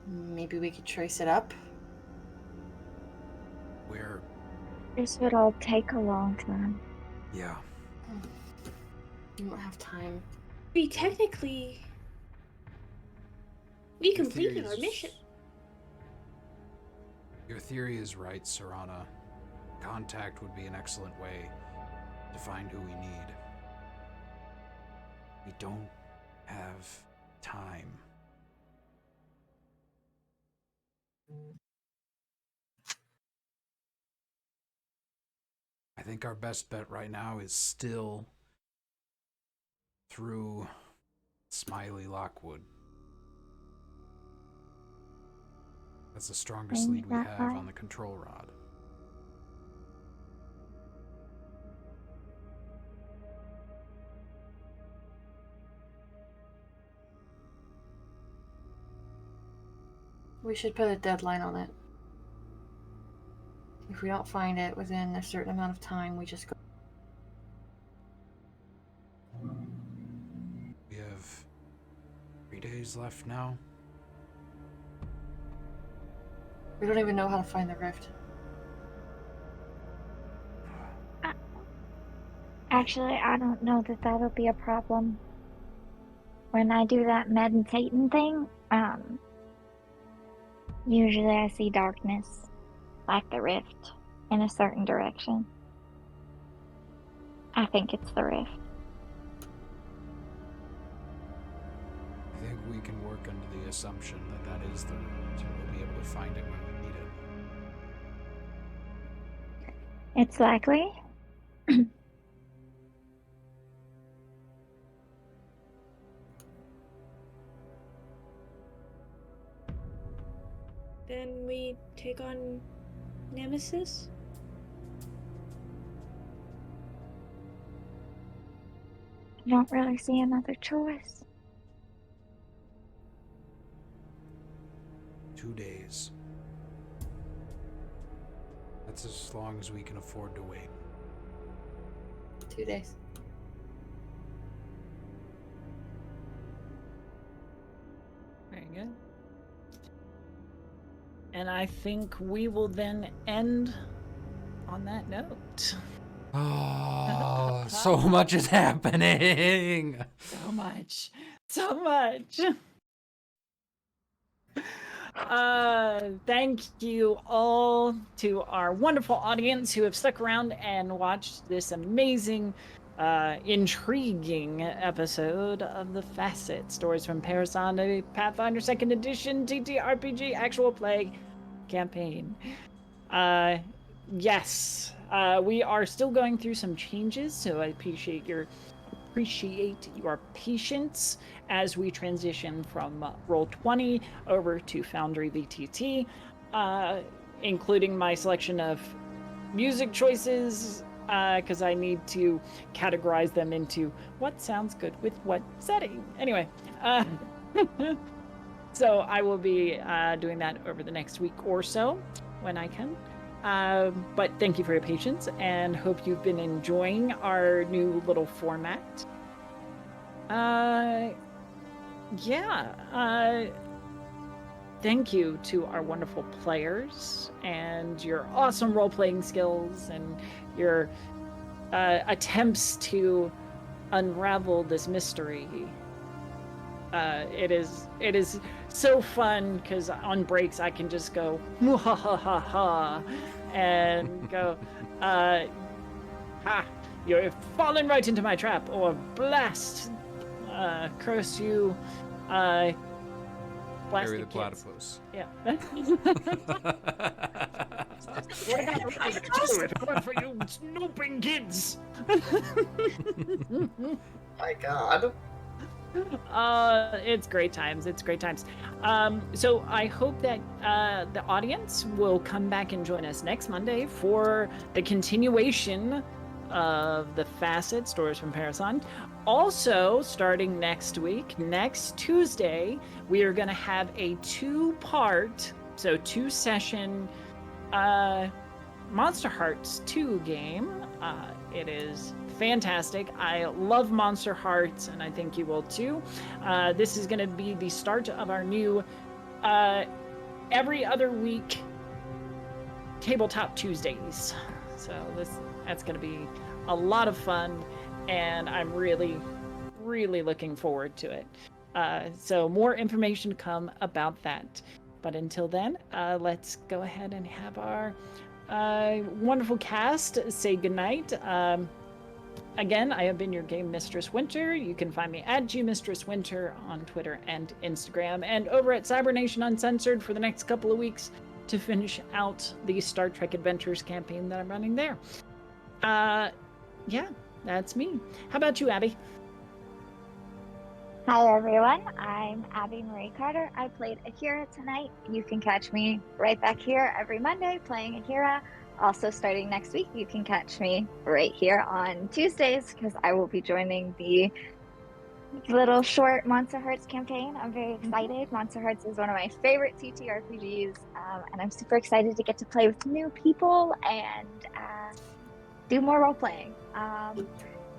maybe we could trace it up. Where? This would all take a long time. Yeah. We don't have time. We completed our mission. Your theory is right, Serana. Contact would be an excellent way to find who we need. We don't have time. I think our best bet right now is still through Smiley Lockwood. That's the strongest lead we have on the control rod. We should put a deadline on it. If we don't find it within a certain amount of time, we just go. We have 3 days left now. We don't even know how to find the rift. Actually, I don't know that that'll be a problem. When I do that meditating thing, usually I see darkness, like the rift, in a certain direction. I think it's the rift. I think we can work under the assumption that that is the route, and we'll be able to find it when we need it. It's likely. Then we take on Nemesis? I don't really see another choice. 2 days. That's as long as we can afford to wait. 2 days. Very good. And I think we will then end on that note. Oh, so much is happening. So much. so much. Thank you all to our wonderful audience who have stuck around and watched this amazing, intriguing episode of the Facite Stories from Parasande Pathfinder 2nd Edition TTRPG actual play campaign. Yes, we are still going through some changes, so I appreciate your patience as we transition from Roll20 over to Foundry VTT, including my selection of music choices, because I need to categorize them into what sounds good with what setting. Anyway, so I will be doing that over the next week or so when I can. But thank you for your patience and hope you've been enjoying our new little format. Thank you to our wonderful players and your awesome role-playing skills and your attempts to unravel this mystery. It is so fun because on breaks I can just go ha ha ha ha and go ha, you're falling right into my trap, or blast, curse you, Harry plastic the kids. platypus. Yeah. What for you snooping kids? My God. It's great times. So I hope that the audience will come back and join us next Monday for the continuation of the Facite Stories from Parasande. Also, starting next week, next Tuesday, we are going to have a two-part, so two-session Monster Hearts 2 game. It is fantastic. I love Monster Hearts, and I think you will too. This is going to be the start of our new every other week Tabletop Tuesdays. So that's going to be a lot of fun, and I'm really, really looking forward to it. So more information to come about that. But until then, let's go ahead and have our wonderful cast say goodnight. Again, I have been your Game Mistress Winter. You can find me at GMistressWinter on Twitter and Instagram, and over at Cybernation Uncensored for the next couple of weeks to finish out the Star Trek Adventures campaign that I'm running there. Yeah, that's me. How about you, Abby? Hi everyone, I'm Abby Marie Carter. I played Ahira tonight. You can catch me right back here every Monday playing Ahira. Also starting next week, you can catch me right here on Tuesdays because I will be joining the little short Monster Hearts campaign. I'm very excited. Monster Hearts is one of my favorite TTRPGs, and I'm super excited to get to play with new people and do more role playing.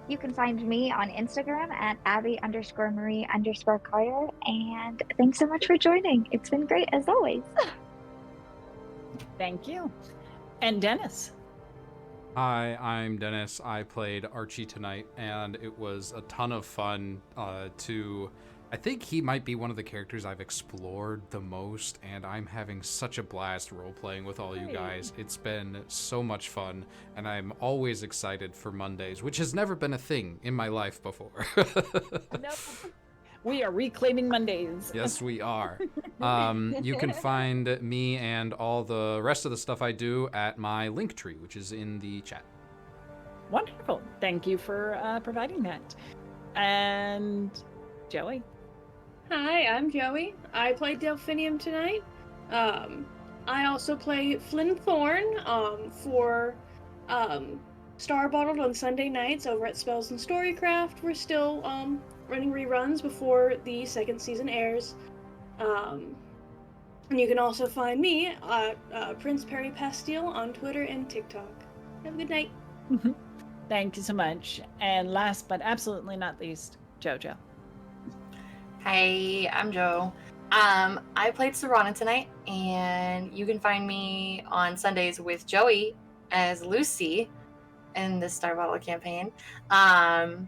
You can find me on Instagram at Abby_Marie_Carter. And thanks so much for joining. It's been great as always. Thank you. And Dennis. Hi, I'm Dennis. I played Archie tonight, and it was a ton of fun I think he might be one of the characters I've explored the most, and I'm having such a blast role-playing with all you guys. It's been so much fun, and I'm always excited for Mondays, which has never been a thing in my life before. Nope. We are reclaiming Mondays. Yes, we are. You can find me and all the rest of the stuff I do at my Linktree, which is in the chat. Wonderful. Thank you for providing that. And Joey? Hi, I'm Joey. I played Delphinium tonight. I also play Flynn Thorne for Starbottled on Sunday nights over at Spells and Storycraft. We're still running reruns before the second season airs. And you can also find me at Prince Perry Pastille on Twitter and TikTok. Have a good night. Thank you so much. And last but absolutely not least, JoJo. Hey, I'm Joe. I played Serana tonight, and you can find me on Sundays with Joey as Lucy in the Star Bottle campaign. I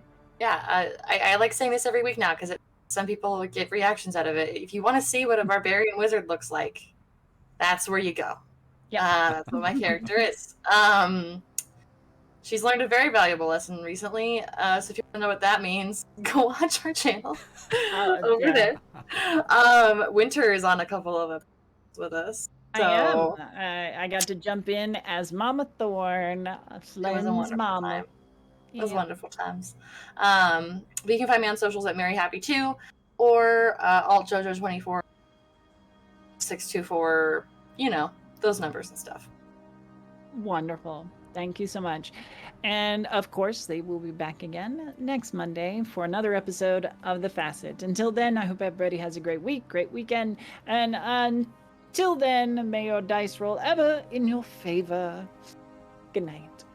like saying this every week now because it's some people get reactions out of it. If you want to see what a barbarian wizard looks like, that's where you go. Yeah. That's what my character is. She's learned a very valuable lesson recently. So if you want to know what that means, go watch our channel over there. Winter is on a couple of episodes with us. So I am. I got to jump in as Mama Thorn, Sloane's wonderful mama. time. It was Yeah. wonderful times. But you can find me on socials at Mary Happy 2 or AltJojo24 624, those numbers and stuff. Wonderful. Thank you so much. And of course, they will be back again next Monday for another episode of The Facet. Until then, I hope everybody has a great week, great weekend. And until then, may your dice roll ever in your favor. Good night.